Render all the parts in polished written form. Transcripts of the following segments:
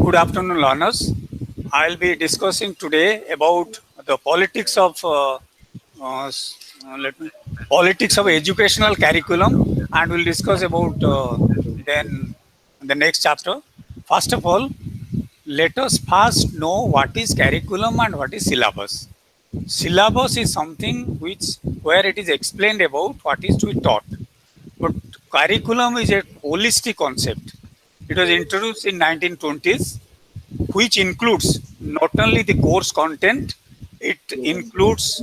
Good afternoon, learners. I'll be discussing today about the politics of politics of educational curriculum, and we'll discuss about then the next chapter. First of all, let us first know what is curriculum and what is syllabus. Syllabus is something which where it is explained about what is to be taught. But curriculum is a holistic concept. It was introduced in 1920s, which includes not only the course content, it includes,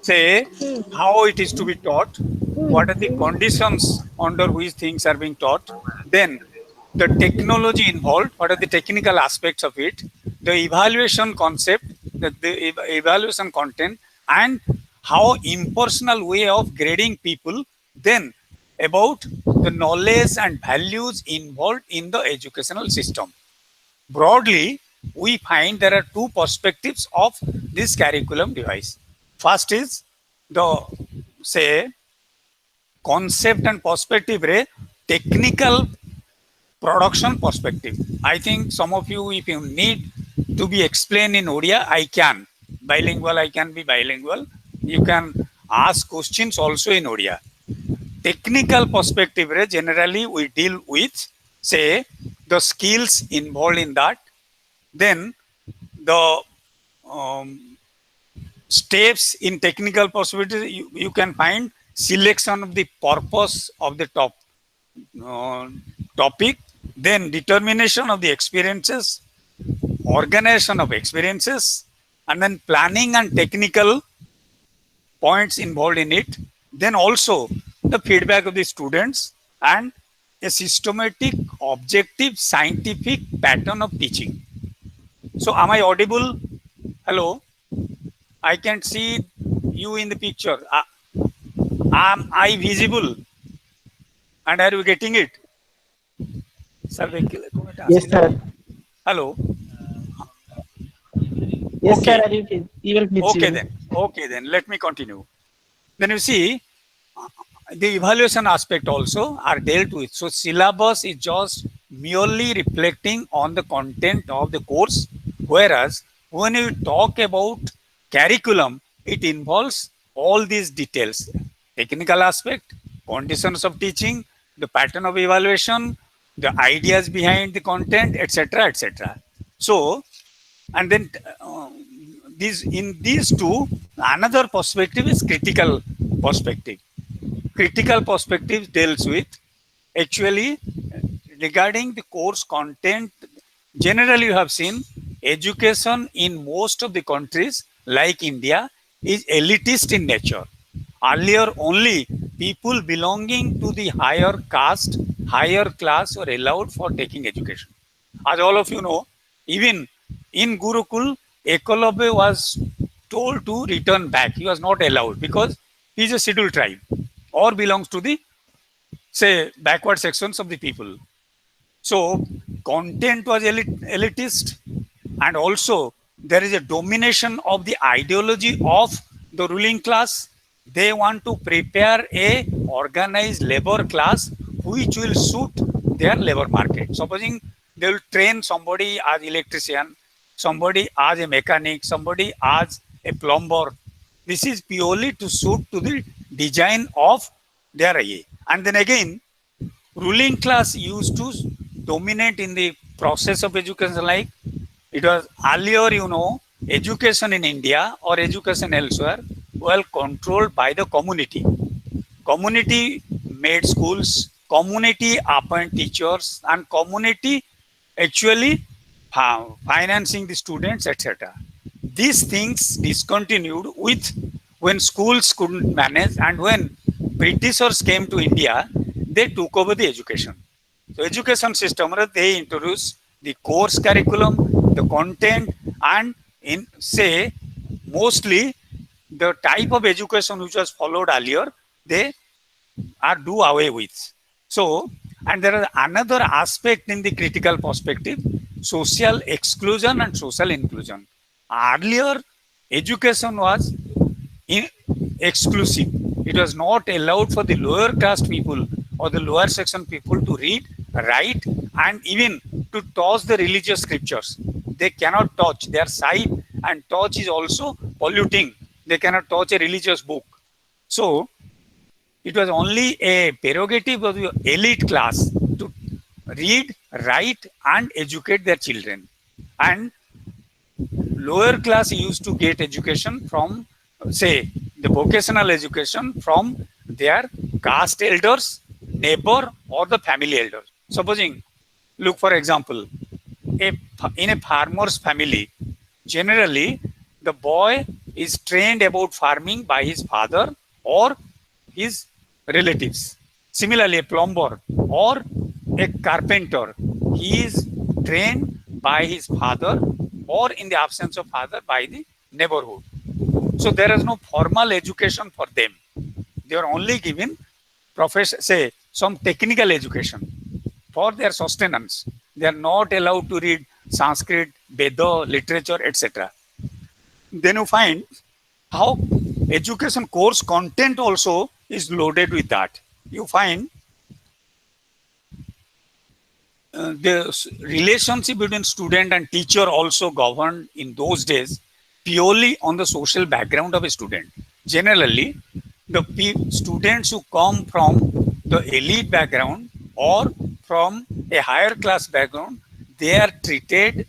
say, how it is to be taught, what are the conditions under which things are being taught, then the technology involved, what are the technical aspects of it, the evaluation concept, the evaluation content, and how impersonal way of grading people, then about the knowledge and values involved in the educational system. Broadly, we find there are two perspectives of this curriculum device. First is the, say, concept and perspective re technical production perspective. I think some of you, if you need to be explained in Odia, I can. Bilingual, I can be bilingual. You can ask questions also in Odia. Technical perspective re generally we deal with, say, the skills involved in that, then the steps in technical perspective, you can find selection of the purpose of the topic, then determination of the experiences, organization of experiences, and then planning and technical points involved in it, then also the feedback of the students and a systematic, objective, scientific pattern of teaching. So am I audible? Hello? I can't see you in the picture. Am I visible? And are you getting it? Yes, sir. Hello? Yes, Okay. sir. Even Okay, then. Let me continue. Then you see, the evaluation aspect also are dealt with. So syllabus is just merely reflecting on the content of the course, whereas when you talk about curriculum, it involves all these details: technical aspect, conditions of teaching, the pattern of evaluation, the ideas behind the content, etc., etc. So, and then these two, another perspective is critical perspective. Critical perspective deals with actually regarding the course content. Generally, you have seen education in most of the countries like India is elitist in nature. Earlier, only people belonging to the higher caste, higher class were allowed for taking education. As all of you know, even in Gurukul, Eklavya was told to return back. He was not allowed because he is a scheduled tribe or belongs to the, say, backward sections of the people. So content was elitist, and also there is a domination of the ideology of the ruling class. They want to prepare a organized labor class which will suit their labor market. Supposing they will train somebody as electrician, somebody as a mechanic, somebody as a plumber. This is purely to suit to the design of their IA. And then again, ruling class used to dominate in the process of education. Like it was earlier, education in India or education elsewhere well controlled by the community. Community made schools, community appoint teachers, and community actually financing the students, etc. These things discontinued with when schools couldn't manage, and when Britishers came to India, they took over the education. So education system, they introduced the course curriculum, the content, and in, say, mostly the type of education which was followed earlier, they are do away with. So, and there is another aspect in the critical perspective: social exclusion and social inclusion. Earlier, education was exclusive. It was not allowed for the lower caste people or the lower section people to read, write, and even to touch the religious scriptures. They cannot touch. Their sight and touch is also polluting. They cannot touch a religious book. So it was only a prerogative of the elite class to read, write, and educate their children. And lower class used to get education from, say, the vocational education from their caste elders, neighbor, or the family elders. Supposing, look for example, in a farmer's family, generally the boy is trained about farming by his father or his relatives. Similarly, a plumber or a carpenter, he is trained by his father or, in the absence of father, by the neighborhood. So there is no formal education for them. They are only given say some technical education for their sustenance. They are not allowed to read Sanskrit, Veda, literature, etc. Then you find how education course content also is loaded with that. You find the relationship between student and teacher also governed in those days purely on the social background of a student. Generally, the students who come from the elite background or from a higher class background, they are treated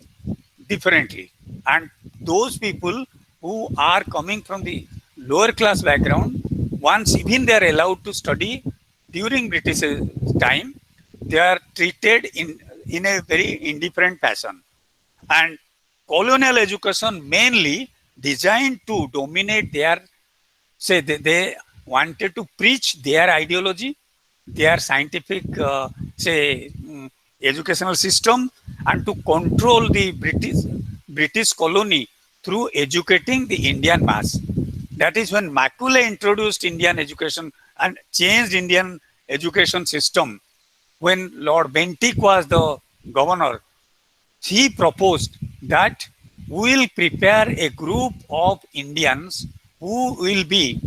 differently. And those people who are coming from the lower class background, once even they are allowed to study during British time, they are treated in a very indifferent fashion. And colonial education mainly designed to dominate their, say, they wanted to preach their ideology, their scientific, educational system, and to control the British colony through educating the Indian mass. That is when Macaulay introduced Indian education and changed Indian education system. When Lord Bentinck was the governor, he proposed that we will prepare a group of Indians who will be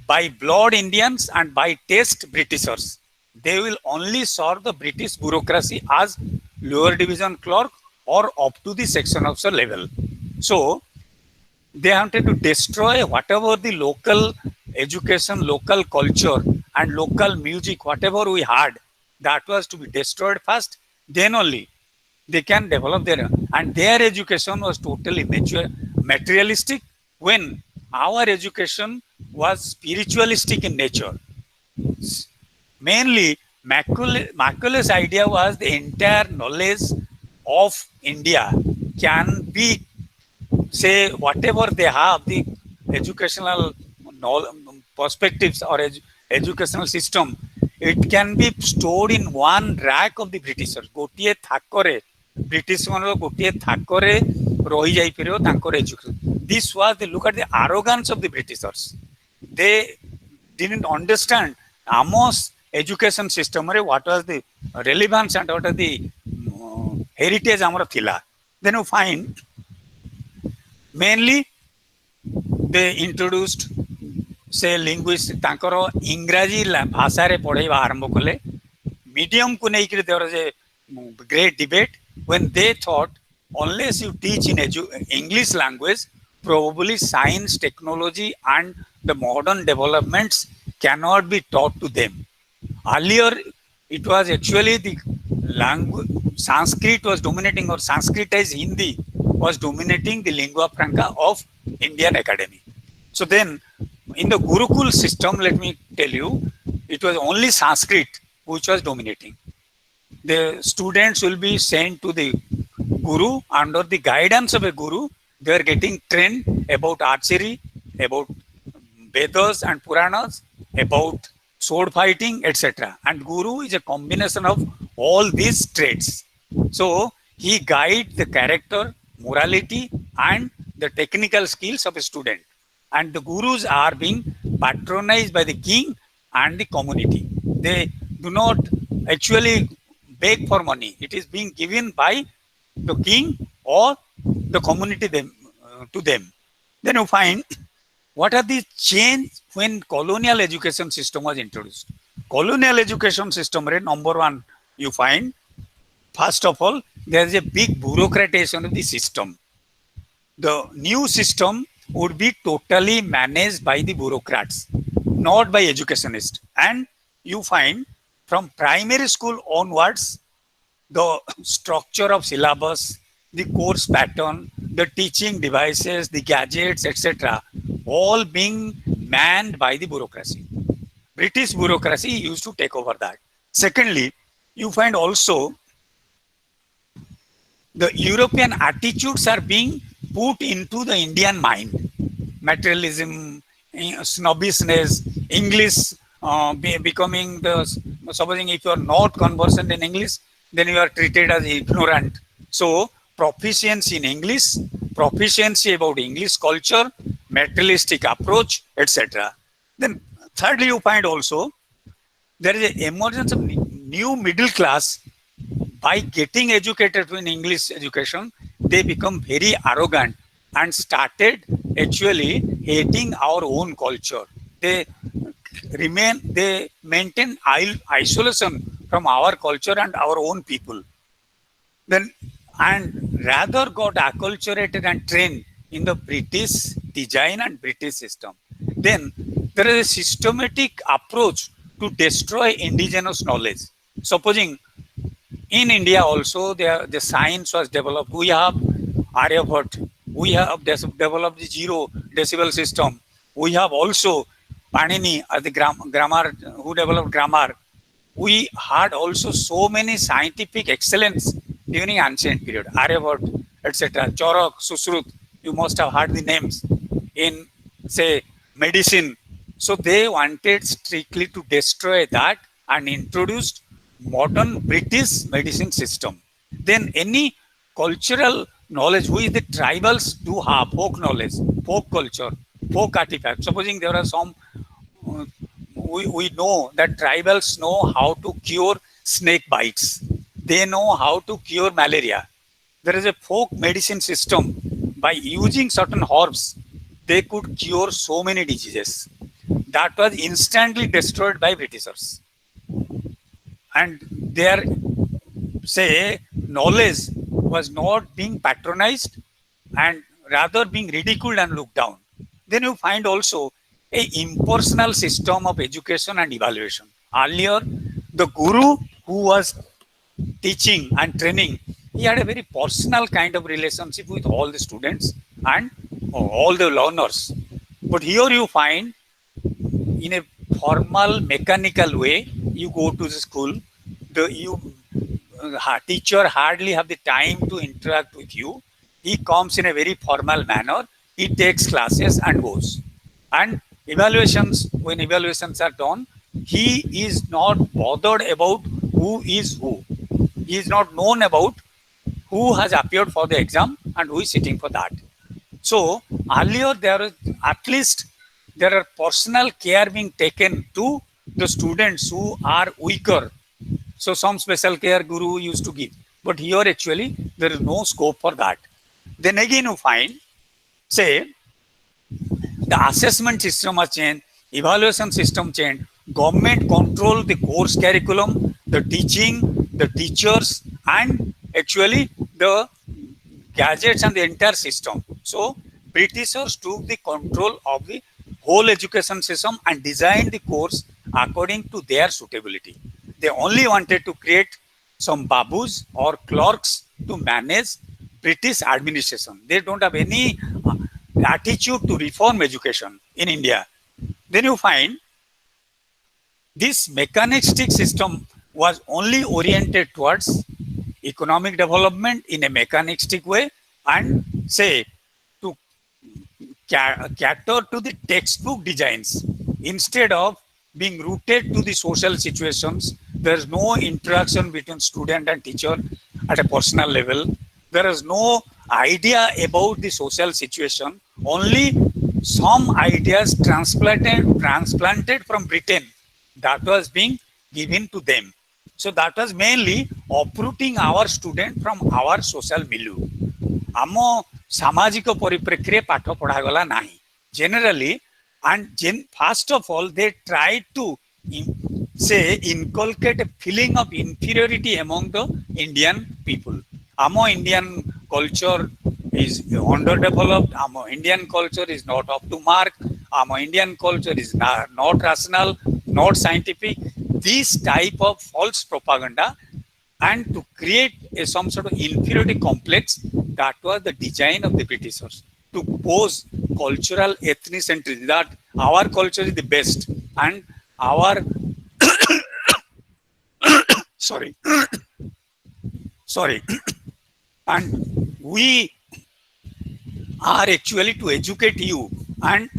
by blood Indians and by taste Britishers. They will only serve the British bureaucracy as lower division clerk or up to the section officer level. So they wanted to destroy whatever the local education, local culture, and local music, whatever we had, that was to be destroyed first. Then only they can develop their, and their education was totally materialistic, when our education was spiritualistic in nature. Mainly, Macaulay's idea was the entire knowledge of India can be, say, whatever they have, the educational perspectives or educational system, it can be stored in one rack of the Britishers. Gotiye thakore, British manor gotiye thakore rohi jai period tankor education. This was the, look at the arrogance of the Britishers. They didn't understand Amos education system, what was the relevance and what was the heritage amar thila. Then you find mainly they introduced, say, linguist, tankoro इंग्राजी भाषा रे पढ़ाइबा आरंभ कले. Medium को लेकर there was a great debate when they thought unless you teach in English language, probably science, technology, and the modern developments cannot be taught to them. Earlier, it was actually the language, Sanskrit was dominating, or Sanskritized Hindi was dominating the lingua franca of Indian academy. So then, in the Gurukul system, let me tell you, it was only Sanskrit which was dominating. The students will be sent to the Guru under the guidance of a Guru. They are getting trained about archery, about Vedas and Puranas, about sword fighting, etc. And Guru is a combination of all these traits. So he guides the character, morality, and the technical skills of a student. And the Gurus are being patronized by the king and the community. They do not actually beg for money. It is being given by the king or the community to them. Then you find what are the change when colonial education system was introduced. Colonial education system, number one, you find first of all, there is a big bureaucratization of the system. The new system would be totally managed by the bureaucrats, not by educationists. And you find from primary school onwards, the structure of syllabus, the course pattern, the teaching devices, the gadgets, etc., all being manned by the bureaucracy. British bureaucracy used to take over that. Secondly, you find also the European attitudes are being put into the Indian mind. Materialism, snobbishness, English becoming the, supposing if you are not conversant in English, then you are treated as ignorant. So proficiency in English, proficiency about English culture, materialistic approach, etc. Then thirdly, you find also there is an emergence of new middle class. By getting educated in English education, they become very arrogant and started actually hating our own culture. They maintain isolation from our culture and our own people. Then, and rather got acculturated and trained in the British design and British system. Then there is a systematic approach to destroy indigenous knowledge. Supposing in India also, the science was developed. We have Aryabhat. We have developed the 0 decibel system. We have also Panini, the grammar, who developed grammar. We had also so many scientific excellence during ancient period. Aryabhat, etc. Charak, Susrut. You must have heard the names in, say, medicine. So they wanted strictly to destroy that and introduced modern British medicine system. Then any cultural knowledge which the tribals do have, folk knowledge, folk culture, folk artifacts. Supposing there are some, we know that tribals know how to cure snake bites. They know how to cure malaria. There is a folk medicine system. By using certain herbs, they could cure so many diseases. That was instantly destroyed by Britishers. And their, say, knowledge was not being patronized and rather being ridiculed and looked down. Then you find also a impersonal system of education and evaluation. Earlier, the guru who was teaching and training, he had a very personal kind of relationship with all the students and all the learners. But here you find in a formal, mechanical way, you go to the school, teacher hardly have the time to interact with you. He comes in a very formal manner. He takes classes and goes. And evaluations, when evaluations are done, he is not bothered about who is who. He is not known about who has appeared for the exam and who is sitting for that. So earlier there is at least there are personal care being taken to the students who are weaker. So some special care guru used to give. But here actually there is no scope for that. Then again you find, say, the assessment system has changed, evaluation system changed, government control the course curriculum, the teaching, the teachers, and actually the gadgets and the entire system. So Britishers took the control of the whole education system and designed the course according to their suitability. They only wanted to create some babus or clerks to manage British administration. They don't have any attitude to reform education in India. Then you find this mechanistic system was only oriented towards economic development in a mechanistic way and, say, to cater to the textbook designs instead of being rooted to the social situations. There is no interaction between student and teacher at a personal level. There is no idea about the social situation. Only some ideas transplanted from Britain that was being given to them. So that was mainly uprooting our student from our social milieu. Amo samajiko pariprekshe path padhagala nahi. Generally, and first of all, they tried to say inculcate a feeling of inferiority among the Indian people. Our Indian culture is underdeveloped. Our Indian culture is not up to mark. Our Indian culture is not rational, not scientific. This type of false propaganda and to create some sort of inferiority complex, that was the design of the Britishers to pose cultural ethnocentrism, that our culture is the best and our sorry sorry and we are actually to educate you, and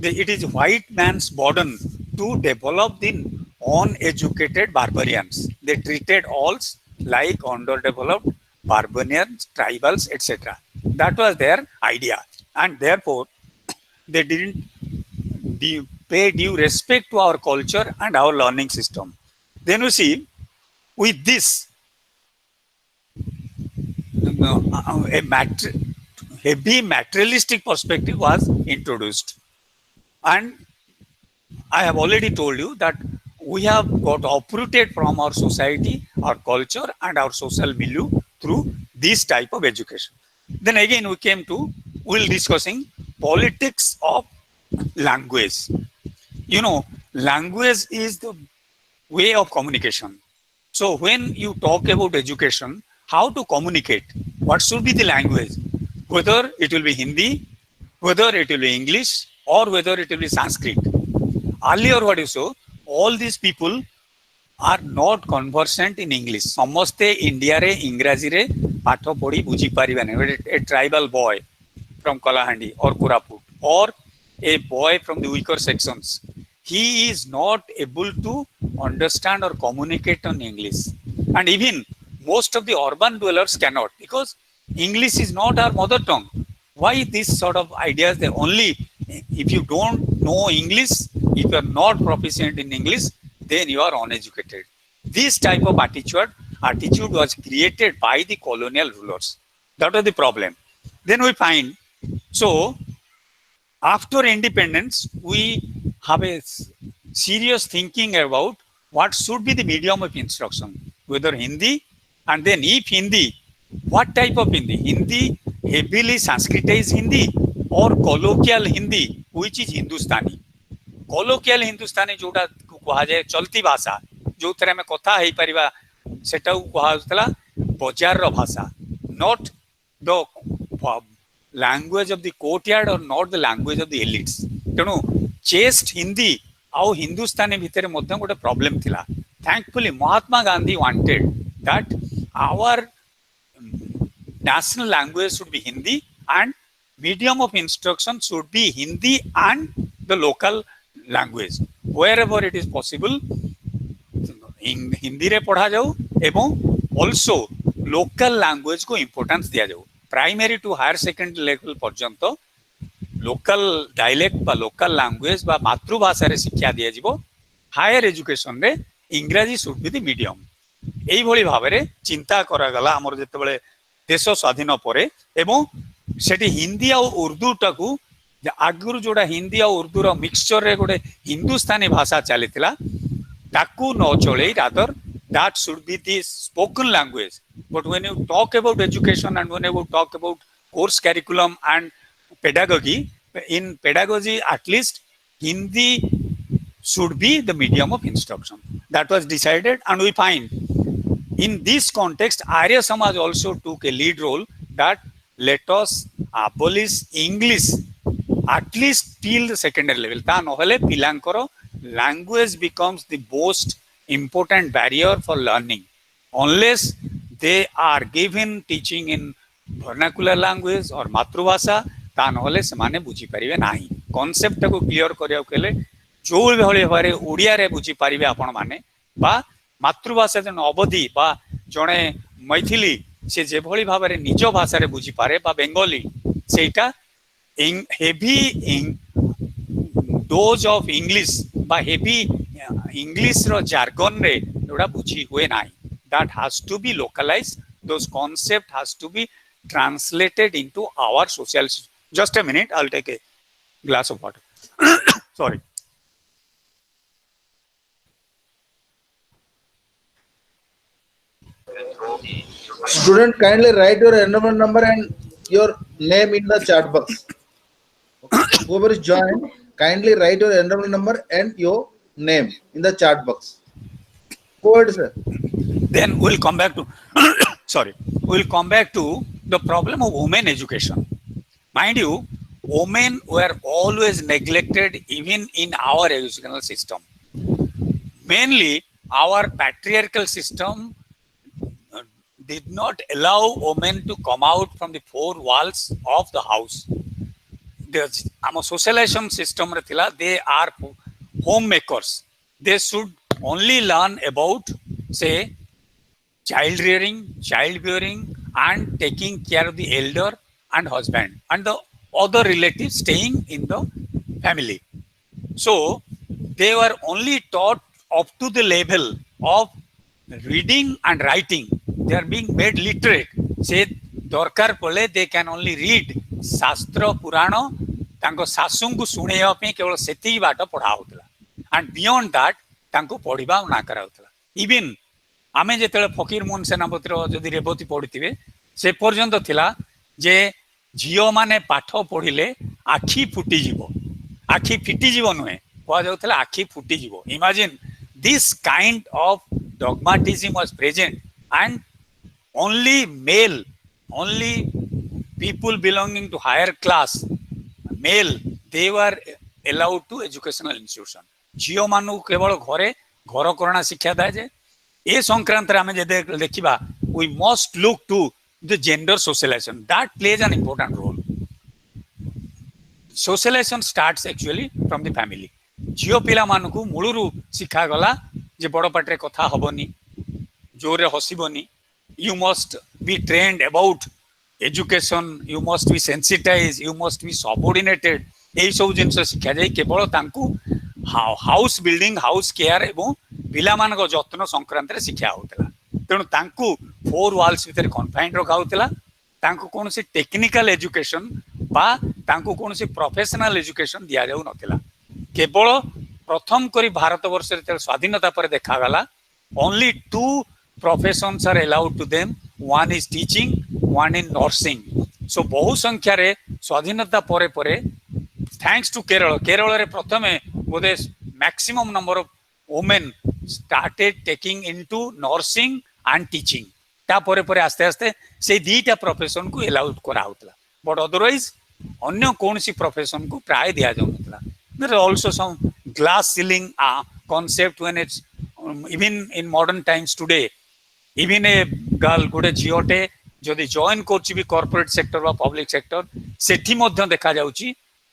it is white man's burden to develop the uneducated barbarians. They treated all like underdeveloped barbarians, tribals, etc. That was their idea, and therefore they didn't pay due respect to our culture and our learning system. Then we see with this a heavy materialistic perspective was introduced. And I have already told you that we have got uprooted from our society, our culture, and our social milieu through this type of education. Then again, we came to, we'll discussing politics of language. You know, language is the way of communication. So when you talk about education, how to communicate, what should be the language, whether it will be Hindi, whether it will be English, or whether it will be Sanskrit. Earlier what you saw, all these people are not conversant in English. Samaste India re Ingraji re patho podi buji paribane. A tribal boy from Kalahandi or Koraput, or a boy from the weaker sections, he is not able to understand or communicate on English. And even most of the urban dwellers cannot, because English is not our mother tongue. Why this sort of ideas? They only, if you don't know English, if you are not proficient in English, then you are uneducated. This type of attitude was created by the colonial rulers. That was the problem. Then we find, so after independence, we have a serious thinking about what should be the medium of instruction, whether Hindi, and then if Hindi, what type of Hindi? Hindi, heavily Sanskritized Hindi or colloquial Hindi, which is Hindustani. Colloquial Hindustani जोटा कुहाजे चलती भाषा जो थरे में कथा हेई परिबा सेटाउ कुहाउतला बजार रो भाषा, not the language of the courtyard or not the language of the elites. तेणु चेस्ट हिंदी आउ हिंदुस्तानी भितर मध्य गोटे प्रॉब्लम थिला. Thankfully Mahatma Gandhi wanted that our national language should be Hindi and medium of instruction should be Hindi and the local language. Wherever it is possible, Hindi रे पढ़ा जाऊ एवं also local language को importance दिया जाऊ. Primary to higher secondary level पर्यंत local dialect बा local language बा मातृभाषा रे शिक्षा दिया जीवो. Higher education रे इंग्रजी should be the medium. এই ভଳି ভাବରେ ଚିନ୍ତା କରାଗଲା ଆମର ଯେତେବେଳେ ଦେଶ ସ୍ୱାଧୀନ ପରେ, ଏବଂ ସେଠି ହିନ୍ଦୀ ଆଉ ଉର୍ଦ୍ଦୁ ଟାକୁ ଆଗରୁ ଯୋଉଟା ହିନ୍ଦୀ ଆଉ ଉର୍ଦ୍ଦୁର ମିକ୍ସଚରରେ ଗୋଟେ ହିନ୍ଦୁସ୍ତାନୀ ଭାଷା ଚାଲିଥିଲା ତାକୁ ନ ଚଳେଇ ରାଦର that should be the spoken language. But when you talk about education and when you talk about course curriculum and pedagogy, in pedagogy at least Hindi should be the medium of instruction. That was decided, and we find in this context Arya Samaj also took a lead role that let us abolish English at least till the secondary level. Ta nohele pilankoro language becomes the most important barrier for learning. Unless they are given teaching in vernacular language or matrubhasha, ta nohele semane buझी परिबे नाही. Concept को clear करिया केले जो भଳି भाବରେ ओडिया बुझी पारिबे आपण माने, बा मातृभाषा जन अवधि बा जणे मैथिली से जे भଳି भाବରେ निज भाषा रे बुझी पारे, बा बेंगली सेटा हेवी डोज ऑफ इंग्लिश बा हेवी इंग्लिश रो jargon रे एडा बुझी हुए नाही. That has to be localized. Those concept has to be translated into our social. Just a minute, I'll take a glass of water. Sorry. Student, kindly write your enrollment number and your name in the chat box. Okay. Whoever is joined, kindly write your enrollment number and your name in the chat box. Go ahead, sir. Then we'll come back to sorry, we'll come back to the problem of women education. Mind you, women were always neglected even in our educational system. Mainly, our patriarchal system did not allow women to come out from the four walls of the house. Our socialization system, they are homemakers. They should only learn about, say, child rearing, child bearing, and taking care of the elder and husband and the other relatives staying in the family. So they were only taught up to the level of reading and writing. They are being made literate. Say, Dorkar Pole, they can only read Shastra, Purana, ତାଙ୍କ ଶାଶୁଙ୍କୁ ଶୁଣେଇବା ପାଇଁ କେବଳ ସେତିକି ବାଟ ପଢା ହଉଥିଲା and beyond that ତାଙ୍କୁ ପଢିବା ନା କରାଉଥିଲା. Even ଆମେ ଯେତେବେଳେ ଫକୀର ମୋହନ ସେନାପତିର ଯଦି ରେବତୀ ପଢିଥିବେ ସେ ପର୍ଯ୍ୟନ୍ତ ଥିଲା ଯେ ଝିଅ ମାନେ ପାଠ ପଢିଲେ ଆଖି ଫୁଟିଯିବ, ଆଖି ଫିଟିଯିବ ନୁହେଁ, କୁହାଯାଉଥିଲା ଆଖି ଫୁଟିଯିବ. Imagine this kind of dogmatism was present and only male, only people belonging to higher class, male, they were allowed to educational institution. ଝିଅ ମାନଙ୍କୁ କେବଳ ଘରେ ଘର କରଣା ଶିକ୍ଷା ଦିଆଯାଏ. ଏ ସଂକ୍ରାନ୍ତରେ ଆମେ ଯଦି ଦେଖିବା, we must look to the gender socialization. That plays an important role. Socialization starts actually from the family. ଝିଅ ପିଲାମାନଙ୍କୁ ମୂଳରୁ ଶିଖାଗଲା ଯେ ବଡ଼ ପାଟିରେ କଥା ହବନି, ଜୋରରେ ହସିବନି, you must be trained about education, you must be sensitized, you must be subordinated. এই ସବୁ ଜିନିଷ ଶିଖାଯାଇ କେବଳ ତାଙ୍କୁ ହାଉସ ବିଲ୍ଡିଂ, ହାଉସ କେୟାର ଏବଂ ପିଲାମାନଙ୍କ ଯତ୍ନ ସଂକ୍ରାନ୍ତରେ ଶିକ୍ଷା ହଉଥିଲା. ତେଣୁ ତାଙ୍କୁ ଫୋର ୱାଲ୍ସ ଭିତରେ କନଫାଇନ୍ଡ ରଖାହଉଥିଲା. ତାଙ୍କୁ କୌଣସି ଟେକ୍ନିକାଲ ଏଜୁକେସନ ବା ତାଙ୍କୁ କୌଣସି ପ୍ରଫେସନାଲ ଏଜୁକେସନ ଦିଆଯାଉନଥିଲା. କେବଳ ପ୍ରଥମ କରି ଭାରତ ବର୍ଷରେ ଯେତେବେଳେ ସ୍ୱାଧୀନତା ପରେ ଦେଖାଗଲା, only two professions are allowed to them. One is teaching, one is nursing. So ବହୁ ସଂଖ୍ୟାରେ ସ୍ୱାଧୀନତା ପରେ ପରେ thanks to କେରଳରେ ପ୍ରଥମେ ବୋଧେ maximum number of women started taking into nursing and teaching. ତାପରେ ପରେ ଆସ୍ତେ ଆସ୍ତେ ସେଇ ଦିଟା ପ୍ରଫେସନ କୁ ଏଲାଉ କରାହଉଥିଲା. But otherwise ଅନ୍ୟ କୌଣସି ପ୍ରଫେସନ କୁ ପ୍ରାୟ ଦିଆଯାଉନଥିଲା. There are also some glass ceiling concept when it's even in modern times today. Even a girl, ଗୋଟେ ଝିଅଟେ ଯଦି ଜଏନ୍ କରୁଛି ବି କର୍ପୋରେଟ ସେକ୍ଟର ବା ପବ୍ଲିକ ସେକ୍ଟର, ସେଠି ମଧ୍ୟ ଦେଖାଯାଉଛି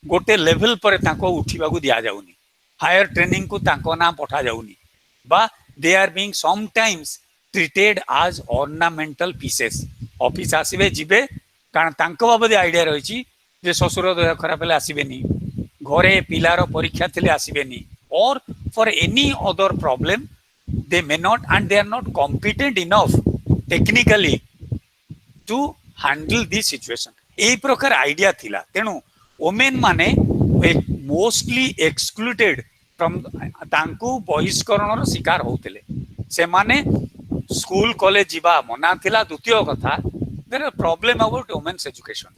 ଗୋଟେ ଲେଭେଲ ପରେ ତାଙ୍କୁ ଉଠିବାକୁ ଦିଆଯାଉନି, ହାୟର ଟ୍ରେନିଂ କୁ ତାଙ୍କ ନାଁ ପଠାଯାଉନି, ବା ଦେ ଆର୍ ବିଂ ସମଟାଇମ୍ସ ଟ୍ରିଟେଡ୍ ଆଜ୍ ଅର୍ଣ୍ଣାମେଣ୍ଟାଲ ପିସେସ୍. ଅଫିସ ଆସିବେ ଯିବେ, କାରଣ ତାଙ୍କ ବାବଦ ଆଇଡିଆ ରହିଛି ଯେ ଶ୍ୱଶୁର ଦେହ ଖରାପ ହେଲେ ଆସିବେନି, ଘରେ ପିଲାର ପରୀକ୍ଷା ଥିଲେ ଆସିବେନି, or for any other problem they may not, and they are not competent enough technically to handle this situation. এই প্রকার আইডিয়া ଥିଲା. ତେଣୁ ওমেন ମାନେ ମୋଷ୍ଟଲି ଏକ୍ସକ୍ଲୁଡେଡ୍ ଫ୍ରମ୍, ତାଙ୍କୁ ବହିଷ୍କରଣର ଶିକାର ହଉଥିଲେ. ସେମାନେ ସ୍କୁଲ କଲେଜ ଯିବା ମନା ଥିଲା. ଦ୍ୱିତୀୟ କଥା, there are problem about women's education.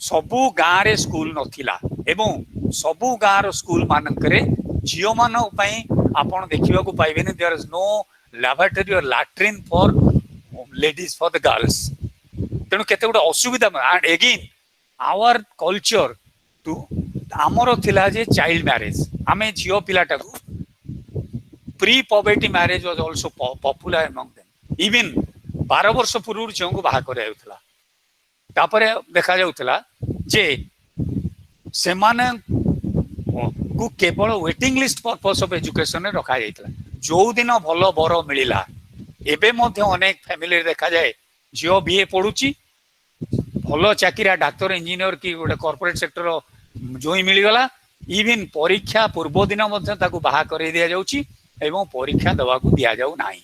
ସବୁ ଗାଁରେ ସ୍କୁଲ ନଥିଲା ଏବଂ ସବୁ ଗାଁର ସ୍କୁଲ ମାନଙ୍କରେ ଝିଅମାନଙ୍କ ପାଇଁ ଆପଣ ଦେଖିବାକୁ ପାଇବେନି there is no lavatory or latrine for ladies, for the girls. ତେଣୁ କେତେ ଗୋଟେ ଅସୁବିଧା. and again our culture to ଆମର ଥିଲା ଯେ ଚାଇଲ୍ଡ ମ୍ୟାରେଜ. ଆମେ ଝିଅ ପିଲାଟାକୁ pre puberty marriage was also popular among them. even 12 ବର୍ଷ ପୂର୍ବରୁ ଝିଅଙ୍କୁ ବାହା କରାଯାଉଥିଲା. ତାପରେ ଦେଖାଯାଉଥିଲା ଯେ ସେମାନଙ୍କୁ କେବଳ ୱେଟିଂ ଲିଷ୍ଟ ପର୍ପସ୍ ଅଫ୍ ଏଜୁକେସନରେ ରଖାଯାଇଥିଲା. ଯୋଉଦିନ ଭଲ ବର ମିଳିଲା, ଏବେ ମଧ୍ୟ ଅନେକ ଫ୍ୟାମିଲିରେ ଦେଖାଯାଏ ଝିଅ ବିଏ ପଢୁଛି, ଭଲ ଚାକିରିଆ ଡାକ୍ତର, ଇଞ୍ଜିନିୟର କି ଗୋଟେ କର୍ପୋରେଟ ସେକ୍ଟର ଜୋଇଁ ମିଳିଗଲା, ଇଭିନ୍ ପରୀକ୍ଷା ପୂର୍ବ ଦିନ ମଧ୍ୟ ତାକୁ ବାହା କରେଇ ଦିଆଯାଉଛି ଏବଂ ପରୀକ୍ଷା ଦେବାକୁ ଦିଆଯାଉ ନାହିଁ.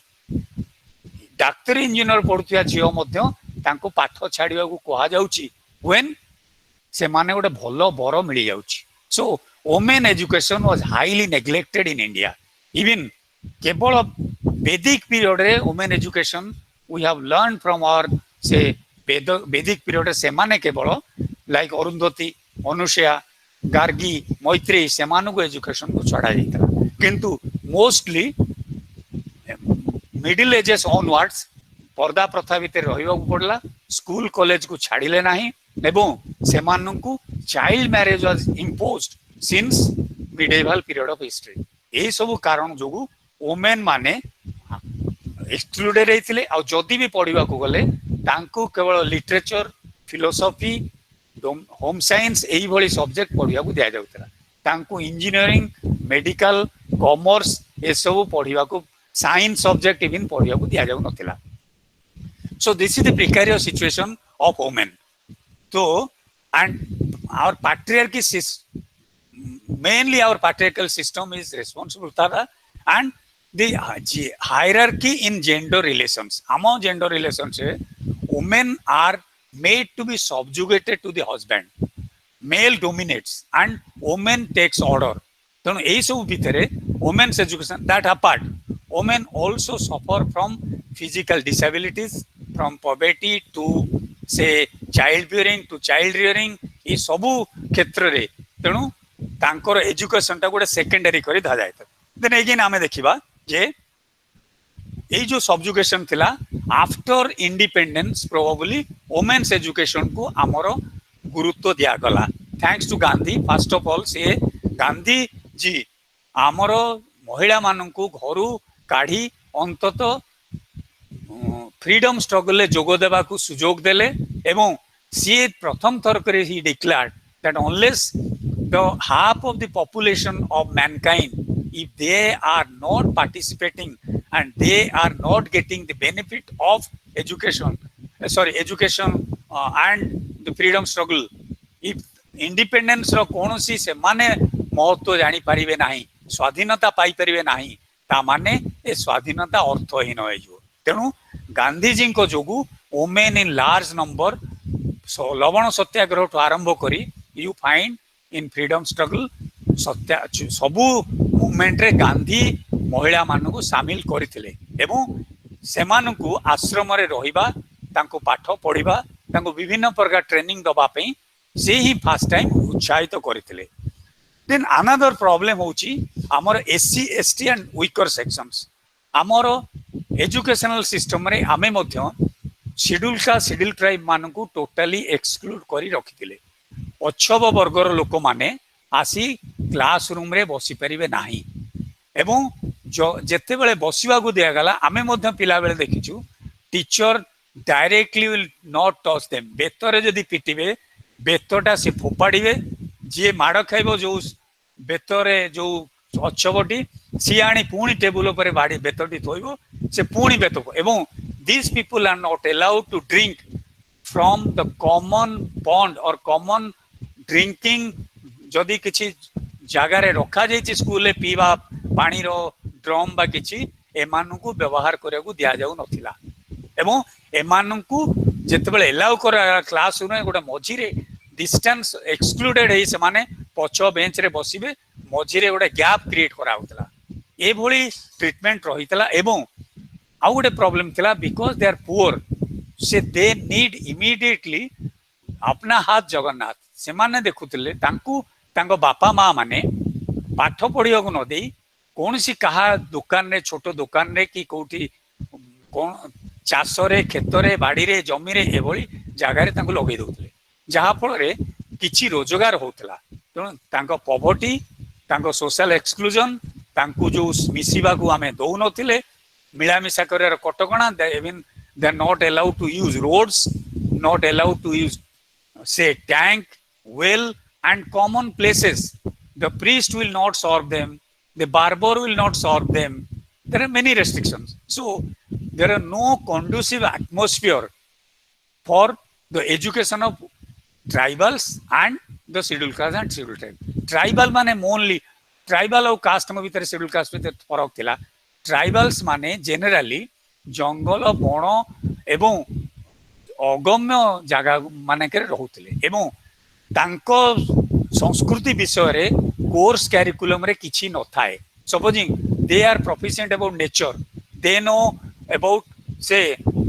ଡାକ୍ତରୀ ଇଞ୍ଜିନିୟର ପଢୁଥିବା ଝିଅ ମଧ୍ୟ ତାଙ୍କୁ ପାଠ ଛାଡିବାକୁ କୁହାଯାଉଛି when ସେମାନେ ଗୋଟେ ଭଲ ବର ମିଳିଯାଉଛି. So women education was highly neglected in India. Even କେବଳ Vedic period ରେ women education we have learned from our say Vedic period से माने केवल like अरुंधति मनुष्या गार्गी मैत्री से को एजुकेशन को छड़ा जाता किंतु मोस्टली मिडिल एजेस ऑनवर्ड्स पर्दा प्रथा भितर रहिबा पड़ला स्कूल कॉलेज को छाड़िले नाही एवं सेमानंकु child marriage was imposed since medieval period of history ए सब कारण जोगु वुमेन माने एक्सक्लूडेड रहिथिले आ जदी भी पढिबा को गले तांको केवल लिटरेचर फिलोसॉफी होम साइंस एही भली सब्जेक्ट पढिबा को दिया जाउतला तांको इंजीनियरिंग मेडिकल कॉमर्स ए सब पढिबा को साइंस सब्जेक्ट इवन पढिबा को दिया जाउ नथिला so this is the precarious situation of women so and our patriarchy mainly our patriarchal system is responsible for that and the hierarchy in gender relations among gender relations women are made to be subjugated to the husband male dominates and woman takes order ତେଣୁ ଏଇ ସବୁ ଭିତରେ women's education that apart women also suffer from physical disabilities from poverty to say child bearing to child rearing ए सब क्षेत्र रे तेणु तांकर education टा गोटे सेकेंडरी करी धा जाय देन अगेन आमे देखिबा जे ए जो सबजुगेशन थिला after independence probably women's education को हमरो गुरुत्व दिया गला thanks to Gandhi first of all से गांधी जी हमरो महिला माननकु घरु काढी अंतत फ्रीडम स्ट्रगल ले जोग देबा को सुजोग देले एवं सी प्रथम थर करे ही declared that unless the half of the population of Mankind if they are not participating and they are not getting the benefit of education and the freedom struggle if independence रो कोनोसी से माने महत्व जानी परिबे नाही स्वाधीनता पाई परिबे नाही ता माने ए स्वाधीनता अर्थहीन होय जो तेनु गांधी जी को जोगु वुमेन इन लार्ज नंबर लवण सत्याग्रह ठू आरंभ करी you find in freedom struggle Satya सबु मूवमेंट रे गांधी महिला मानकु शामिल करथिले एवं सेमानकु आश्रम रे रहिबा तांको पाठ पढिबा तांको विभिन्न प्रकार ट्रेनिंग दबा पई से ही फर्स्ट टाइम उत्साहित करथिले देन अनदर प्रॉब्लम होची हमर SC ST and weaker sections हमर एजुकेशनल सिस्टम रे आमे मध्य शेड्यूल ट्राइब मानकु टोटली एक्सक्लूड करी रखिथिले पछब वर्गर लोक माने आसी क्लासरूम रे बसी परिबे नाही एवं जो जेते बेले बसिबा को दिया गला आमे मध्य पिला बेले देखिछु teacher directly will not touch them बेतरे जदी पिटिबे बेतटा से फोपाड़िबे जे माड़ खाइबो जो बेतरे जो अच्छबटी सी आनी पुणी टेबुल ऊपर बाड़ी बेतटी थोइबो से पुणी बेत एवं these people are not allowed to drink from the common pond or common drinking जदि किछि जगह रे रखा जाइछि स्कूल ले पीवा पानी रो ड्रम बा किछि एमानकु व्यवहार करे को दिया जाउ नथिला एवं एमानकु जेतेबेले एलाउ कर क्लास रूम गोटे मझी रे डिस्टेंस एक्सक्लूडेड है से माने पछ बेंच रे बसिबे मझी रे गोटे गैप क्रिएट करा होतला ए भली ट्रीटमेंट रहितला एवं आउ गोटे प्रॉब्लम थिला बिकॉज दे आर पुअर से दे नीड इमीडिएटली अपना हाथ जगन्नाथ से माने देखुतिले तांकु तांको बापा माँ माने पाठ पढ़िया को न दे कौन सी कहा दुकान रे छोट दुकान रे कि कोठी कौन चाष रे खेत रे बाड़ी रे जमी रे एभली जगह रे तांको लगे दउतले जहा फल रे किछि रोजगार होतला तेणु तांको पॉवर्टी तांको सोशल एक्सक्लूजन तांकु जो मिसिबा को आमे दउ नथिले मिलामिशा कर कटकणा even they are not allowed to use roads not allowed to use say tank well and common places the priest will not serve them the barber will not serve them there are many restrictions so there are no conducive atmosphere for the education of tribals and the scheduled caste and scheduled tribe tribal mane only tribal और caste में भीतर scheduled caste में फरक थिला tribals माने generally जंगल बण एवं अगम्य जगह मानक रोते एवं तांको संस्कृति विषय रे कोर्स कैरिकुलम रे किछि न थाए supposing they are proficient about nature they know about से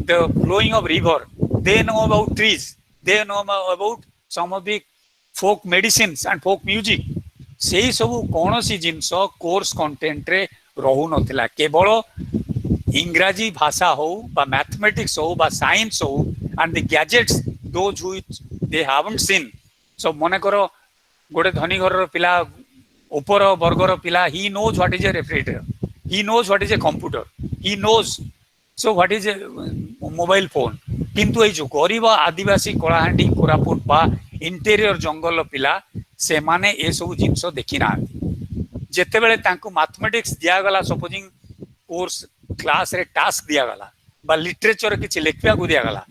the flowing of river, they know about trees, they know about some of the folk medicines and folk music. ସେଇ ସବୁ କୌଣସି ଜିନିଷ କୋର୍ସ କଣ୍ଟେଣ୍ଟରେ ରହୁନଥିଲା। କେବଳ ଇଂରାଜୀ ଭାଷା ହଉ ବା ମ୍ୟାଥମେଟିକ୍ସ ହଉ ବା ସାଇନ୍ସ ହଉ and the gadgets those which they haven't seen. So ମନେକର ଗୋଟେ ଧନୀ ଘରର ପିଲା, ଉପର ବର୍ଗର ପିଲା, he knows what is a refrigerator, he knows what is a computer, he knows so what is a mobile phone. କିନ୍ତୁ ଏଇ ଯୋଉ ଗରିବ ଆଦିବାସୀ କଳାହାଣ୍ଡି କୋରାପୁଟ ବା ଇଣ୍ଟେରିୟର ଜଙ୍ଗଲ ପିଲା, ସେମାନେ ଏସବୁ ଜିନିଷ ଦେଖି ନାହାନ୍ତି। ଯେତେବେଳେ ତାଙ୍କୁ ମ୍ୟାଥମେଟିକ୍ସ ଦିଆଗଲା, ସପୋଜିଂ କୋର୍ସ କ୍ଲାସରେ ଟାସ୍କ ଦିଆଗଲା ବା ଲିଟରେଚର କିଛି ଲେଖିବାକୁ ଦିଆଗଲା,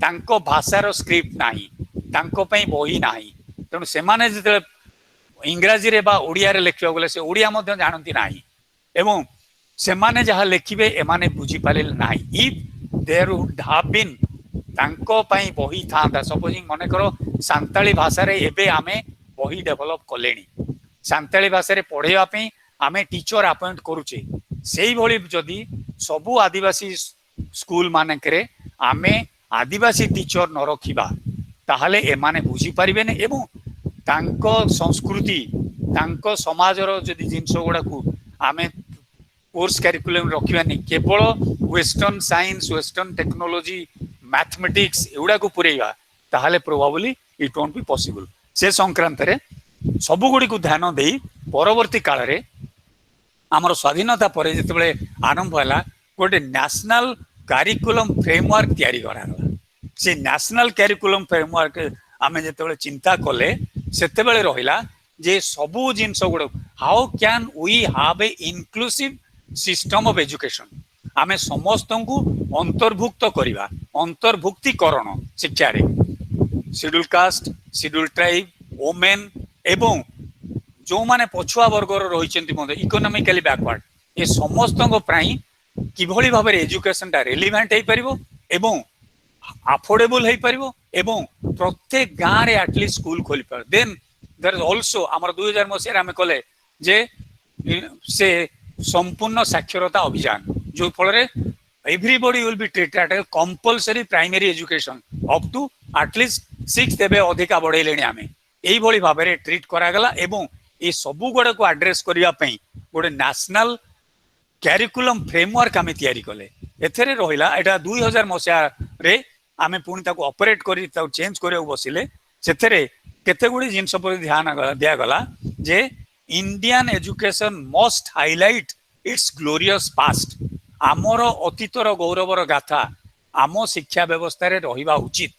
ତାଙ୍କ ଭାଷାର ସ୍କ୍ରିପ୍ଟ ନାହିଁ, ତାଙ୍କ ପାଇଁ ବହି ନାହିଁ। ତେଣୁ ସେମାନେ ଯେତେବେଳେ ଇଂରାଜୀରେ ବା ଓଡ଼ିଆରେ ଲେଖିବାକୁ ଗଲେ, ସେ ଓଡ଼ିଆ ମଧ୍ୟ ଜାଣନ୍ତି ନାହିଁ ଏବଂ ସେମାନେ ଯାହା ଲେଖିବେ ଏମାନେ ବୁଝିପାରିଲେ ନାହିଁ। If there would have been, ତାଙ୍କ ପାଇଁ ବହି ଥାନ୍ତା, ସପୋଜିଂ ମନେକର ସାନ୍ତାଳୀ ଭାଷାରେ ଏବେ ଆମେ ବହି ଡେଭଲପ କଲେଣି, ସାନ୍ତାଳୀ ଭାଷାରେ ପଢ଼େଇବା ପାଇଁ ଆମେ ଟିଚର ଆପଏଣ୍ଟ କରୁଛେ। ସେଇଭଳି ଯଦି ସବୁ ଆଦିବାସୀ ସ୍କୁଲ ମାନଙ୍କରେ ଆମେ ଆଦିବାସୀ ଟିଚର ନ ରଖିବା, ତାହେଲେ ଏମାନେ ବୁଝିପାରିବେନି ଏବଂ ତାଙ୍କ ସଂସ୍କୃତି, ତାଙ୍କ ସମାଜର ଯଦି ଜିନିଷ ଗୁଡ଼ାକୁ ଆମେ କୋର୍ସ କ୍ୟାରିକୁଲମ୍ ରଖିବାନି, କେବଳ western science, western technology, mathematics ଏଗୁଡ଼ାକୁ ପୁରେଇବା, ତାହେଲେ ପ୍ରୋବାବଲି ଇଟ୍ ୱଣ୍ଟ ବି ପସିବଲ। ସେ ସଂକ୍ରାନ୍ତରେ ସବୁଗୁଡ଼ିକୁ ଧ୍ୟାନ ଦେଇ ପରବର୍ତ୍ତୀ କାଳରେ ଆମର ସ୍ୱାଧୀନତା ପରେ ଯେତେବେଳେ ଆରମ୍ଭ ହେଲା, ଗୋଟେ ନ୍ୟାସନାଲ କାରିକୁଲମ ଫ୍ରେମୱାର୍କ ତିଆରି କରାଗଲା। ସେ ନ୍ୟାସନାଲ କାରିକୁଲମ ଫ୍ରେମୱାର୍କ ଆମେ ଯେତେବେଳେ ଚିନ୍ତା କଲେ, ସେତେବେଳେ ରହିଲା ଯେ ସବୁ ଜିନିଷ ଗୁଡ଼ାକ how can we have a inclusive system of education, ଆମେ ସମସ୍ତଙ୍କୁ ଅନ୍ତର୍ଭୁକ୍ତ କରିବା, ଅନ୍ତର୍ଭୁକ୍ତିକରଣ ଶିକ୍ଷାରେ, scheduled caste, scheduled tribe, women ଏବଂ ଯେଉଁମାନେ ପଛୁଆ ବର୍ଗର ରହିଛନ୍ତି ମଧ୍ୟ ଇକୋନୋମିକାଲି ବ୍ୟାକୱାର୍ଡ, ଏ ସମସ୍ତଙ୍କ ପାଇଁ କିଭଳି ଭାବରେ ଏଜୁକେସନଟା ରେଲିଭେଣ୍ଟ ହେଇପାରିବ ଏବଂ ଆଫୋର୍ଡେବଲ ହେଇପାରିବ ଏବଂ ପ୍ରତ୍ୟେକ ଗାଁରେ ଆଟଲିଷ୍ଟ ସ୍କୁଲ ଖୋଲିପାରିବ। ଦେନ୍ ଦେयर ଇଜ ଅଲସୋ ଆମର 2000 ମସିହାରେ ଆମେ କଲେ ଯେ ସେ ସମ୍ପୂର୍ଣ୍ଣ ସାକ୍ଷରତା ଅଭିଯାନ, ଯୋଉ ଫଳରେ everybody will be treated as compulsory primary education up to at least 6th, ଏବେ ଅଧିକା ବଢେଇଲେଣି ଆମେ, এইଭଳି ଭାବରେ ଟ୍ରିଟ୍ କରାଗଲା ଏବଂ ଏ ସବୁ ଗୁଡ଼ାକୁ ଆଡ୍ରେସ୍ କରିବା ପାଇଁ ଗୋଟେ ନ୍ୟାସନାଲ କ୍ୟାରିକୁଲମ ଫ୍ରେମୱାର୍କ ଆମେ ତିଆରି କଲେ। ଏଥିରେ ରହିଲା, ଏଇଟା 2000 ମସିହାରେ ଆମେ ପୁଣି ତାକୁ ଅପରେଟ କରି ତାକୁ ଚେଞ୍ଜ କରିବାକୁ ବସିଲେ। ସେଥିରେ କେତେ ଗୁଡ଼ିଏ ଜିନିଷ ପ୍ରତି ଧ୍ୟାନ ଦିଆଗଲା ଯେ Indian education must highlight its glorious past, ଆମର ଅତୀତର ଗୌରବର ଗାଥା ଆମ ଶିକ୍ଷା ବ୍ୟବସ୍ଥାରେ ରହିବା ଉଚିତ।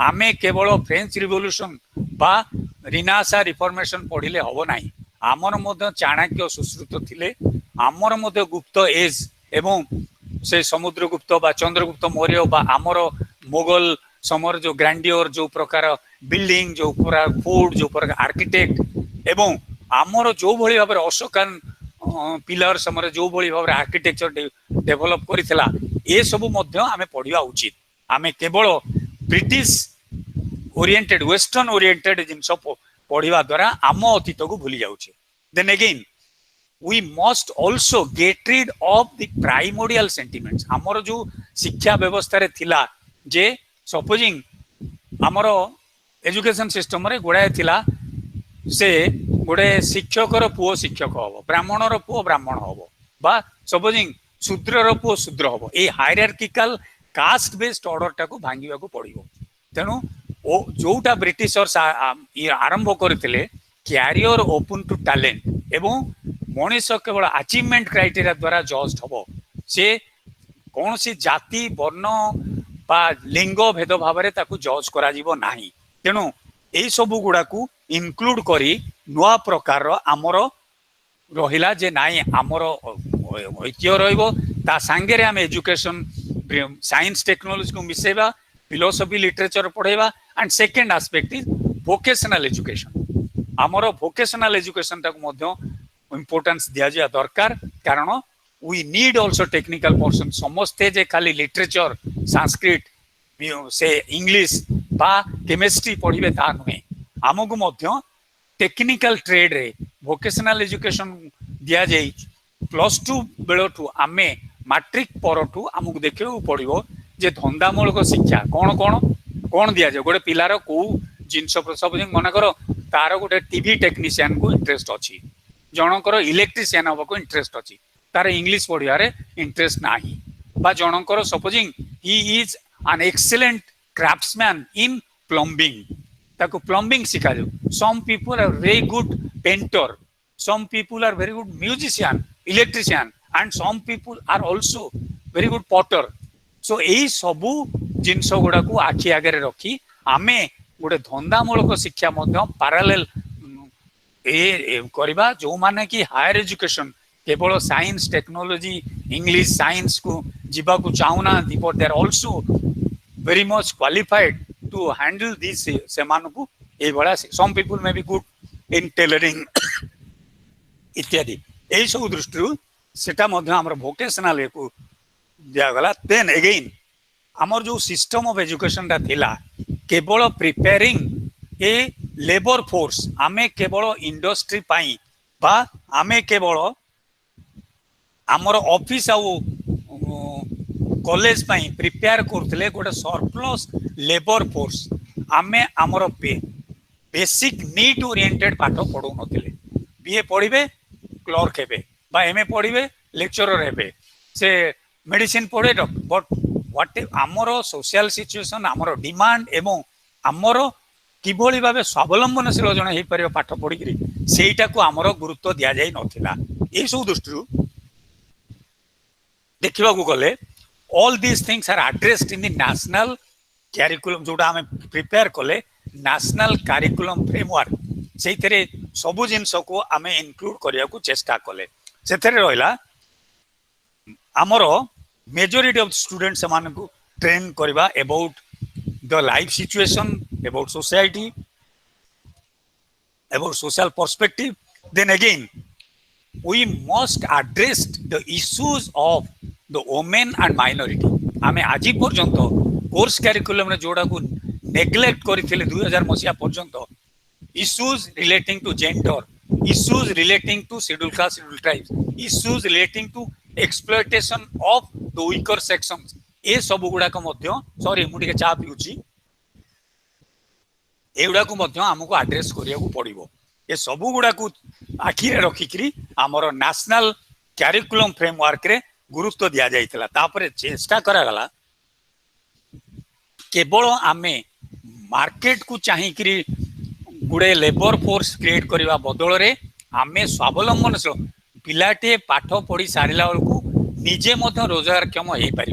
ଆମେ କେବଳ ଫ୍ରେଞ୍ଚ ରିଭଲ୍ୟୁସନ ବା ରିନାସା ରିଫର୍ମେସନ ପଢିଲେ ହବ ନାହିଁ, ଆମର ମଧ୍ୟ ଚାଣକ୍ୟ ସୁଶ୍ରୁତ ଥିଲେ, ଆମର ମଧ୍ୟ ଗୁପ୍ତ ଏଜ ଏବଂ ସେ ସମୁଦ୍ରଗୁପ୍ତ ବା ଚନ୍ଦ୍ରଗୁପ୍ତ ମୌର୍ଯ୍ୟ ବା ଆମର ମୋଗଲ ସମୟର ଯୋଉ ଗ୍ରାଣ୍ଡିଓର, ଯୋଉ ପ୍ରକାର ବିଲ୍ଡିଂ, ଯୋଉ ପ୍ରକାର ଫୁଡ, ଯୋଉ ପ୍ରକାର ଆର୍କିଟେକ୍ଟ ଏବଂ ଆମର ଯୋଉ ଭଳି ଭାବରେ ଅଶୋକାନ ପିଲର ସମୟରେ ଯୋଉ ଭଳି ଭାବରେ ଆର୍କିଟେକ୍ଚର ଡେଭଲପ କରିଥିଲା, ଏସବୁ ମଧ୍ୟ ଆମେ ପଢିବା ଉଚିତ। ଆମେ କେବଳ ବ୍ରିଟିଶ ଓରିଏଣ୍ଟେଡ, ୱେଷ୍ଟର୍ଣ୍ଣ ଓରିଏଣ୍ଟେଡ ଜିନିଷ ପଢିବା ଦ୍ୱାରା ଆମ ଅତୀତକୁ ଭୁଲି ଯାଉଛେ। ଦେନ୍ again we must also get rid of the primordial sentiments, ଆମର ଯୋଉ ଶିକ୍ଷା ବ୍ୟବସ୍ଥାରେ ଥିଲା ଯେ ସପୋଜିଂ ଆମର ଏଜୁକେସନ ସିଷ୍ଟମରେ ଗୁଡ଼ାଏ ଥିଲା, ସେ ଗୋଟେ ଶିକ୍ଷକର ପୁଅ ଶିକ୍ଷକ ହବ, ବ୍ରାହ୍ମଣର ପୁଅ ବ୍ରାହ୍ମଣ ହବ ବା ସପୋଜିଂ ଶୂଦ୍ରର ପୁଅ ଶୂଦ୍ର ହବ, ଏଇ ହାଇରାର୍କିକାଲ କାଷ୍ଟ ବେସ୍ଡ ଅର୍ଡରଟାକୁ ଭାଙ୍ଗିବାକୁ ପଡିବ। ତେଣୁ ଯୋଉଟା ବ୍ରିଟିଶର୍ସ ଆରମ୍ଭ କରିଥିଲେ, କ୍ୟାରିୟର ଓପନ ଟୁ ଟ୍ୟାଲେଣ୍ଟ ଏବଂ ମଣିଷ କେବଳ ଆଚିଭମେଣ୍ଟ କ୍ରାଇଟେରିଆ ଦ୍ୱାରା ଜଜ୍ ହବ, ସେ କୌଣସି ଜାତି, ବର୍ଣ୍ଣ ବା ଲିଙ୍ଗ ଭେଦ ଭାବରେ ତାକୁ ଜଜ୍ କରାଯିବ ନାହିଁ। ତେଣୁ ଏଇ ସବୁ ଗୁଡାକୁ ଇନକ୍ଲୁଡ କରି ନୂଆ ପ୍ରକାରର ଆମର ରହିଲା ଯେ ନାଇଁ ଆମର ଐତିହ୍ୟ ରହିବ, ତା ସାଙ୍ଗରେ ଆମେ ଏଜୁକେସନ ସାଇନ୍ସ ଟେକ୍ନୋଲୋଜିକୁ ମିଶେଇବା, ଫିଲୋସଫି ଲିଟରେଚର ପଢେଇବା and second aspect is vocational education. ଆମର ଭୋକେସନାଲ ଏଜୁକେସନଟାକୁ ମଧ୍ୟ ଇମ୍ପୋର୍ଟାନ୍ସ ଦିଆଯିବା ଦରକାର, କାରଣ we need also technical portion, ସମସ୍ତେ ଯେ ଖାଲି ଲିଟରେଚର, ସାଂସ୍କ୍ରିଟ, ସେ ଇଂଲିଶ ବା କେମିଷ୍ଟ୍ରି ପଢିବେ ତା ନୁହେଁ, ଆମକୁ ମଧ୍ୟ ଟେକ୍ନିକାଲ ଟ୍ରେଡରେ ଭୋକେସନାଲ ଏଜୁକେସନ ଦିଆଯାଇ +2 ବେଳଠୁ ଆମେ ମାଟ୍ରିକ ପରଠୁ ଆମକୁ ଦେଖିବାକୁ ପଡିବ जे धंदामूलक शिक्षा कौन कौन कौन दिया जाए गोटे पिलार को जिनस सब मन कर तार गोटे टीवी टेक्नीशियन को इंटरेस्ट अच्छी जनकर इलेक्ट्रीशियन हम को इंटरेस्ट अच्छी तार इंग्लीश पढ़ियारे इंटरेस्ट नाही बा जनकर supposing he is an excellent craftsman in plumbing ताको प्लम्बिंग सिखा जाऊ some people are very good painter some people are very good musician electrician and some people are also very good potter so ei sabu jinso guda ku आखि आगे रखी आमे गोटे धंदामूलक शिक्षा मध्य parallel ए करबा जो माने कि हायर एजुकेशन केवल साइंस टेक्नोलॉजी इंग्लिश साइंस को जीवा को चाहूना but they are also very much qualified to handle this से मानकु ए बड़ा some people may be good in tailoring इत्यादि यही सब दृष्टि सेटा भोकेशनल को दिगला देन अगेन आमर जो सिस्टम ऑफ एजुकेशन टा थिला केवल प्रिपेयरिंग ए लेबर फोर्स आमे केवल इंडस्ट्री पाई बा आमे केवल आमर ऑफिस आउ कॉलेज पाई प्रिपेयर करथिले गोटे सरप्लस लेबर फोर्स आमे आमर बेसिक नीड ओरिएंटेड पाठ पढ़ो नथिले बीए पढ़िबे क्लर्क हेबे बा एमए पढ़िबे लेक्चरर हेबे से मेडिसिन पढ़े बट व्हाट आमर सोशल सिचुएशन आमर डिमांड एवं आमर किभली भाबे स्वावलंबनशील जन हे परियो पाठ पढ़िकरी सेटा को आमर गुरुत्व दिया जाय नथिला ए सब दृष्टि देखिबा को गले all these things are addressed in the national curriculum जोटा हमें प्रिपेयर कले नेशनल करिकुलम फ्रेमवर्क से सबु जिनस को आम इनक्लूड करने को चेष्टा कले से रहा आमर मेजोरिटी ऑफ स्टूडेंट से ट्रेन करवा about the life situation about society about social perspective then again we must address the issues of the women and minority आम आज पर्यंत कोर्स करिकुलम जोड़ा को नेग्लेक्ट करथिले 2000 मसीहा पर्यंत issues relating to gender, issues relating to scheduled caste, scheduled tribes, issues relating to exploitation of the weaker sections. ए सब गुड़ा को मध्य सॉरी मुझे चा पिउची एगुड़ा को मध्य हमको एड्रेस करिया को पड़िबो ए सब गुड़ा को आखि रे रखिकरी हमर नेशनल करिकुलम फ्रेमवर्क रे गुरुत्व दिया जाइतला तापरे चेष्टा करा गला केवल आमे मार्केट को चाहिकरी गुड़े लेबर फोर्स क्रिएट करने बदल रे आमे स्वावलंबनशील पिलाटे पाठ पढ़ी सारा बेलू निजे रोजगार क्षम हो पार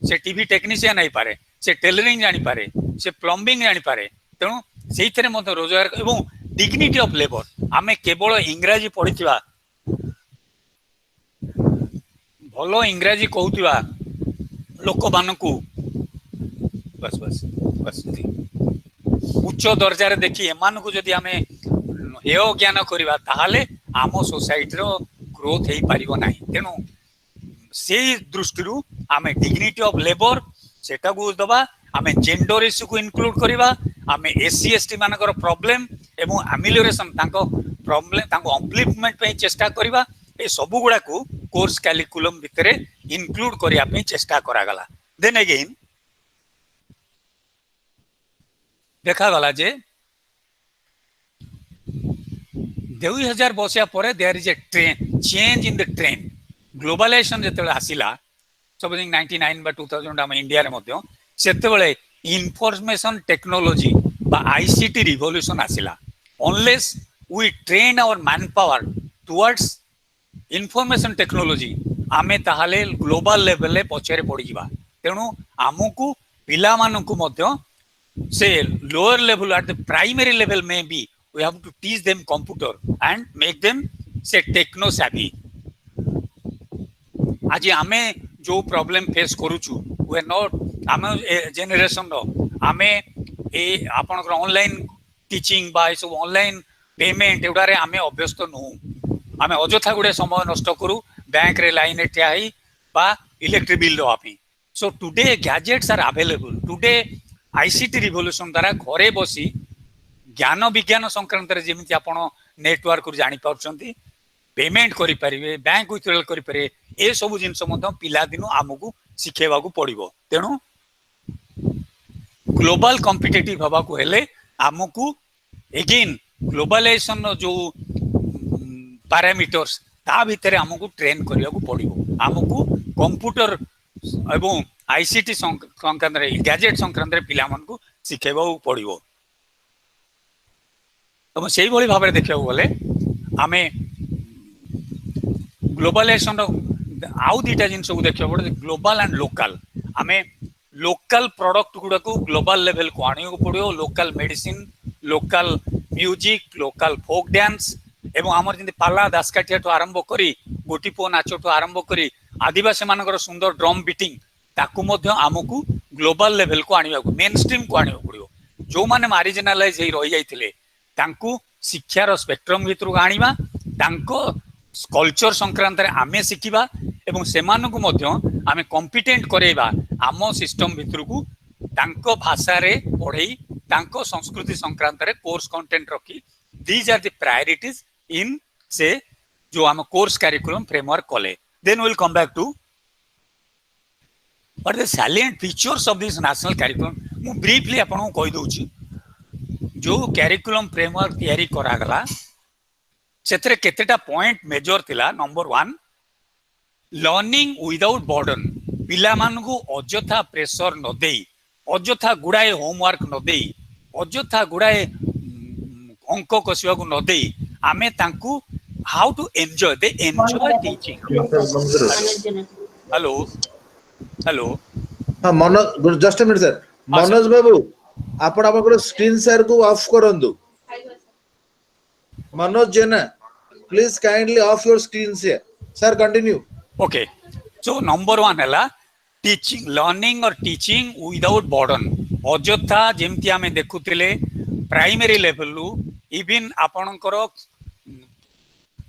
से टीवी टेक्नीशियन हो पारे से टेलरिंग जानी पारे से प्लम्बिंग जानी पारे तेणु से रोजगार एवं डिग्निटी ऑफ लेबर आमे केवल इंग्राजी पढ़ी भल इंग्राजी कहूथिबा लोक मानकू बस बस बस उच्च दर्जार देखी एमान को जदि आमे हेय ज्ञान करवा ताहाले आम सोसाइटी रो ग्रोथ हो पारिबो नाही तेणु से दृष्टि आमे डिग्निटी ऑफ लेबर सेटा को दबा आमे जेंडर इश्यू को इंक्लूड करवा आमे एससी एसटी मानकर प्रॉब्लम एवं एमिलियोरेशन तांको प्रॉब्लम तांको अपलिफ्टमेंट पे चेष्टा करवा ए सब गुडा को कोर्स करिकुलम भितरे इंक्लूड करिया पे चेष्टा करा गला देन अगेन देखा गला जे 2000 बसिया परे there is a trend change in the trend globalization जते आसिला सपोजिंग 99 बा 2000 हम इंडिया रे मध्य सेते बेले इंफॉर्मेशन टेक्नोलॉजी बा आईसीटी रिवोल्यूशन आसिला unless we train our manpower towards information technology आमे ताहाले ग्लोबल लेवल ले पछरे पड़ी जिबा तेनु आमुकु पिला मानकु मध्य से lower level eight the primary level में भी we have to teach them computer and make them say techno savvy आज आमे जो प्रॉब्लम फेस करूछु we are not आमे जनरेशन रो आमे ए आपन ऑनलाइन टीचिंग बा सब ऑनलाइन पेमेंट एउडारे आमे अभ्यस्त नु आमे अजथा गुडे समय नष्ट करू बैंक रे लाइन ठिया ही बा इलेक्ट्रिक बिल दो आपी so today gadgets are available today ICT revolution द्वारा घरे बसी ज्ञान विज्ञान संक्रांत जमी आप नेटवर्क जानी पार्टी पेमेंट करें बैंक विथड्रॉल करें ए सब जिन पिला दिन आमको शिखेवा पड़ो तेणु ग्लोबल कॉम्पिटिटिव हवा को हेले आमको अगेन ग्लोबलाइजेशन जो पैरामीटर्स ता भितर आमको ट्रेन करने को पड़ो आमको कंप्यूटर एवं आईसीटी संक्रांत गैजेट संक्रांत पिला को शिखेबा पड़ो से भाव में देखा गले आम ग्लोबलाइजेशन आउ दीटा जिन देखा पड़े ग्लोबल एंड लोकल आम लोकल प्रोडक्ट गुड़ा को ग्लोबल लेवल को आने को पड़ो local medicine local music local folk dance एवं आमर जमी पाला दासकाठिया ठू आरंभ करी गोटी पुओ नाच ठू आरंभ करी आदिवासी मानकर सुंदर ड्रम बीटिंग ताकू मध्य आमको ग्लोबल लेवल को आने मेन स्ट्रीम को आने पड़ो जो मैंने मार्जिनालाइज रही जाइए तांकू शिक्षार स्पेक्ट्रम भितर आनिबा तांको कल्चर संक्रांत आमे शिखिबा एवं सेमानकु मध्य आमे कॉम्पिटेंट करेबा आम सिस्टम भितर को तांको भाषा रे पढ़ेई तांको संस्कृति संक्रांत रे कोर्स कंटेंट रखी these are the priorities in से जो आम कोर्स करिकुलम फ्रेमवर्क कले then will come back to what the salient features of this national curriculum मु ब्रीफली आपन को कहि दोची जो करिकुलम फ्रेमवर्क तैयारी करागला से केतेटा पॉइंट मेजर थिला नंबर 1 लर्निंग विदाउट बर्डन पिला मानकु अजथा प्रेशर न देई अजथा गुड़ाए होमवर्क न देई अजथा गुड़ाए अंक कसिबा को न देई आमे तांकु how to enjoy they enjoy teaching hello hello हां Manoj just a minute sir Manoj Babu आपण आपन स्क्रीन शेयर को ऑफ करंदु Manoj Jena please kindly off your screen share sir continue okay so number 1 हैला टीचिंग लर्निंग और टीचिंग विदाउट बर्डन अजथा जेमती आमे देखुतिले प्राइमरी लेवल लु इवन आपनकर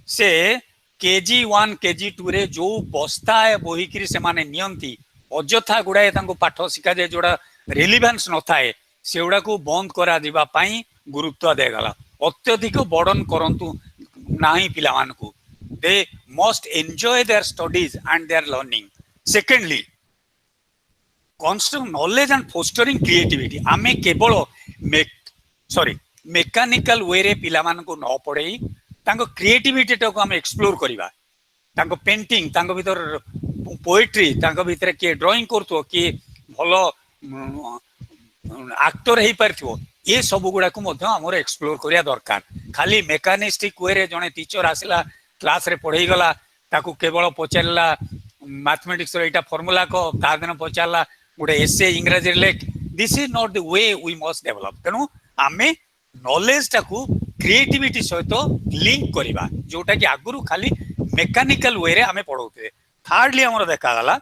से केजी 1 केजी 2 रे जो बस्ता बोही करी से माने नियंती अजथा गुड़ाए तांको पाठ शिखा जाए जोड़ा रिलेवेंस न थाए सेउडा को बंद करा दिबा पाई गुरुत्व देगला अत्यधिक बर्डन करंतु नाही पिला मानकु they must enjoy their studies and their learning secondly constant knowledge and fostering creativity आमे केवल मेकानिकल वे रे पिला मानकु न पढ़ेई तांको क्रिएटिविटी को आम एक्सप्लोर करिबा तांको पेंटिंग तांको भीतर पोएट्री तांको भीतर के ड्राइंग करथो के भलो एक्टर हे परथिवो ये सब गुड़ा को मध्य हमर एक्सप्लोर करिया दरकार खाली मेकानिस्टिक वे रे जने टीचर आसिला क्लास रे पढ़ेई गला ताकू केवल पचारला मैथमेटिक्स रो एटा फार्मूला को ता दिन पचारला गुडे एसे इंग्रजी लेख this is not the way we must develop तेनु आमे नॉलेज टाकू क्रिएटिविटी सहित लिंक करिबा जोटा कि आगुरु खाली मेकानिकल वे रे आमे पढौते थर्डली हमर देखा गला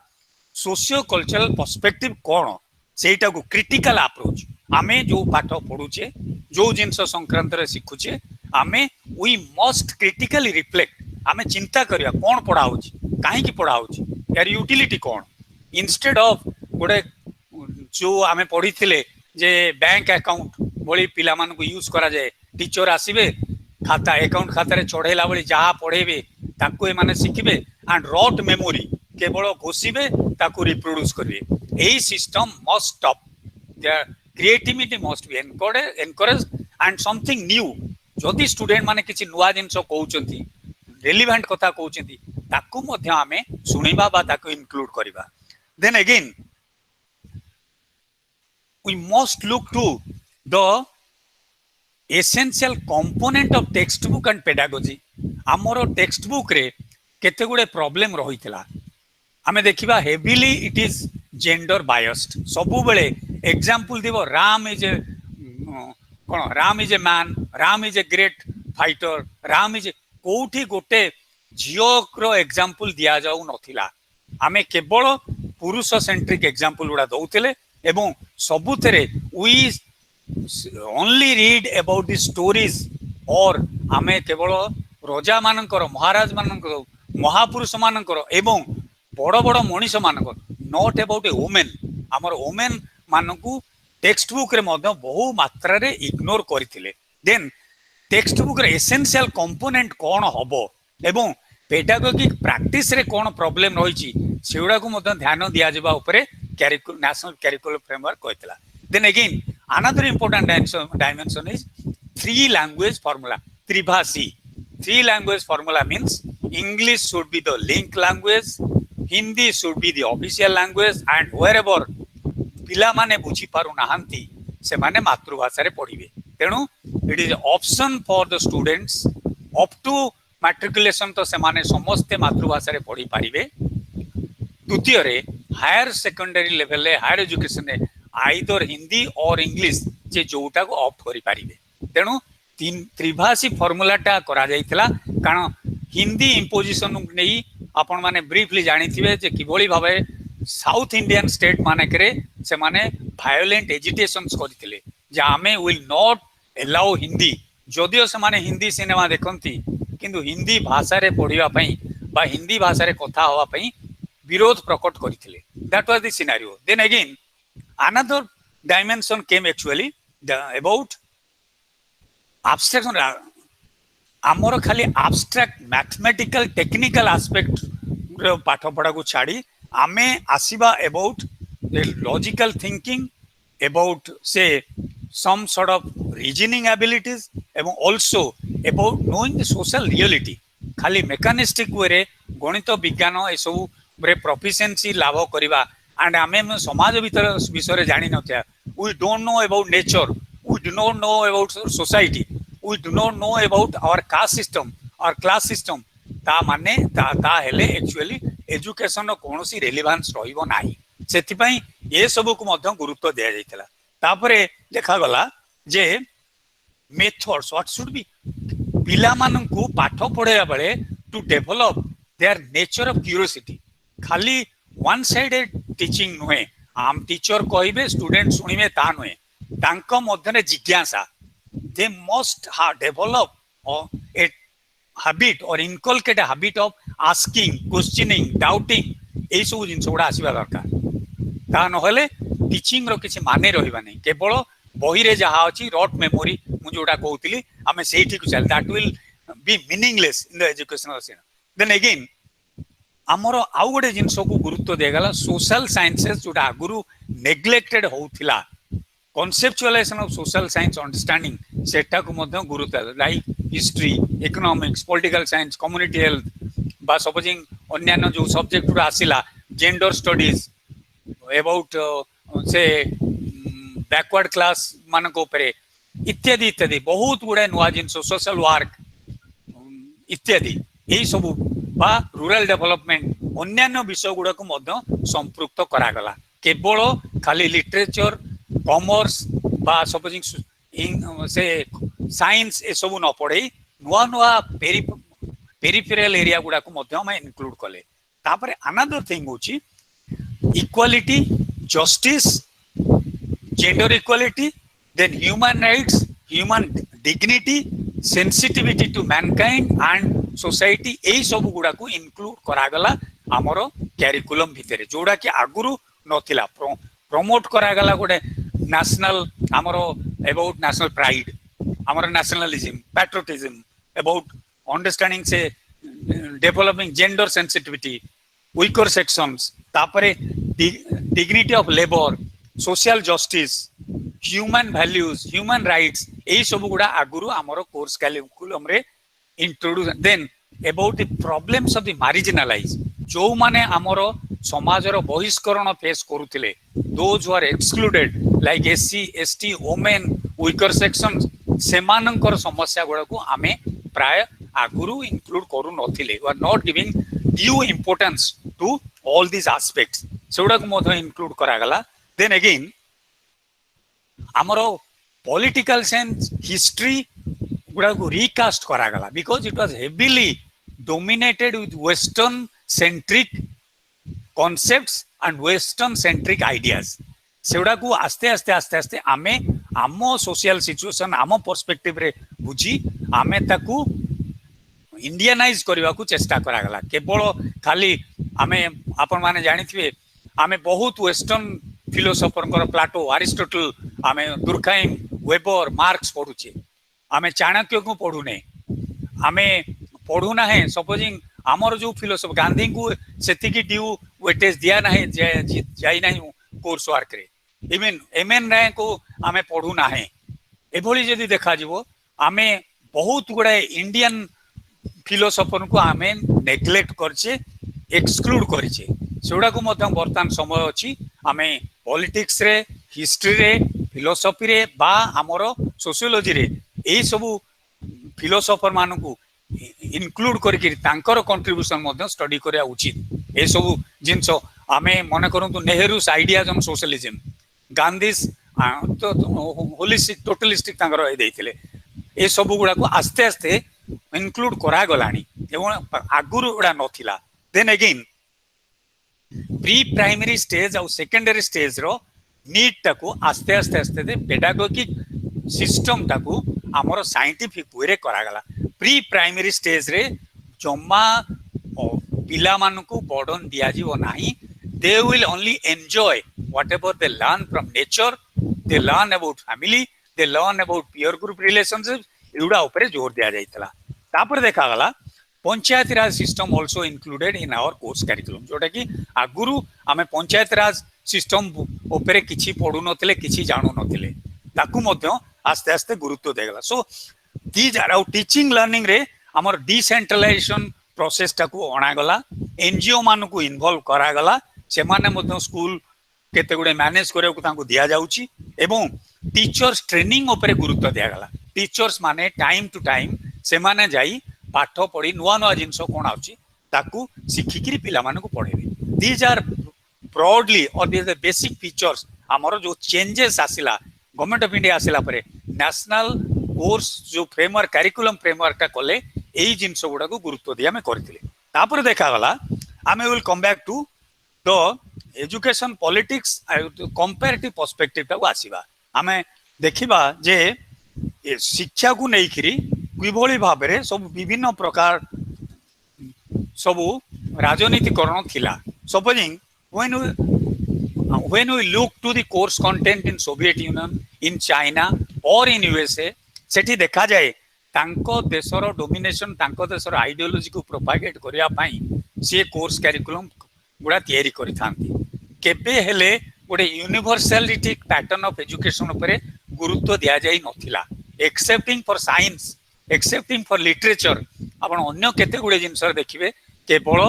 सोशियो कल्चरल पर्सपेक्टिव कोन सेटा को क्रिटिकल अप्रोच आमे जो पाठ पढुचे जो जिंस संक्रांत रे सिखुचे आमे वी मस्ट क्रिटिकली रिफ्लेक्ट आमे चिंता करिया कोन पढा होची काहे की पढा होची यार यूटिलिटी कोन इंस्टेड ऑफ गोटे जो आमे पढिथिले जे बैंक अकाउंट बोली पिला मान को यूज करा जाए टीचर आसीबे खाता अकाउंट खाता रे चढ़ेला बोली जहा पढेबे ताको ए माने शिखिबे एंड रॉट मेमोरी केवल घोषिबे ताको रिप्रोड्यूस करिवे एई system must stop their creativity must be encourage and something new जदि स्टूडेंट माने किछि नुवा जिंस कहउचंती रेलेवेंट कथा कहउचंती ताको मध्य आमे सुनिबा बा ताको इंक्लूड करिबा then again we must look to the essential component of textbook and pedagogy amoro textbook रे केते गुडे प्रॉब्लम रहितला आमे देखिबा heavily it is gender biased सबु बेले एग्जांपल देबो Ram is a cone Ram is a man Ram is a great fighter Ram is कोठी गोटे जियो रो एग्जांपल दिया जाऊ नथिला आमे केवल पुरुष सेंट्रिक एग्जांपल उडा दउतले एवं सबुथरे we only read about the stories और आमे केवल राजा मानकर महाराज मानकर महापुरुष मानकर एवं बड़ बड़ मनीष मानकर नॉट अबाउट ए वुमेन आमर वुमेन मानकू टेक्स्ट बुक रे मध्य बहु मात्रा रे इग्नोर करथिले देन टेक्स्ट बुक रे एसेंशियल कंपोनेंट कोन हबो एवं पेडागोगिक प्रैक्टिस रे कोन प्रॉब्लम रहिछि सेउडा को मध्य ध्यान दिया जेबा ऊपर नेशनल करिकुलम फ्रेमवर्क कहतला Then again, another important dimension is three language formula, tribhasi. Three language formula means English should be the link language, Hindi should be the official language, and wherever ପିଲାମାନେ ବୁଝି ପାରୁନାହାନ୍ତି ସେମାନେ ମାତୃଭାଷାରେ ପଢିବେ। ତେଣୁ it is option for the students up to matriculation ତ ସେମାନେ ସମସ୍ତେ ମାତୃଭାଷାରେ ପଢି ପାରିବେ। ଦ୍ୱିତୀୟରେ ହାୟର ସେକେଣ୍ଡାରୀ ଲେଭେଲରେ ହାୟର ଏଜୁକେସନରେ ଆଇଦର ହିନ୍ଦୀ ଅର୍ ଇଂଲିଶ ଯେ ଯୋଉଟାକୁ ଅପ୍ଟ କରିପାରିବେ। ତେଣୁ ତ୍ରିଭାଷୀ ଫର୍ମୁଲାଟା କରାଯାଇଥିଲା କାରଣ ହିନ୍ଦୀ ଇମ୍ପୋଜିସନକୁ ନେଇ ଆପଣମାନେ ବ୍ରିଫଲି ଜାଣିଥିବେ ଯେ କିଭଳି ଭାବେ ସାଉଥ ଇଣ୍ଡିଆନ ଷ୍ଟେଟ୍ ମାନଙ୍କରେ ସେମାନେ ଭାୟୋଲେଣ୍ଟ ଏଜିଟେସନ୍ସ କରିଥିଲେ ଯେ ଆମେ ୱିଲ୍ ନଟ୍ ଏଲାଉ ହିନ୍ଦୀ, ଯଦିଓ ସେମାନେ ହିନ୍ଦୀ ସିନେମା ଦେଖନ୍ତି କିନ୍ତୁ ହିନ୍ଦୀ ଭାଷାରେ ପଢିବା ପାଇଁ ବା ହିନ୍ଦୀ ଭାଷାରେ କଥା ହେବା ପାଇଁ ବିରୋଧ ପ୍ରକଟ କରିଥିଲେ। That was the scenario. Then again another dimension came actually about abstraction. ଆମର ଖାଲି abstract mathematical technical aspect ପାଠ ପଢାକୁ ଛାଡ଼ି ଆମେ ଆସିବା about the logical thinking, about say some sort of reasoning abilities ଏବଂ also about knowing the social reality। ଖାଲି mechanistic way ରେ ଗଣିତ ବିଜ୍ଞାନ ଏସବୁ ରେ proficiency ଲାଭ କରିବା and ଆମେ ସମାଜ ବିଷୟରେ ଜାଣି ନଥିବା। We don't know about nature, we do not know about society, we do not know about our caste system, our class system। ତା ମାନେ ତା ହେଲେ actually education ର କୌଣସି relevance ରହିବ ନାହିଁ। ସେଥିପାଇଁ ଏ ସବୁକୁ ମଧ୍ୟ ଗୁରୁତ୍ୱ ଦିଆଯାଇଥିଲା। ତାପରେ ଦେଖାଗଲା ଯେ methods what should be ପିଲାମାନଙ୍କୁ ପାଠ ପଢେଇବା ବେଳେ to develop their nature of curiosity। ଖାଲି one sided teaching नुहे, आम टीचर कहिबे स्टूडेंट सुनिबे ता नुहे, तांको मध्यरे जिज्ञासा। they must develop a habit or inculcate a habit of asking, questioning, doubting। এই सब जिनस गुडा आसीबा दरकार। ता नहले टीचिंग रो किछि माने रहिबा नै, केवल बही रे जहा अछि रट मेमोरी मु जोडा कहउतिली हमें सेठी को चल, that will be meaningless in the educational scene। then again ଆମର ଆଉ ଗୋଟେ ଜିନିଷକୁ ଗୁରୁତ୍ୱ ଦିଆଗଲା social sciences ଯୋଉଟା ଆଗରୁ neglected ହଉଥିଲା, conceptualization of social science understanding ସେଟାକୁ ମଧ୍ୟ ଗୁରୁତ୍ୱ ଦେଲା। like history, economics, political science, community health ବା ସପୋଜିଂ ଅନ୍ୟାନ୍ୟ ଯୋଉ ସବଜେକ୍ଟ ଗୁଡ଼ା ଆସିଲା gender studies about ସେ backward class ମାନଙ୍କ ଉପରେ ଇତ୍ୟାଦି ଇତ୍ୟାଦି ବହୁତ ଗୁଡ଼ାଏ ନୂଆ ଜିନିଷ, social work ଇତ୍ୟାଦି এই ସବୁ বা rural development ଅନ୍ୟାନ୍ୟ ବିଷୟ ଗୁଡ଼ାକୁ ମଧ୍ୟ ସମ୍ପୃକ୍ତ କରାଗଲା। କେବଳ ଖାଲି literature, commerce ବା ସପୋଜିଂ ସେ ସାଇନ୍ସ ଏସବୁ ନ ପଢ଼େଇ ନୂଆ ନୂଆ peripheral area ଗୁଡ଼ାକୁ ମଧ୍ୟ ଆମେ ଇନକ୍ଲୁଡ କଲେ। ତାପରେ another thing ହେଉଛି equality, justice, gender equality, then human rights, human dignity, sensitivity to mankind and society। এই ସବୁ ଗୁଡ଼ାକୁ ଇନକ୍ଲୁଡ କରାଗଲା ଆମର କ୍ୟାରିକୁଲମ ଭିତରେ, ଯୋଉଟା କି ଆଗରୁ ନଥିଲା। ପ୍ରମୋଟ କରାଗଲା ଗୋଟେ ନ୍ୟାସନାଲ ଆମର about national pride, ଆମର nationalism, patriotism, about understanding say developing gender sensitivity, weaker sections, ତାପରେ dignity of labor, social justice, human values, human rights। এই ସବୁ ଗୁଡ଼ା ଆଗରୁ ଆମର କୋର୍ସ କ୍ୟାରିକୁଲମ ରେ introduce। then about the problems of the marginalized, ଯୋଉ ମାନେ ଆମର ସମାଜର ବହିଷ୍କରଣ ଫେସ୍ କରୁଥିଲେ, those who are excluded like SC, ST, women, weaker sections, ସେମାନଙ୍କର ସମସ୍ୟା ଗୁଡ଼ାକୁ ଆମେ ପ୍ରାୟ ଆଗରୁ ଇନକ୍ଲୁଡ କରୁ ନଥିଲେ। we are not giving due importance to all these aspects, ସେଗୁଡ଼ାକୁ ମଧ୍ୟ ଇନକ୍ଲୁଡ କରାଗଲା। then again ଆମର political science, history ଗୁଡ଼ାକୁ ରିକାଷ୍ଟ କରାଗଲା because it was heavily dominated with western centric concepts and western centric ideas। ସେଗୁଡ଼ାକୁ ଆସ୍ତେ ଆସ୍ତେ ଆସ୍ତେ ଆସ୍ତେ ଆମେ ଆମ social situation, ଆମ perspective ରେ ବୁଝି ଆମେ ତାକୁ ଇଣ୍ଡିଆନାଇଜ କରିବାକୁ ଚେଷ୍ଟା କରାଗଲା। କେବଳ ଖାଲି ଆମେ ଆପଣମାନେ ଜାଣିଥିବେ ଆମେ ବହୁତ ୱେଷ୍ଟର୍ଣ୍ଣ ଫିଲୋସଫରଙ୍କର ପ୍ଲାଟୋ, ଆରିଷ୍ଟୋଟଲ, ଆମେ ଦୁର୍ଖାଇମ, ୱେବର, ମାର୍କସ ପଢୁଛେ, ଆମେ ଚାଣକ୍ୟକୁ ପଢୁନେ, ଆମେ ପଢୁନାହେଁ ସପୋଜିଂ ଆମର ଯୋଉ ଫିଲୋସଫର ଗାନ୍ଧୀଙ୍କୁ ସେତିକି ଡ୍ୟୁ ୱେଟେଜ ଦିଆ ନାହିଁ ଯାଇ ନାହିଁ କୋର୍ସ ୱାର୍କରେ। इवन एमएन रैंक को आमे पढ़ू ना एभली जदि देखा जीवो आमे बहुत गुड़ाए इंडियन फिलोसफर को आमे नेग्लेक्ट करछे एक्सक्लूड करछे सेगुड़ा को मध्य वर्तमान समय अछि आमे पॉलिटिक्स रे हिस्ट्री रे फिलोसफी रे बा हमर सोशियोलॉजी रे एई सबु फिलोसफर मानकू इनक्लूड करके तांकर कंट्रीब्यूशन मध्य स्टडी करिया उचित ए सबु जिंस आमे मन करंतु नेहरूस आइडियाज ऑन सोशलिज्म गांधीस तो होलिस्टिक टोटलिस्टिक तांकर ए देथिले ए सबु गुडा को आस्ते आस्ते इनक्लूड करा गलानी एवं आगुरु गुडा नथिला then again pre primary stage और सेकेंडरी स्टेज रो नीड टाको आस्ते आस्ते आस्ते दे पेडागोगिक सिस्टम टाको हमर साइंटिफिक वे करा गला प्री प्राइमरी स्टेज रे जम्मा पिला मानकू बर्डन दिया जीवो नाही they will only enjoy whatever they learn from nature they learn about family they learn about peer group relationships एउडा ऊपर जोर दिया जाइतला तापर देखा गला panchayat raj system also included in our course curriculum जोटा कि आगुरु आमे पंचायत राज सिस्टम ऊपर किछि पढु नथिले किछि जानु नथिले ताकू मध्य आस्ते आस्ते गुरुत्व देगला so these are out teaching learning रे हमर डिसेंट्रलाइजेशन प्रोसेस टाकू अणा गला एनजीओ मानकू इन्वॉल्व करा गला से माने मध्य स्कूल केते गुडे मैनेज करे को तांको दिया जाउची एवं टीचर्स ट्रेनिंग ऊपर गुरुत्व दिया गला टीचर्स माने टाइम टू टाइम से माने जाई पाठ पढ़ी नुआ नुआ जिनस कोन आउची ताकू शिखिकिरी पिला मानकू पढेबे दीज आर ब्रॉडली और दीज आर बेसिक फीचर्स हमर जो चेंजेस आसिला गवर्नमेंट ऑफ इंडिया आसिला परे नेशनल कोर्स जो फ्रेमवर्क करिकुलम फ्रेमवर्क टा कोले एई जिनस गुडा को गुरुत्व दिया में करथिले तापर देखा गला आमे will come back to the education politics comparative perspective टा आसीबा आमे देखिबा जे शिक्षा को नहीं करी किभली भाव में सब विभिन्न प्रकार सब राजनीतिकरण थिला supposing when we look to the course content in Soviet Union in China or in USA सेठी देखा जाए तांको देशर डोमिनेशन तांको देशर आइडियोलॉजी को प्रोपागेट करिया पई से कोर्स करिकुलम गुडा तयारी करि थांती केबे हेले गोटे यूनिवर्सलिटिक पैटर्न ऑफ एजुकेशन ऊपर गुरुत्व दिया जाई नथिला excepting for science excepting for literature आपण अन्य केते गुडे जिंस देखिबे केवल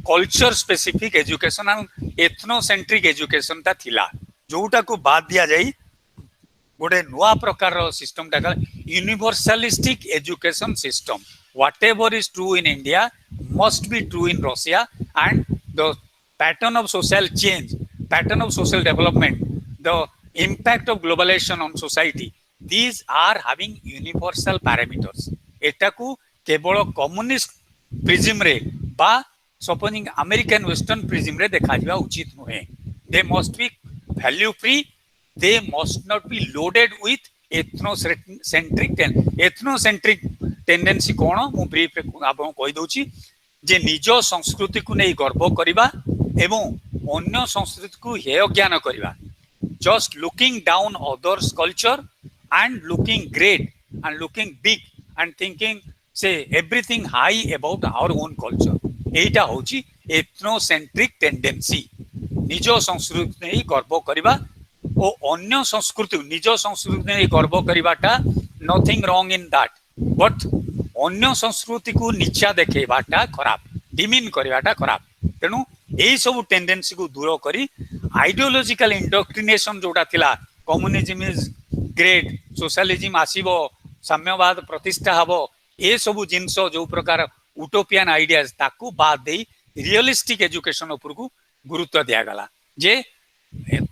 culture specific education and ethnocentric education ता थिला जोटा को बाद दिया जाई गोटे नुआ प्रकार सिस्टम टा universalistic education system whatever is true in India must be true in Russia and the pattern of social change pattern of social development the impact of globalization on society these are having universal parameters eta ku kebolo communist prism re ba supposing American western prism re dekha jiba uchit nuhe they must be value free they must not be loaded with ethnocentric tendency kono mu brief आपन कहि दोची जे निजो संस्कृति को नै गर्व करिबा एवं अन्य संस्कृति को हेय ज्ञान करिबा just looking down others culture and looking great and looking big and thinking say everything high about our own culture एटा होची ethnocentric tendency निजो संस्कृति नै गर्व करिबा ओ अन्य संस्कृति निजो संस्कृति नै गर्व करिबाटा nothing wrong in that but अन्य संस्कृति को नीचा देखेबाटा खराब डिमिन करिबाटा खराब तेनु एई सब टेंडेंसी को दूर करी आइडियोलॉजिकल इंडोक्ट्रिनेशन जोटा थिला कम्युनिज्म इज ग्रेट सोशलिज्म आसीबो साम्यवाद प्रतिष्ठा हबो ए सब जिंस जो प्रकार उटोपियन आइडियाज ताकू बाद दे रियलिस्टिक एजुकेशन ऊपर को गुरुत्व दिया गला जे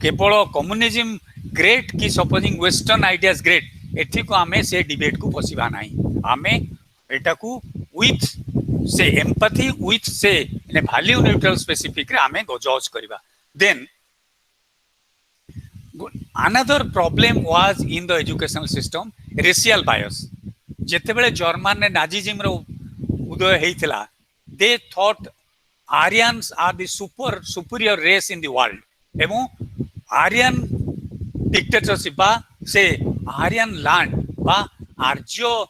केवल कम्युनिज्म ग्रेट कि सपोजिंग वेस्टर्न आइडियाज ग्रेट एथि को आमे से डिबेट को पसिबा नाही आमे एटा को विथ से एम्पैथी विथ से वैल्यू न्यूट्रल स्पेसिफिक रे आमे जज करबा then another problem was in the educational system racial bias जेतेबेले जर्मन ने Nazism row Uday हेइतला they thought Aryans are the superior race in the world एवं आर्यन डिक्टेटरशिप बा से आर्यन लैंड बा आर्य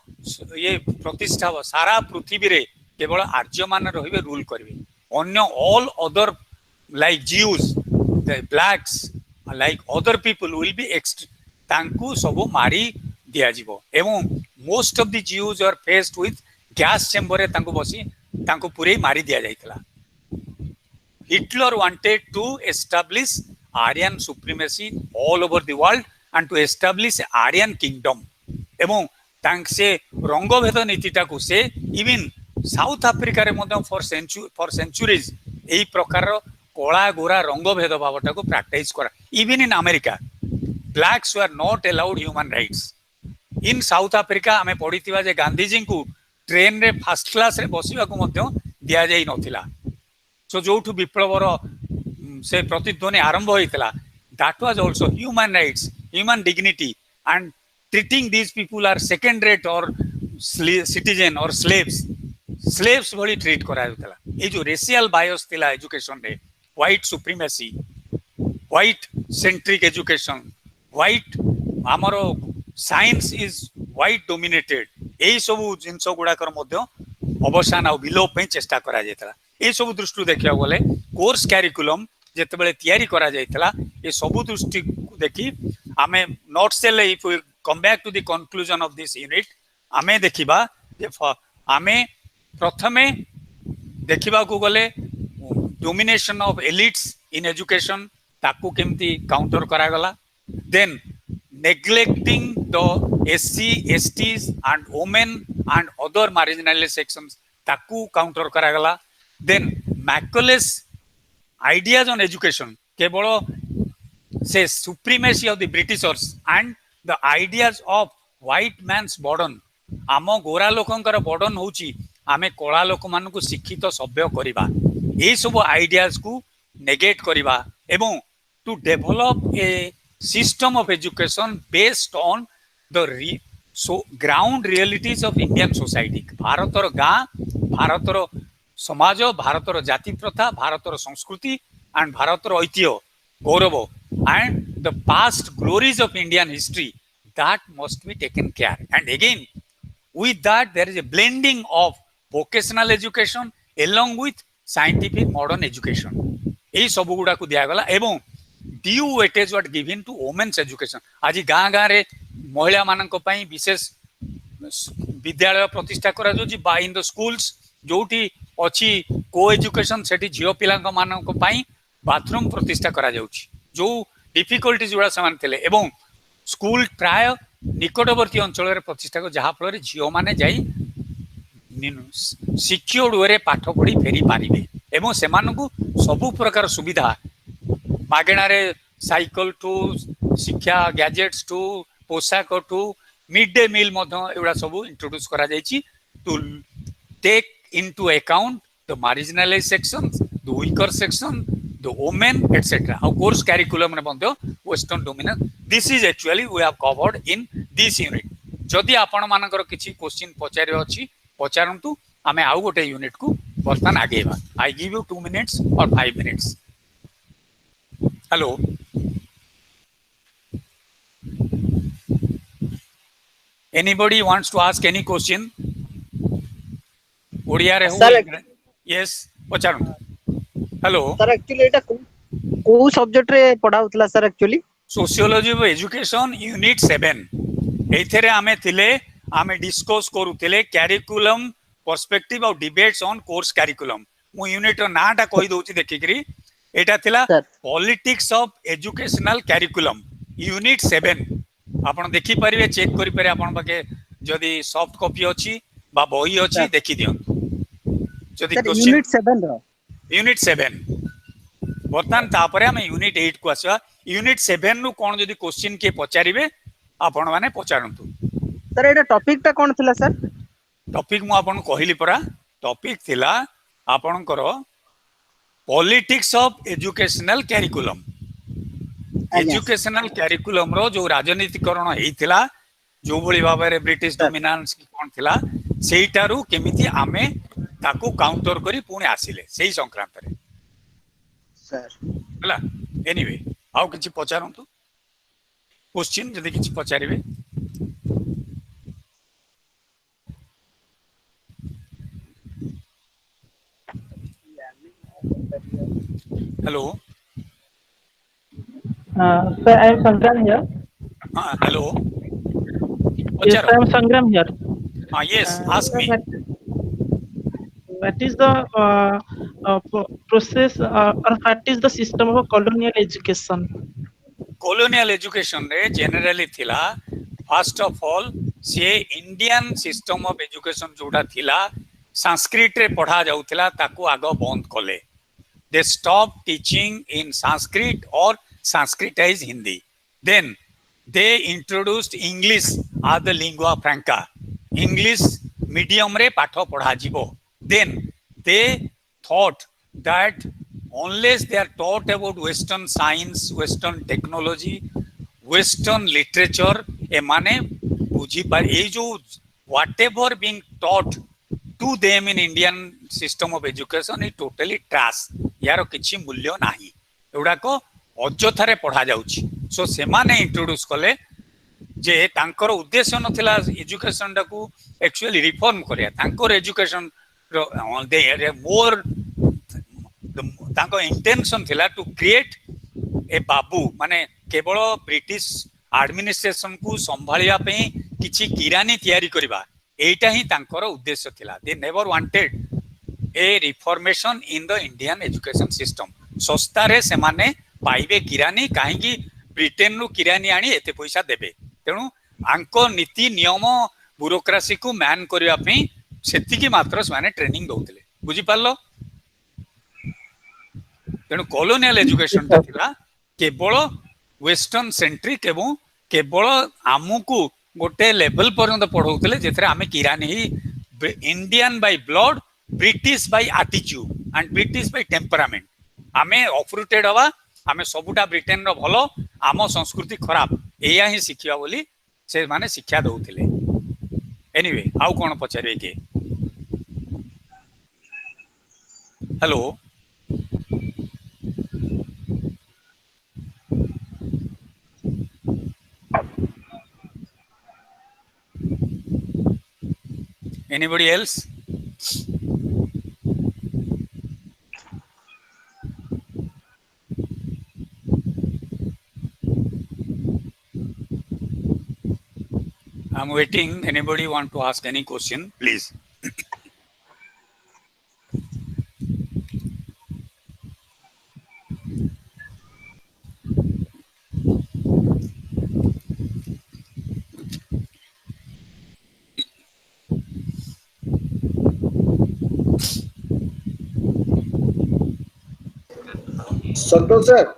ये प्रतिष्ठा सारा पृथ्वी रे केवल आर्य मान रहिबे रूल करिवे अन्य all other like Jews the blacks like other people will be तांकु सब मारी दिया जीवो एवं most of the Jews are faced with gas chamber रे तांकु बसी तांकु पूरे मारी दिया जाइतला Hitler wanted to establish Aryan supremacy all over the world and to establish Aryan kingdom एवं तांक से रंगभेद नीतिटा को से इवन साउथ अफ्रिका रे मध्य फॉर सेंचुरीज एई प्रकार कोला गोरा रंग भेदभावटा को प्रैक्टिस करा even in America blacks were not allowed human rights in South Africa आमे पढिथिबा जे गांधी जी को ट्रेन रे फर्स्ट क्लास रे बसिबा को मध्य दिया जाई नथिला सो जोठु विप्लवर से प्रतिध्वनि आरंभ होइतला that was also human rights human dignity and treating these people are second rate or citizen or slaves भली ट्रीट करा जाउतला ए जो रेशियल बायस थिला एजुकेशन रे white supremacy white centric education white आमर साइंस इज व्हाइट डोमिनेटेड ए सब जिंस गुडाकर मध्य अवसान आ विलोप पे चेष्टा करा जायतला ए सब दृष्टि देखिया बोले कोर्स करिकुलम जेते बेले तयारी करा जायतला ए सब दृष्टि देखि आमे नॉट सेल if we come back to the conclusion of this unit आमे देखिबा जे आमे प्रथमे देखिबा को गले domination of elites in education ताकू केमती काउंटर करा गला then neglecting the SC STs and women and other marginalized sections taku counter kara gala then Macaulay's ideas on education kebolo say supremacy of the Britishers and the ideas of white man's burden आम गोरा लोकंकर burden होची आमे Cola लोक मान को शिक्षित सभ्य करिबा ए सब आइडियाज को नेगेट करिबा एवं to develop a system of education based on the ground realities of Indian society. भारतर गाँ, भारतर समाज, भारतर जाति प्रथा, भारतर संस्कृति and भारतर ऐतिह्य Gaurav and the past glories of Indian history that must be taken care. And again, with that there is a blending of vocational education along with scientific modern education. यही सब गुड़ा को दिया गला एवं due weightage what given to women's education आज गाँ गाँ रे महिला मानक पई विशेष विद्यालय प्रतिष्ठा करा जोची बा इन द स्कूल्स जोठी अछि को एजुकेशन सेठी झियो पिलांक मानक पई बाथरूम प्रतिष्ठा करा जाउची जो डिफिकल्टीज गुड़ा समान थिले एवं स्कूल प्राय निकटवर्ती अंचल रे प्रतिष्ठा को जहा फल रे झियो माने जाई सिक्योर्ड वे पाठ पढ़ी फेरी पारिबे एवं सेमानकु सबु प्रकार सुविधा मागेणा रे साइकल टू शिक्षा गैजेट्स टू पोशाक टू मिड डे मील एगुड़ा सब इंट्रोड्यूस करा जायछि to take into account the marginalised section the weaker section the women etcetera और कोर्स करिकुलम रे मध्य western dominance this is actually we have covered in this unit जदि आपण मानकर किछि क्वेश्चन पचारे अछि पचारंतु आमे आउ गोटे यूनिट को बर्तमान आगेबा I give you 2 minutes or 5 minutes hello anybody wants to ask any question Odia रे हो यस पचारंतु हेलो सर एक्चुअली एटा को सब्जेक्ट रे पढाउतला sir actually sociology of education unit 7 एथेरे आमे थिले आमे डिस्कस करूथिले करिकुलम पर्सपेक्टिव और डिबेट्स ऑन कोर्स करिकुलम मु यूनिट रो नाटा कहि दोछि देखिकरी एटा थिला politics of educational curriculum unit 7 आपण देखि परिबे चेक करि पारे आपण पाके जदी सॉफ्ट कॉपी अछि बा बही अछि देखि दियन जदी क्वेश्चन यूनिट 7 बर्तमान तापरे हम यूनिट 8 को आसवा यूनिट 7 नु कोन जदी क्वेश्चन के पचारिबे आपण माने पचारंतु सर एटा टॉपिक ता कोन थिला सर टॉपिक मु आपन कहली परा टॉपिक थिला आपन करो politics of educational curriculum educational curriculum रो जो राजनीतिकरण हेइथिला जो भली भाबरे ब्रिटिश डोमिनेंस की कोन थिला सेइटारू केमिति आमे ताकू काउंटर करी पुणी आसिले सेही संक्रांत रे सर हला एनीवे आउ किछि पचारंतु क्वेश्चन जदी किछि पचारिबे hello Sir, I am Sangram here. Hello Yes, पचारो I am Sangram here. Yes ask Sir, me what is the process or what is the system of colonial education? colonial education रे generally थिला first of all से Indian system of education जोड़ा थिला संस्कृत रे पढ़ा जाउथिला ताकू आगो बंद कले they stopped teaching in Sanskrit or Sanskritized Hindi. Then they introduced English as the lingua franca. English medium re patho padha jibo. Then they thought that unless they are taught about Western science, Western technology, Western literature, emane बुझी पर ये जो whatever being taught to them in Indian system of education is totally trash. यार किछि मूल्य नाही एउडा को अजथारे पढ़ा जाउछि सो सेमाने इंट्रोड्यूस कले जे तांकर उद्देश्य नथिला एजुकेशन डाकू एक्चुअली रिफॉर्म करिया तांकर एजुकेशन दे मोर तांको इंटेंशन थिला टू क्रिएट ए बाबू माने केवल ब्रिटिश एडमिनिस्ट्रेशन को संभालिया पे किछि किरानी तयारी करबा एटा ही तांकर उद्देश्य थिला they never wanted A reformation in the Indian education system सस्ता रे से माने पाइबे किरानी काहेकि ब्रिटेन नु किरानी आनी एते पैसा देबे तेनु आंको नीति नियम ब्यूरोक्रेसी को मैन करबा पे सेति की मात्र से माने ट्रेनिंग दउतले बुझी पारलो तेनु कॉलोनियल एजुकेशन थिला केवल वेस्टर्न सेंट्रिक एवं केवल आमको गोटे लेवल पर्यंत पढ़ाउतले जेथरे आमे किरानी ही Indian by blood British by attitude and British by temperament आमे अफ्रुटेड हवा आमे सबुटा ब्रिटेन रो भलो आम संस्कृति खराब एया ही शिखिया बोली से माने शिक्षा दउतले एनीवे आउ कोन पचारे के hello anybody else I'm waiting anybody want to ask any question please Santosh sir,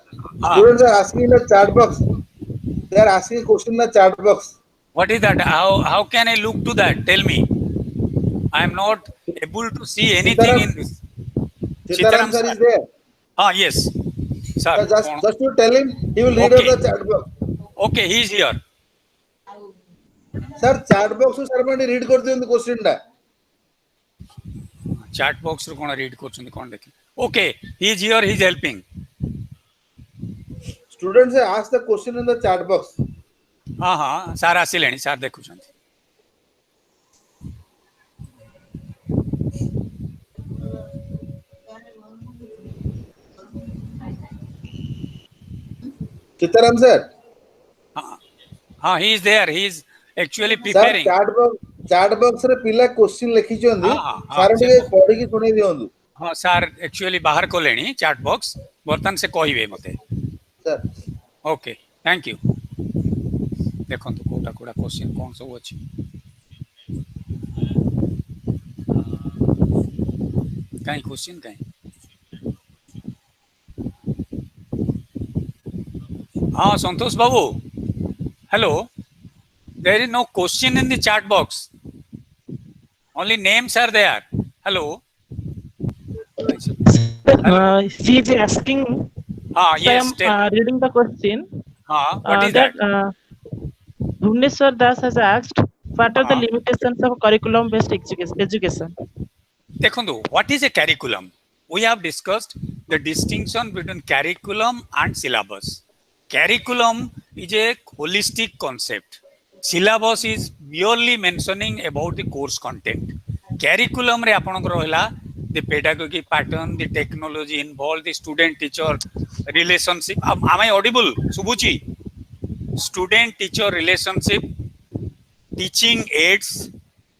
students are asking in the chat box. They are asking a question in the chat box. what is that how can I look to that tell me I am not able to see anything in this Sitaram sir is there. yes sir So just to tell him, he will read Okay. out the chat box. okay he is here Sir, chat box sir mane read kar diyantu question ta. chat box ରୁ कोन read करछन कोन देखि okay he is here he is helping Students have asked the question in the chat box. हाँ हाँ सार आसिलेनी सार देखुछन Sitaram sir. हाँ he is there he is actually Sir, preparing chat box रे पिला question लिखिचंदी. हाँ, सार टिके पढ़ी की सुनै दियंतु. हाँ सार एक्चुअली बाहर को लेनी चैट बॉक्स बर्तन से कहबे मते Sir. ओके थैंक यू देखंतु कोटा कोटा क्वेश्चन कोन सब अछि काई क्वेश्चन काई हाँ Santosh Babu hello there is no question in the chat box only names are there hello She is asking. हाँ So I yes am reading the question. हाँ what is that Bhuvneshwar Das has asked, what are the हाँ। limitations of curriculum-based education? देखो what is a curriculum we have discussed the distinction between curriculum and syllabus curriculum is a holistic concept syllabus is merely mentioning about the course content curriculum रे आपन रहला the pedagogy pattern, the technology involved, the student teacher relationship. Am I audible, Subuchi? Student teacher relationship, teaching aids,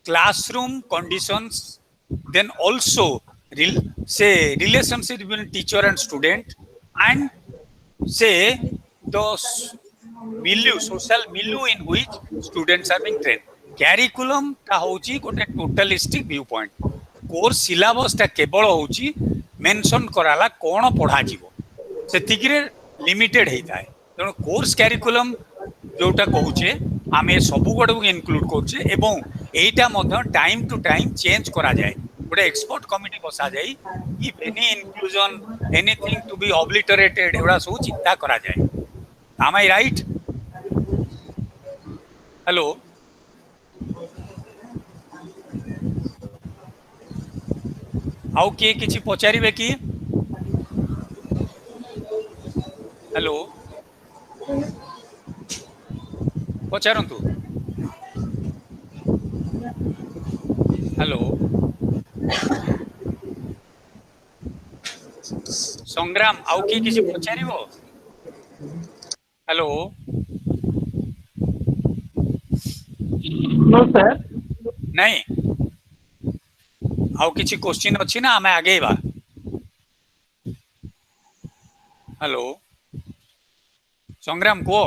classroom conditions, then also say relationship between teacher and student, and say the milieu, social milieu in which students are being trained. Curriculum टा होची गोटे टोटलिस्टिक view point. Course syllabus टा केवल होची mention कराला कोन पढ़ा जीवो सेतिकिरे limited हेता है. तेणु कोर्स करिकुलम जोटा कहूचे आमे सबु गुडा इनक्लूड करछे एवं एटा मध्य टाइम टू टाइम चेंज करा जाए. गोटे एक्सपर्ट कमिटी बसा जाई if any inclusion anything to be obliterated एवडा सब चिंता करा जाए. Am I right? Hello. आउ किए किछि पचारिबे कि? हेलो पचारंतु. हेलो संग्राम आउ किए किछि पचारिबो? Hello No, sir. नहीं आउ किछि क्वेश्चन अछि ना हमें आगे बा. हेलो संग्राम को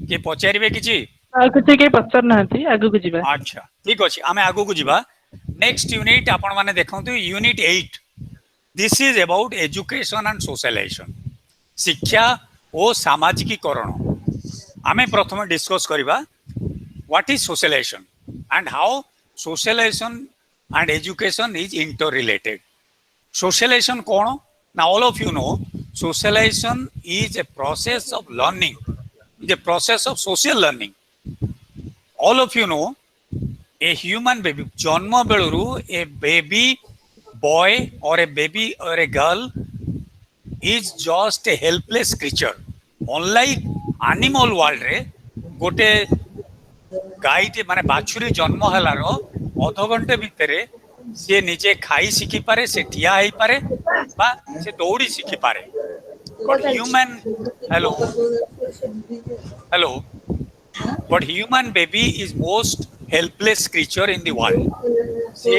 के पचारिबे किछि? किसी के पचार नाहंती आगु को जीवा. अच्छा ठीक अछि आमे आगु को जीवा. नेक्स्ट यूनिट आपण माने देखंतु unit 8. This is about education and socialization, शिक्षा और सामाजिकीकरण. आमे प्रथम डिस्कस करिबा what is socialization and how socialization and education is interrelated. Socialization kono? Now all of you know socialization is a process of learning, is a process of social learning. All of you know a human baby janma beluru a baby boy or a baby or a girl is just a helpless creature. Unlike animal world re gote गाईटे माने बाछुरी जन्म हेलारो अध घंटे भितरे से निजे खाई शिखी पारे, से ठिया हेई पारे बा से दौड़ी शिखी पारे. But human but human baby is most helpless creature in the world. से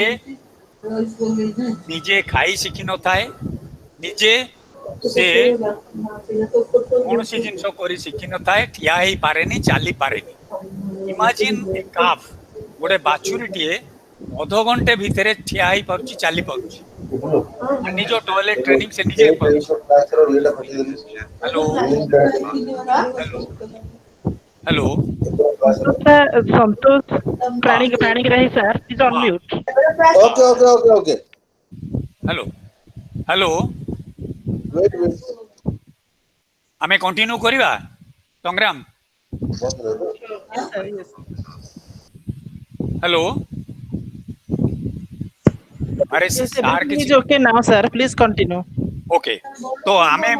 निजे खाई शिखी न थाए, निजे से कौन सी जिनस करी शिखी न थाए, ठिया हेई पारेनी, चाली पारेनी. इमेजिन ए काफ गोटे बाछुरीटीए अध घंटे भितर ठिया ही पारुची, चाली पारुची, निज टॉयलेट ट्रेनिंग से निजे पारुची. हेलो हेलो संतोष प्राणी के रही sir, please on mute. Okay hello hello हमें कंटिन्यू करिवा संग्राम. हेलो अरे sir Please, okay now, sir. Please continue. Okay तो हमें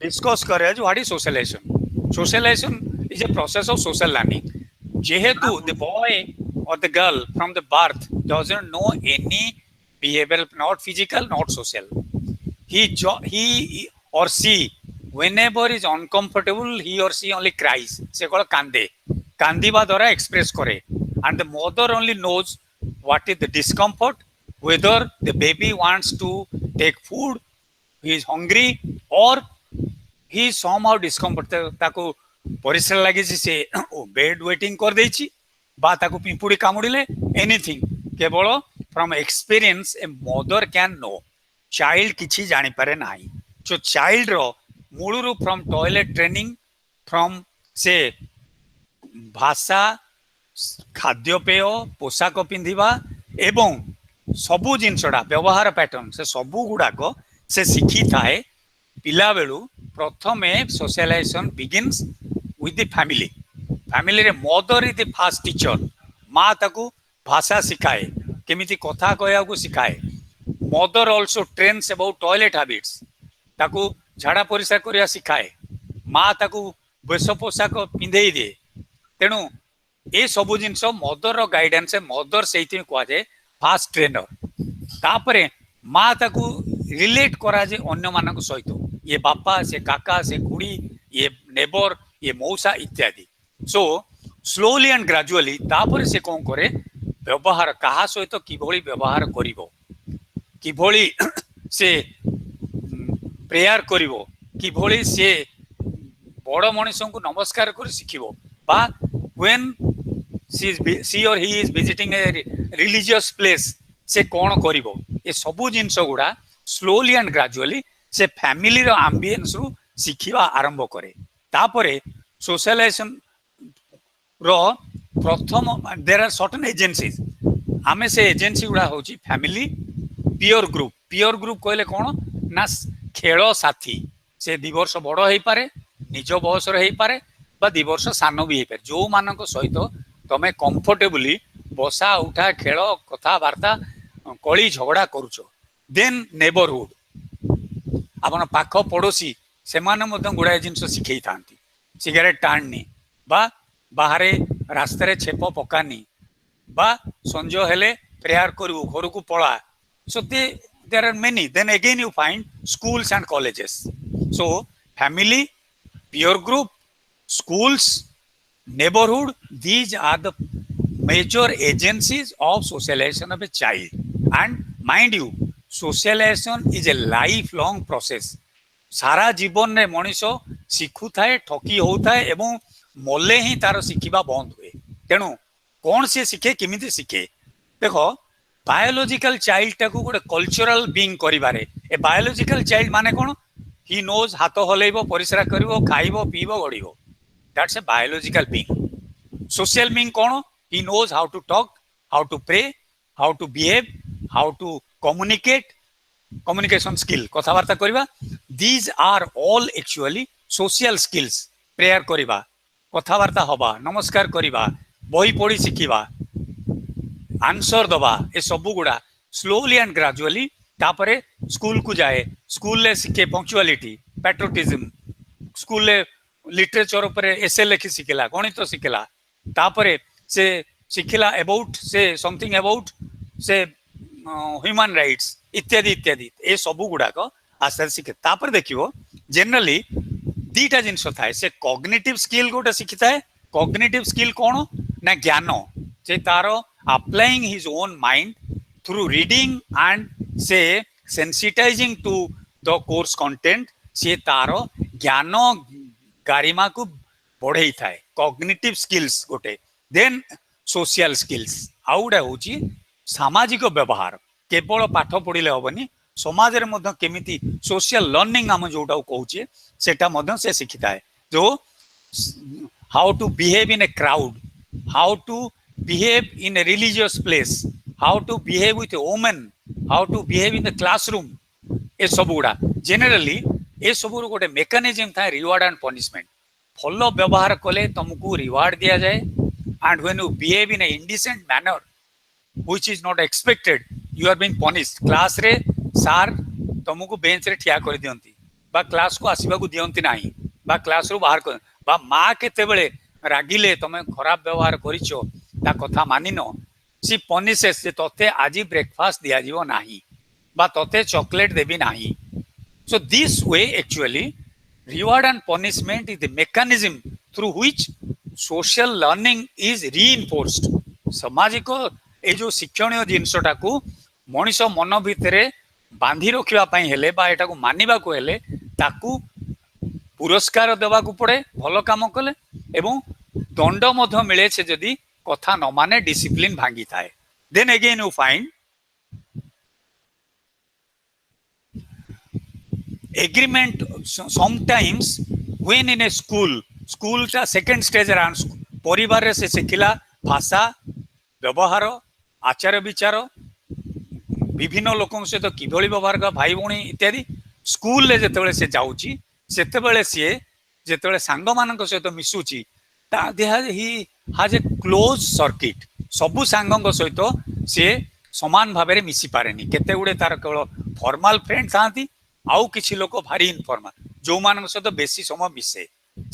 डिस्कस करे what is socialization. Socialization is a process of social learning. जेहेतु द बॉय और the girl from the birth doesn't know any behaviour, not physical not social. he or she whenever is uncomfortable he or she only cries. से कल कांदे, कांदीबा द्वारा express करे. and the mother only knows what is the discomfort, whether the baby wants to take food, he is hungry or he is somehow discomfort. ताको परिश्रम लगी से bed wetting कर देछि बा ताको पिंपुड़ी कामुड़िले, एनीथिंग केवल from experience a mother can know. Child किछि जानि पारे नाही. जो चाइल्ड रो मूलरू फ्रॉम टॉयलेट ट्रेनिंग, फ्रॉम से भाषा, खाद्यपेय, पोशाक पिंधिबा एवं सबू जिनसटा व्यवहार पैटर्न से सबू गुड़ाक से शिखी थाए पिला बेलू. प्रथमे socialisation begins with the family. Family रे mother is the first teacher. माँ ताकू भाषा सिखाए, केमिति कथा कहया को सिखाए. Mother also trains about toilet habits, ताकू झाड़ा परिस्रा करिया सिखाए. माँ ताकू वेश पोशाक पिंधेई दे. तेणु ए सबु जिनस मदर रो गाइडेंस, मदर से कह जाए फास्ट ट्रेनर. तापरे माँ ताकू रिलेट करा जे अन्य मानक सहित ये बापा से काका से खुड़ी ये नेबर ये मौसा इत्यादि सो स्लोली एंड ग्रेजुअली तापर से कौन करे व्यवहार कहा सहित किभली व्यवहार करिवो किभली से प्रेयर करिवो किभली से बड़ मनुष्य को नमस्कार कर शिखिबो बा व्हेन सी और he is visiting a religious place से कौन करिवो ये सबू जिनस गुड़ा स्लोली एंड ग्रेजुअली से फैमिली रो एम्बियंस रु शिखिबा आरंभ करे तापरे सोशलाइजेशन रो प्रथम देयर आर सर्टेन एजेंसीज आमे से एजेंसी गुड़ा होची फैमिली पियर ग्रुप कहले कौन ना खेल साथी से 2 वर्ष बड़ हो पारे निज बयस हो पारे बा 2 वर्ष सान भी हो पारे जो मानक सहित तमे कंफर्टेबली बसा उठा खेल कथबार्ता कली झगड़ा करुच देन नेबरहुड आपन पाख पड़ोसी से गुड़ाए जिनस शिखई था सिगारेट टाणनी बा बाहर रास्तार छेप पकानी बा संज हेले प्रेयर करू घर को पड़ा सो there are many then again you find schools and colleges so family peer group schools neighborhood these are the major agencies of socialization of a child and mind you socialization is a lifelong process सारा जीवन रे मनीष शिखु थाए ठकी होताए एवं मले ही तार शिखिबा बंद हुए तेणु कौन से शिखे किमिति शिखे देखो बायोलॉजिकल चाइल्ड टाकू गोटे कल्चरल बीइंग करिबारे ए बायोलॉजिकल चाइल्ड माने कोन ही नोज हाथ हलेइबो परिश्रा करिवो खाइबो पीबो गड़िबो that's a biological being social being कोन ही knows how to talk how to pray how to behave how to communicate communication skill कथावार्ता करिबा these are all actually social skills prayer करिबा कथावार्ता हवा नमस्कार करिबा बही पढ़ी शिखिबा आंसर दबा ए सबू गुड़ा स्लोली एंड ग्रेजुअली तापरे स्कूल को जाए स्कूल ले शिखे पंक्चुअलिटी पैट्रियोटिज्म स्कूल ले लिटरेचर ऊपर एसे लिखि शिखिला गणित शिखिला तापरे से शिखिला अबाउट से समथिंग अबाउट से ह्यूमन राइट्स इत्यादि इत्यादि ए सबू गुड़ाक आस्ते शिखे तापर देखिबो जनरली दीटा जिनस थाए से कॉग्निटिव स्किल गोटे शिखि थाए कॉग्निटिव स्किल कौन ना ज्ञान जे तारो applying his own mind through reading and say sensitizing to the course content से तारो ज्ञान गारिमा को बढ़ई थाए कॉग्निटिव स्किल्स गोटे देन सोशल स्किल्स आउ गोटे होची सामाजिक व्यवहार केवल पाठ पढ़िले हबनी समाज रे मध्य केमिति सोशल लर्निंग हम जोटा कहूचे सेटा मध्य से शिखिता है जो how to behave in a crowd how to behave in a religious place how to behave with a woman how to behave in the classroom ए सब गुड़ा generally ए सब गोटे मेकानिज्म था रिवार्ड एंड पनिशमेंट फल व्यवहार कले तुमको रिवार्ड दिया जाए and when you behave in a indecent manner which is not expected you are being punished class रे सार तुमको बेंच रे ठिया कर दियंती बा क्लास को आसीबा को दियंती नाही बा क्लास रो बाहर कर बा मां केते बेले रागिले तमे खराब व्यवहार करिछो ता कथा मानिन सी पनिशेस जे तोते आज ब्रेकफास्ट दिया जीवो नाही बा तोते चॉकलेट देबी नाही so this way actually reward and punishment is the mechanism through which social learning is reinforced सामाजिक ए जो शिक्षणीय जिनसटा को मनीष मन भितरे बांधी रखिबा पई हेले बा एटा को मानिबा को हेले ताकू पुरस्कार देबा को पड़े भलो काम कले एवं दंड मध्य मिले छे जदी कथा न माने डिसिप्लिन भांगी थाए then again you find agreement sometimes when in a school टा सेकंड स्टेज अराउंड परिवार रे से शिखिला भाषा व्यवहार आचार विचार विभिन्न लोकों सहित किभली व्यवहार का भाई भौणी इत्यादि स्कूल ले जेतेबेले से जाउची सेतेबेले सी जेतेबेले सांग मानक सहित मिसुची ही हाज ए क्लोज सर्किट सबू सांग सहित सी समान भाव में मिसी पारे केते गुड़े तार केवल फॉर्मल फ्रेंड था आउ किछि लोक भारी इनफॉर्मल जो मान सहित बेसी समय मिसे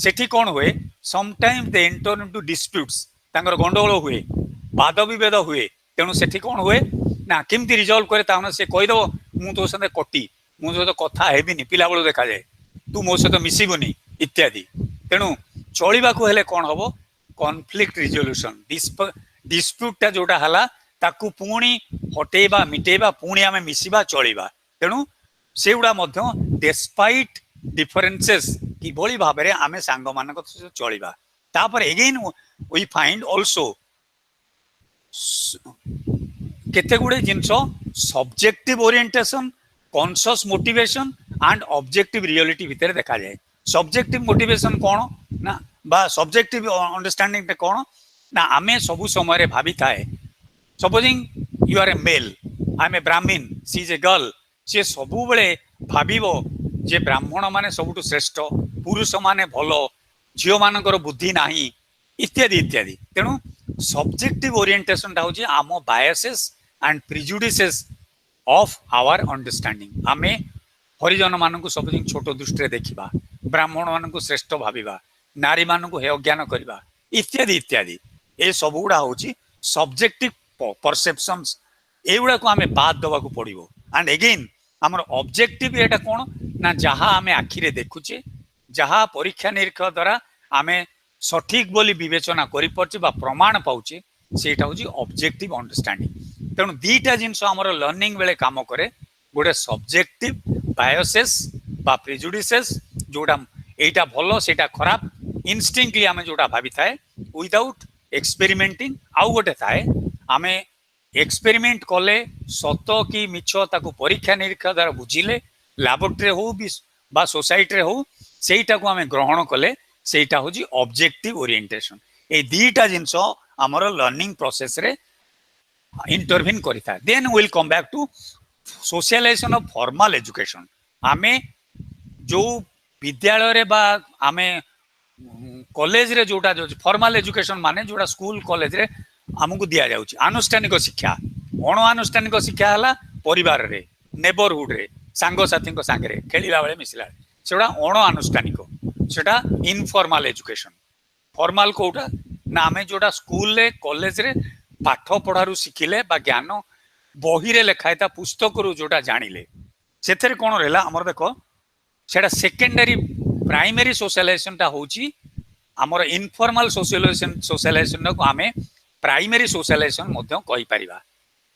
सेठी कौन हुए sometime they enter into disputes तांगर गंडगोल हुए वाद विभेद हुए तेणु सेठी कौन हुए ना केमती रिजल्व करे ताने से कहीदेव ମୁଁ ତୋ ସହିତ କଟି ମୁଁ ତୋ ସହିତ କଥା ହେବିନି ପିଲା ବେଳୁ ଦେଖାଯାଏ ତୁ ମୋ ସହିତ ମିଶିବୁନି ଇତ୍ୟାଦି ତେଣୁ ଚଳିବାକୁ ହେଲେ କ'ଣ ହବ କନଫ୍ଲିକ୍ଟ ରିଜଲ୍ୟୁସନ ଡିସ୍ପ୍ୟୁଟଟା ଯୋଉଟା ହେଲା ତାକୁ ପୁଣି ହଟେଇବା ମିଟେଇବା ପୁଣି ଆମେ ମିଶିବା ଚଳିବା ତେଣୁ ସେଗୁଡା ମଧ୍ୟ ଡେସ୍ପାଇଟ୍ ଡିଫରେନ୍ସେସ୍ କିଭଳି ଭାବରେ ଆମେ ସାଙ୍ଗମାନଙ୍କ ସହିତ ଚଳିବା ତାପରେ ଏଗେନ୍ वी फाइंड ऑल्सो केते गुडे जिनस subjective orientation conscious motivation and objective reality भितर देखा जाए सब्जेक्टिव मोटिवेशन कौन ना बा सब्जेक्टिव अंडरस्टैंडिंग कौन ना आमे सबु समय रे भाबी थाए supposing you are a male I am a Brahmin she is a girl she सबु बेले भाबिबो जे ब्राह्मण माने सबुठु श्रेष्ठ पुरुष माने भलो झियो मानकर बुद्धि नाही इत्यादि इत्यादि तेणु सब्जेक्टिव ओरिएंटेशन टा होची आम biases and prejudices of our understanding आमे हरिजन मानकु सबजिंग छोट दृष्टि देखिबा ब्राह्मण मानकु श्रेष्ठ भाबिबा नारी मानकु हे अज्ञान करिबा इत्यादि इत्यादि ए सब गुडा होची सब्जेक्टिव परसेप्शंस एगुडा को आमे बाद दवा को पड़िबो एंड अगेन हमर ऑब्जेक्टिव एटा कोन ना जहा आमे आखिरे देखुचे जहा परीक्षा निरीक्षा द्वारा आमे सठिक बोली विवेचना करि परछि बा प्रमाण पाउछि सेटा होछि ऑब्जेक्टिव अंडरस्टैंडिंग तेणु दीटा जिनस हमर लर्निंग बेले काम करे गोटे सब्जेक्टिव बायसेस बा प्रिजुडिसेस जोटा एटा भलो सेटा खराब इंस्टिंक्टली आमे जोटा भाबी थाए विदाउट एक्सपेरिमेंटिंग आउ गोटे थाए आमे एक्सपेरिमेंट कले सत कि मिछ ताकू परीक्षा निरीक्षा द्वारा बुझिले लैबोरेटरी हो बा सोसाइटी रे हो सेटा को आमे ग्रहण कले सेटा होजी ऑब्जेक्टिव ओरिएंटेशन ए दीटा जिनस हमर लर्निंग प्रोसेस रे इंटरवीन करिता then will come back to socialization of formal education आमे जो विद्यालय रे बा आमे कॉलेज रे जोटा जो फॉर्मल एजुकेशन माने जोटा स्कूल कॉलेज रे हमकु दिया जाउची आनुष्ठानिक शिक्षा अण आनुष्ठानिक शिक्षा हला परिवार रे नेबरहुड रे सांगो साथी को संगे रे खेलिला बेले मिसिला सेडा अण आनुष्ठानिक सेटा इनफॉर्मल एजुकेशन फॉर्मल कोटा ना आमे जोटा स्कूल रे कॉलेज रे पाठ पढ़ारू शिखिले बा ज्ञान बही रे लेखायता पुस्तक रु जोटा जानिले सेथरे कोन रहला हमर देखो सेटा सेकेंडरी प्राइमरी सोशलाइजेशन टा होची हमर इनफॉर्मल सोशलाइजेशन को आमे प्राइमरी सोशलाइजेशन मध्य कहि परिबा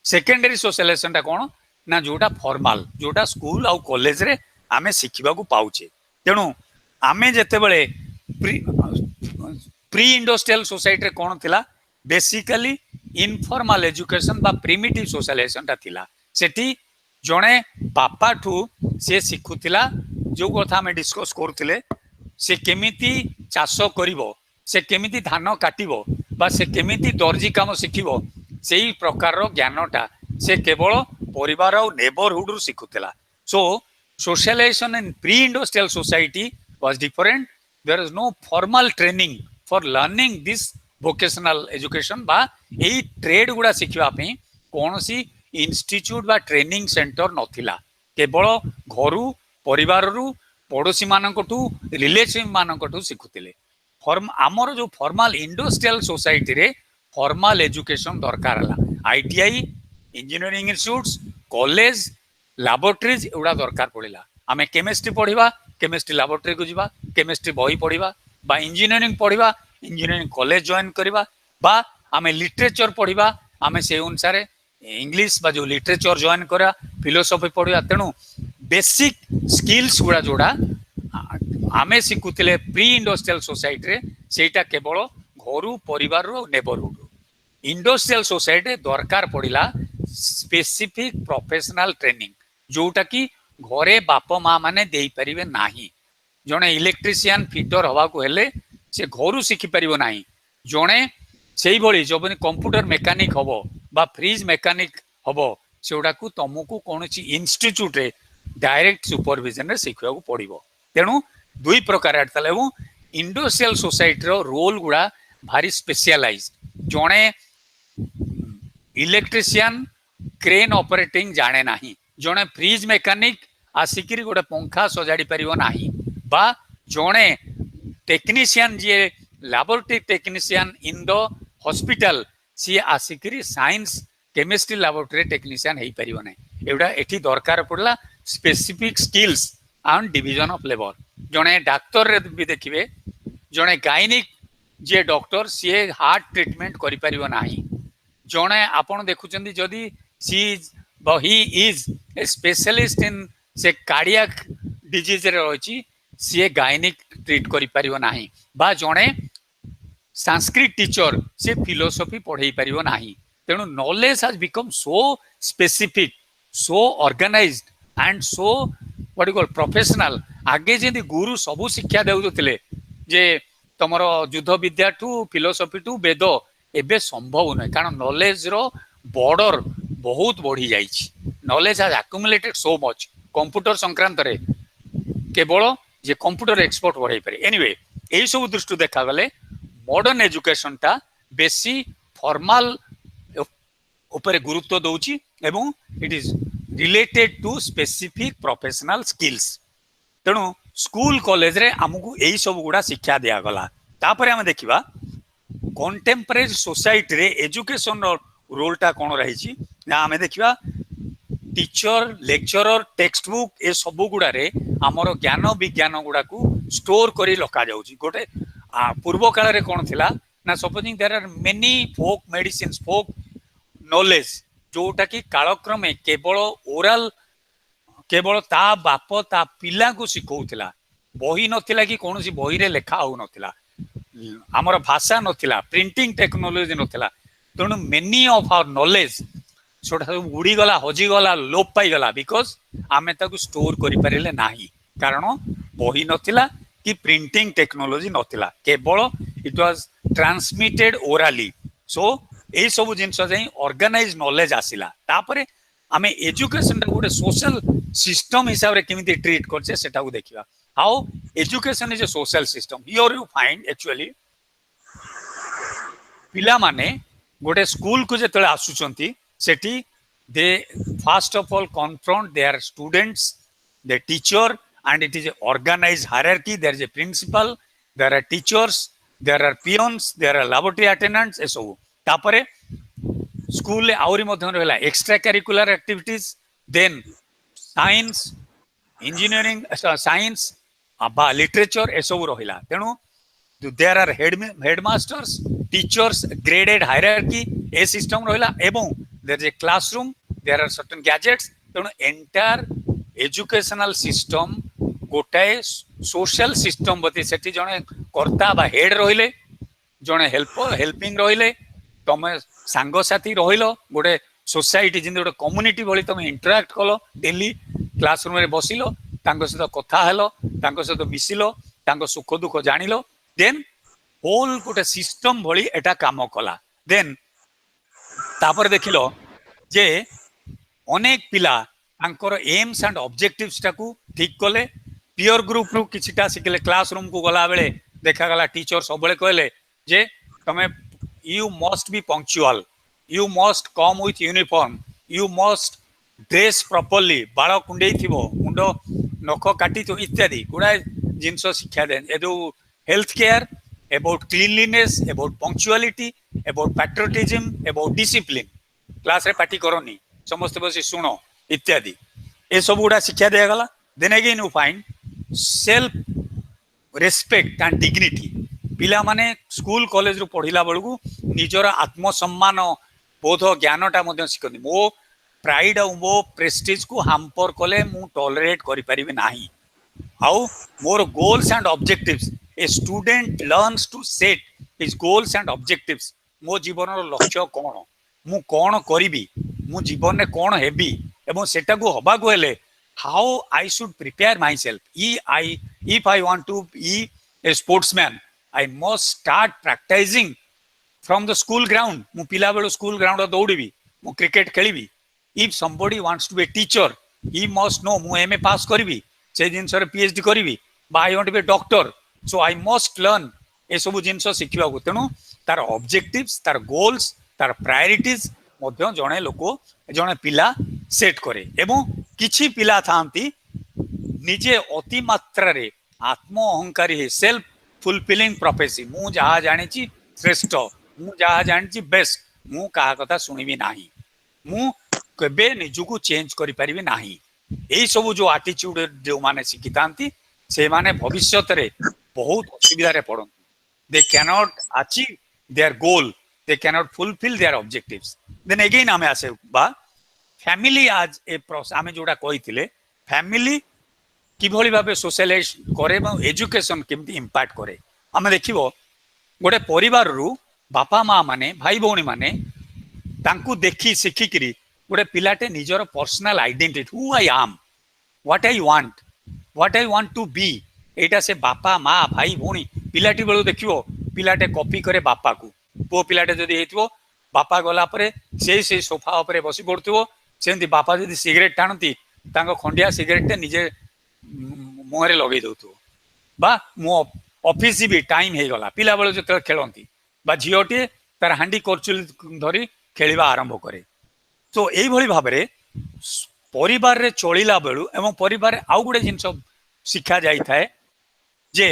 सेकेंडरी सोशलाइजेशन टा कोन ना जोटा फॉर्मल जोटा स्कूल आउ कॉलेज रे आमे शिखिबा को पाउचे तेणु आमे जेते बेले प्री इंडस्ट्रियल सोसाइटी रे कोन थिला बेसिकली इनफॉर्मल एजुकेशन बा प्रिमिटिव सोशलाइजेशन ता थिला सेठी जणे बापा ठू से शिखुतिला जो कथा हमें डिस्कस करथिले से केमिति चाष करिवो से केमिति धान काटिवो बा से केमिति दर्जी काम शिखिवो सेही प्रकार रो ज्ञानटा से केवल परिवार और नेबरहुड रु शिखुतिला सो socialization in pre-industrial society was different. There is no formal training for learning this vocational education बा यही ट्रेड गुड़ा शिखिबा पे कौन सी इंस्टीट्यूट बा ट्रेनिंग सेंटर नथिला केवल घरु परिवार रु पड़ोसी मानकटू रिलेटिव मानकटू शिखुतिले फॉर्म आमर जो फॉर्मल इंडस्ट्रियल सोसाइटी रे फॉर्मल एजुकेशन दरकार हला ITI engineering institutes college laboratories एवडा दरकार पड़िला आमे केमिस्ट्री पढ़िबा केमिस्ट्री लैबोरेटरी को जिबा केमिस्ट्री बही पढ़िबा बा इंजीनियरिंग पढ़िबा इंजीनियरिंग कॉलेज जॉइन करिबा बा आमे लिटरेचर पढ़िबा आमे से अनुसार इंग्लिश बा जो लिटरेचर जॉइन करा फिलोसॉफी पढ़िबा तेणु बेसिक स्किल्स गुड़ा जोड़ा आमे शिखुतिले प्री इंडस्ट्रियल सोसाइटी रे सेटा केवल घरु परिवार रो नेबरहुड इंडस्ट्रियल सोसाइटी दरकार पड़िला स्पेसिफिक प्रोफेशनल ट्रेनिंग जोटा कि घरे बाप माँ माने देई परिवे नाही जणे इलेक्ट्रिशियन फिटर हवा को हेले से घरु शिखि परिवो नाही जणे सेही भली जबनी कंप्यूटर मेकानिक हबो बा फ्रिज मेकानिक हबो सेउडा को तमको कोनोची इंस्टीट्यूट रे डायरेक्ट सुपरविजन रे शिखिया को पड़िबो तेणु दुई प्रकार आतले इंडस्ट्रियल सोसाइटी रो रोल गुड़ा भारी स्पेशलाइज्ड जणे इलेक्ट्रिशियन क्रेन ऑपरेटिंग जाने नाही जणे फ्रिज मेकानिक आसिकिरी गोटे पंखा सजाड़ी परिवो नाही बा जणे टेक्नीशियन जे laboratory technician in the hospital सी आसिकिरी साइंस केमिस्ट्री लैबोरेटरी टेक्नीशियन हो पार ना एवटा एठी दरकार पड़ला specific skills and division of labour जड़े डाक्तर भी देखिए जड़े गायनिक जे डॉक्टर सी हार्ट ट्रीटमेंट करि परिबो नाही जड़े आपण देखुचंदी जदि सी ही इज ए स्पेशलिस्ट इन से कार्डियक डिजीज रे रही सी गायनिक ट्रीट करि परिबो नाही बा जड़े संस्कृत टीचर से फिलोसफी पढ़ाई पारिबो नाही तेणु knowledge has become so specific so organised and so what you call professional आगे जेंति गुरु सबु शिक्षा देउथिले जे तमरो युद्ध विद्या टू फिलोसफी टू वेद एबे संभव नै कारण नॉलेज रो बॉर्डर बहुत बढ़ी जाइछि knowledge has accumulated so much computer संक्रांत रे केवल जे कंप्यूटर एक्सपर्ट बढ़ाई पारे एनीवे एई सब दृष्टि देखा गले मॉडर्न एजुकेशन टा बेसी फॉर्मल ऊपर गुरुत्व दउची एवं it is related to specific professional skills तेणु स्कूल कॉलेज रे हमकु एई सब गुडा शिक्षा दिया गला तापरे हम देखिबा कंटेम्परेरी सोसाइटी रे एजुकेशन रोल टा कोन रही छी ना हम देखिबा टीचर लेक्चरर टेक्स्ट बुक ए सब गुडा रे हमर ज्ञान विज्ञान गुडा को स्टोर करी लका जाउची गोटे पूर्व काल रे कोन थिला ना supposing there are many folk medicines folk knowledge जोटा कि कालक्रमे केवल ओरल केवल ता बाप ता पिला को सिखौथिला बही नथिला कि कोनसी बही रे लेखा हो नथिला हमर भाषा नथिला प्रिंटिंग टेक्नोलॉजी नथिला तेणु मेनी ऑफ आवर नॉलेज सोटा उड़ी गला हजी गला लोप पाई गला बिकॉज आमे ताकू स्टोर करि परिले नाही कारण बही नथिला कि प्रिंटिंग टेक्नोलॉजी नथिला केवल इट वाज ट्रांसमिटेड ओरली सो ए सब जिनस जाई ऑर्गेनाइज नॉलेज आसिला तापरे आमे एजुकेशन गोटे सोशल सिस्टम हिसाब रे केमिति ट्रीट करछे सेटा को देखिबा how education is a social system here you find actually पिला माने गोटे स्कूल को जेतले आसुचंती सेठी दे first of all confront their students the teacher and it is a organized hierarchy there is a principal there are teachers there are peons there are laboratory attendants eso tapare school le auri madhya रहला extra curricular activities then science engineering science aba literature eso रहला तेनु there are headmasters teachers graded hierarchy a system रहला एवं there is a classroom there are certain gadgets तेनु entire educational system गोटाए social system बती सेठी जने कर्ता बा हेड रहिले जने हेल्पिंग रहिले तमे सांग साथी रहिलो गोटे सोसाइटी जिन गोटे कम्युनिटी भली तमे इंटरैक्ट कलो डेली क्लासरूम रे बसिलो तांको सहित कथा हेलो तांको सहित मिसिलो तांको सुख दुख जानिलो देन होल गोटे सिस्टम भली एटा काम कला देन तापर देखिलो जे अनेक पिला तांकर एम्स एंड ऑब्जेक्टिव्स टाकू ठीक कले पियर ग्रुप रु किछिटा सिखले क्लासरूम को गला बेले देखा गला टीचर सब बेले कहले जे तमे you must B punctual you must come with uniform you must dress properly बाळ कुंडे थिबो मुंडो नख काटी तो इत्यादि गुडा जिंस शिक्षा दे ए जो health care about cleanliness about punctuality about patriotism about discipline class रे पार्टी करनी समस्त बसी सुनो इत्यादि ए सब गुडा शिक्षा दिया गला then again you find self respect and dignity पिला माने स्कूल कॉलेज रु पढ़िला बेलू निजर आत्मसम्मान बोध ज्ञानटा मध्य शिखती मो प्राइड और मो प्रेस्टीज को हाम्पर कले मु टॉलरेट करि परिबे नाही how more goals and objectives a student learns to set his goals and objectives मो जीवन रो लक्ष्य कोन मु कोन करिबी मु जीवन में कोन हेबी एवं सेटा को हबा को हेले how I should prepare myself if I want to be a sportsman I must start practising from the school ground मु पिला बेलो स्कूल ग्राउंड दौड़बी मु क्रिकेट खेलिबी if somebody wants to be a teacher he must know मु MA pass करिबी से जिंस रे पीएचडी करिबी बा I want to be a doctor so I must learn ए सब जिंस शिखिबा को तेनु तार ऑब्जेक्टिव्स तार गोल्स तार प्रायोरिटीज मध्य जने लोक जने पिला सेट करे एवं किछि पिला थांती निजे अति मात्रा रे आत्म अहंकारी है सेल्फ फुलफिलिंग प्रोफेसी मु जहा जानिछि श्रेष्ठ मु जहा जानिछि बेस्ट मु कहा कथा सुनिबी नाही मु केबे निजुको चेंज करि परिबे नाही एई सब जो एटीट्यूड जो माने शिखितांती से माने भविष्य रे बहुत असुविधा रे पड़न they cannot achieve their goal they cannot fulfill their objectives then again आमे आसे बा फैमिली आज ए आमे जोडा कहिथिले फैमिली किभଳି भाबे सोशलाइज करे और एजुकेशन केमती इंपैक्ट करे आमे देखिबो गोटे परिवार रु बापा माँ माने भाई भौणी माने तांकु देखि सिखि करी गोटे पिलाटे निजर personal identity who I am what I want to be एटा से बापा माँ भाई भौणी पिलाटी बेलू देखिबो पिलाटे कॉपी करे बापा को पो पिलाटे जदी हेतिबो बापा गला परे से सोफा उपरे बसी पड़थिबो सेंती बापा जदी सिगरेट टाणती तांको खंडिया सिगरेट निजे मुहरे लगे दउथो बा मो ऑफिस भी टाइम हे गला पिला बेलू जते खेलंती बा झियोटी तार हांडी करचुल धरी खेलिबा आरंभ करे तो एई भली भाबरे परिवार रे चलिला बेलू एवं परिवार रे आउ गुडे जिंस शिक्षा जाई थाए जे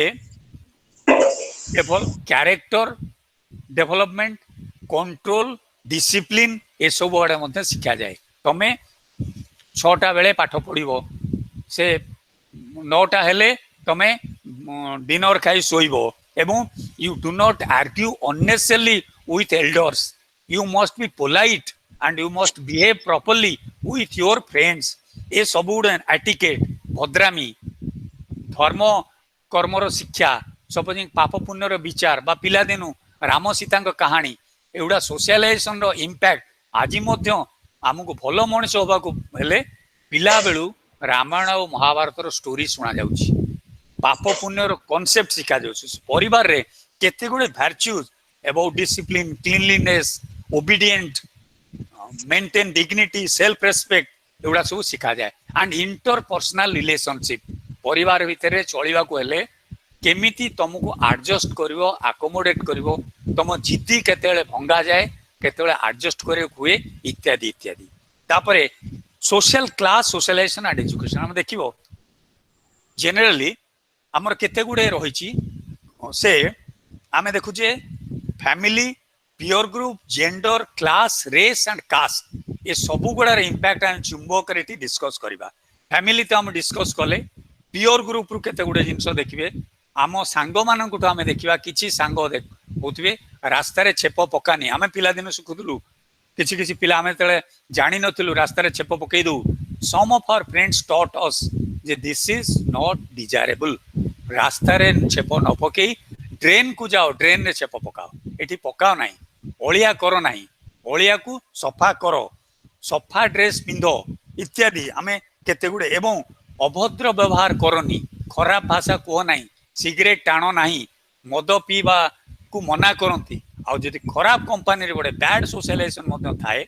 कैरेक्टर डेवलपमेंट कंट्रोल डिसिप्लिन ए सब आड़े मध्य शिक्षा जाए तमे 6टा बेले पाठ पढ़िबो से 9टा हेले तमे डिनर खाई सोइबो एवं you do not argue unnecessarily with elders you must be polite and you must behave properly with your friends ए सब गुडे एटिकेट भद्रामी धर्म कर्मर शिक्षा सपोजिंग पाप पुण्यर विचार बा पिला दिनु राम सीता कहानी एगुड़ा सोशलाइजेशन रो इंपैक्ट आज आमको भल मनीष होगा हेले पिला बेलू रामायण और महाभारत रो स्टोरी सुना जाउछि पाप पुण्यर कॉन्सेप्ट शिखा जाउछि परिवार रे केते गुडे virtues about discipline cleanliness obedient maintain dignity self respect एगुड़ा सब शिखा जाए एंड इंटरपर्सनल रिलेशनशिप परिवार भितर चलिबा को हेले केमिति तुमको एडजस्ट करिवो अकोमोडेट करिवो तुम जिद्दी केतेले भंगा जाए केतेले एडजस्ट करे हुए इत्यादि इत्यादि तापरे social class socialization and education हम देखिबो जनरली हमर केते गुडे रहिछि से आमे देखु जे family peer group gender class race and caste ये सब गुड़ार इंपैक्ट आम चुंबक रे डिस्कस करबा फैमिली तो हम डिस्कस कले पियर ग्रुप रु केते गुडे जिंस देखिबे आम सांग मानकु तो आमे देखिबा किछि सांग होतबे रास्ता रे छेप पकानी आमे पिला दिन सुखुदलु किछि किछि पिला आमे तळे जानि नथिलु रास्ता रे छेप पकई दउ some of our friends taught us जे दिस इज नॉट डिजायरेबल रास्ता रे छेप न पकई ड्रेन को जाओ ड्रेन रे छेप पकाओ एठी पकाओ नाही ओलिया करो नाही ओलिया को सफा करो सफा ड्रेस पिंधो इत्यादि आमे केते गुडे एवं अभद्र व्यवहार करनी खराब भाषा कह नाही सिगरेट टाणो नाही मद पीवा को मना करती आ जदि खराब कंपनी रे गोटे बैड सोशलाइजेशन मध्य थाए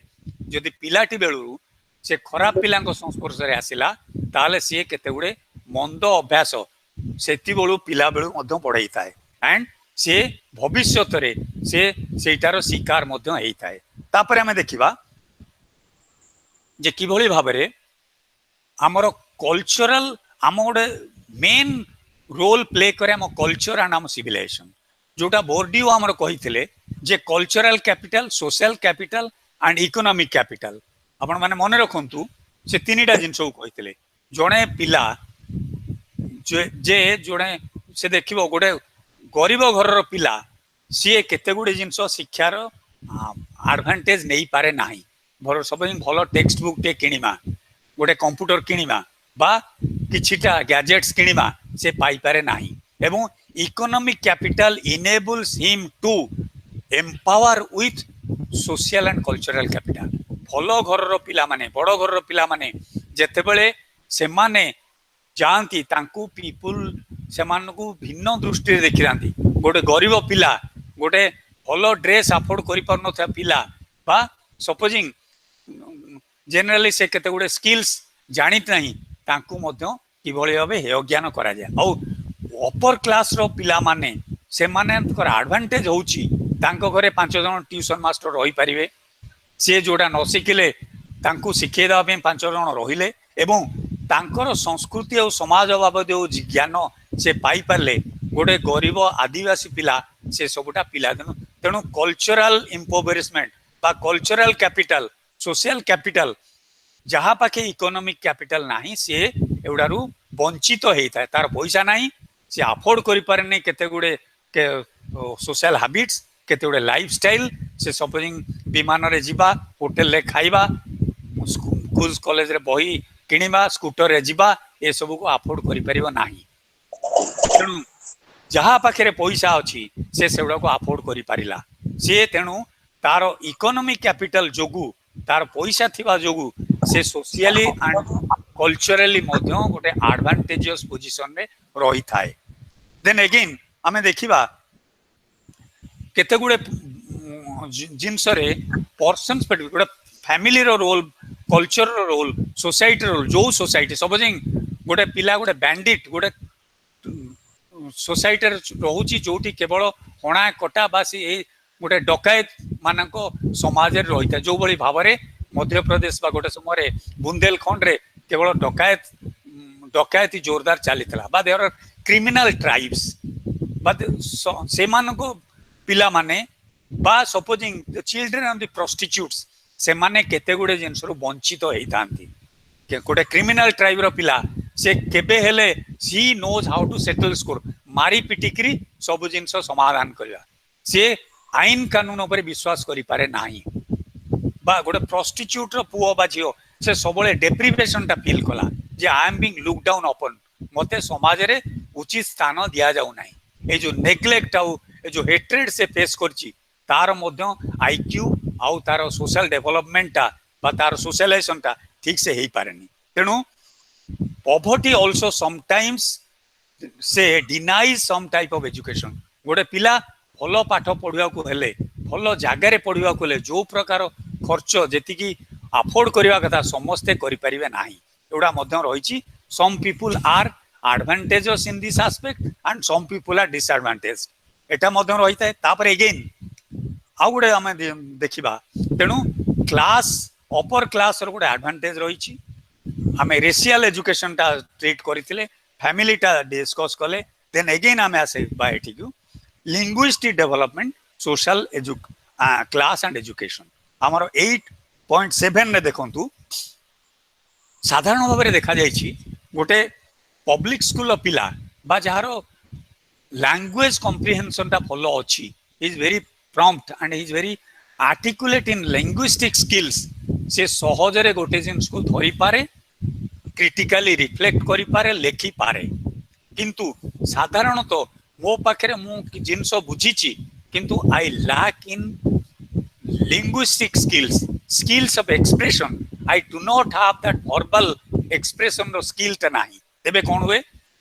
जदि पिलाटी बेलू से खराब पिला संस्पर्श रे आसिला ताले सी केते गुडे मंद अभ्यास सेति बेलू पिला बेलू मध्य पढ़ाई थाए एंड से भविष्य रे से सेटार शिकार मध्य हेई थाए तापरे हमें देखिबा जे किभଳି भाबरे हमर कल्चरल आम गोटे मेन रोल प्ले करे आम कल्चर एंड आम सिविलाइजेशन जोटा बोर्डियो आमर कही जे cultural capital social capital and economic capital आपण माने मन रखंतु से तीनटा जिंस कही जड़े पिला जे जड़े से देखिबो गोटे गरीब घर पिला सी केते गुडे जिंस शिक्षार एडवांटेज नहीं पारे नाही सब भल टेक्स्ट बुक टे किणिमा गोटे कंप्यूटर किणिमा बा किछिटा गैजेट्स किणिमा से पाई पारे नाही एवं economic capital enables him to empower with social and cultural capital भल घर पिला माने बड़ घर पिला माने जेतेबेले से माने जानती तांकू पीपुल से मानकू भिन्न दृष्टि देखि रांती गोटे गरीब पिला गोटे भल ड्रेस अफोर्ड करि पार नथा पिला बा सपोजिंग जनरली से केते गुडे स्किल्स जानित नहीं तांकू मध्य किभଳି भाबे हेय ज्ञान करा जाय औ अपर क्लास रो पिला माने से माने एडवांटेज होउची तांको घरे 5 जन ट्यूशन मास्टर रही पारिबे से जोडा न शिखिले तांकू शिखे दवा पे 5 जन रहिले एवं तांकर संस्कृति और समाज बाबद जो ज्ञान से पाई पारले गोटे गरीब आदिवासी पिला से सबुटा पिला तेणु कल्चरल इम्पोवरिशमेंट बा कल्चरल कैपिटल सोशल कैपिटल जहाँ पाखे इकोनॉमिक कैपिटल नाही सी एवडारू वंचित होता है तार पैसा नाही सी अफोर्ड करि पारे नै केते गुडे के सोशल हैबिट्स केते गुडे लाइफस्टाइल से सपोजिंग विमान रे जिबा होटल रे खाइबा स्कूल कॉलेज रे बही किनिबा स्कूटर रे जिबा ए सब को अफोर्ड करि परिबो नाही तेणु जहाँ पाखे पैसा अच्छी से सेगुड़ा को अफोर्ड करि पारिला से तेणु तार इकोनॉमिक कैपिटल जोगु तार पैसा थिबा जोगु से सोशली एंड कल्चरली मध्य गोटे एडवांटेजियस पोजीशन रे रही थाए देन अगेन आमे देखिबा केते गुडे जिंस रे पर्सन्स पे गोटे फैमिली रो रोल कल्चर रो रोल सोसाइटी रो रोल जो सोसाइटी सपोजिंग गोटे पिला गोटे बैंडिट गोटे सोसाइटी रोची जोटी केवल हणा कटा बासी गोटे डकायत मानक समाज रही था जो बड़ी भाव में मध्य प्रदेश बा गोटे समय बुंदेलखंड रे केवल डकायती जोरदार चली बा देयर क्रिमिनल ट्राइब्स बा से मानको पिला माने बा supposing children of the prostitutes से माने केते गुडे जिंस रु वंचित होई थांती के गोटे क्रिमिनल ट्राइब रो पिला से केबे हेले she knows how to settle score मारी पिटिकरी सब जिंस समाधान करया से आईन कानून पर विश्वास करि पारे नाही बा गोटे प्रोस्टिट्यूट रो पुओ बा झियो से सबले डेप्रिवेशन टा फील कला जे I am being look down अपन मते समाज रे उचित स्थान दिया जाउ नाही ए जो नेग्लेक्ट आउ ए जो हेट्रेड से फेस करची तार मध्य आईक्यू आउ तार सोशल डेवलपमेंट टा बा तार सोशलाइजेशन टा ठीक से हेई पारेनी तेनु पॉवर्टी आल्सो समटाइम्स से denies some type of education गोटे पिला भल पाठ पढ़ा को हेले भल जगार पढ़ा को जो प्रकार खर्च जी अफोर्ड करने कथा समस्ते करें ना एगुड़ा रही some people are advantages in this aspect and some people are disadvantage एटा रही है तापर अगेन आउ गोटे आम देखा तेणु क्लास अपर क्लास गोटे एडवांटेज रही आम रेशियल एजुकेशन टा ट्रीट करते फैमिली टा डिस्कस कले देन अगेन आम आसे बायटी linguistic development social class and education आमर 8.7 ने देखंतु साधारण भाव में देखा जाइछि गोटे पब्लिक स्कूल पिला बा जार लैंग्वेज कॉम्प्रिहेंशन टा फॉलो अच्छी is very prompt and is very articulate in linguistic skills से सहजरे गोटे जिनिस को धरी पारे क्रिटिकली रिफ्लेक्ट करि पारे लेखि पारे किंतु साधारणतः मो पाखे मु जिनस बुझीची किंतु I lack in linguistic skills of expression I do not have that verbal expression रो skill ता नाही तेबे कोन हुए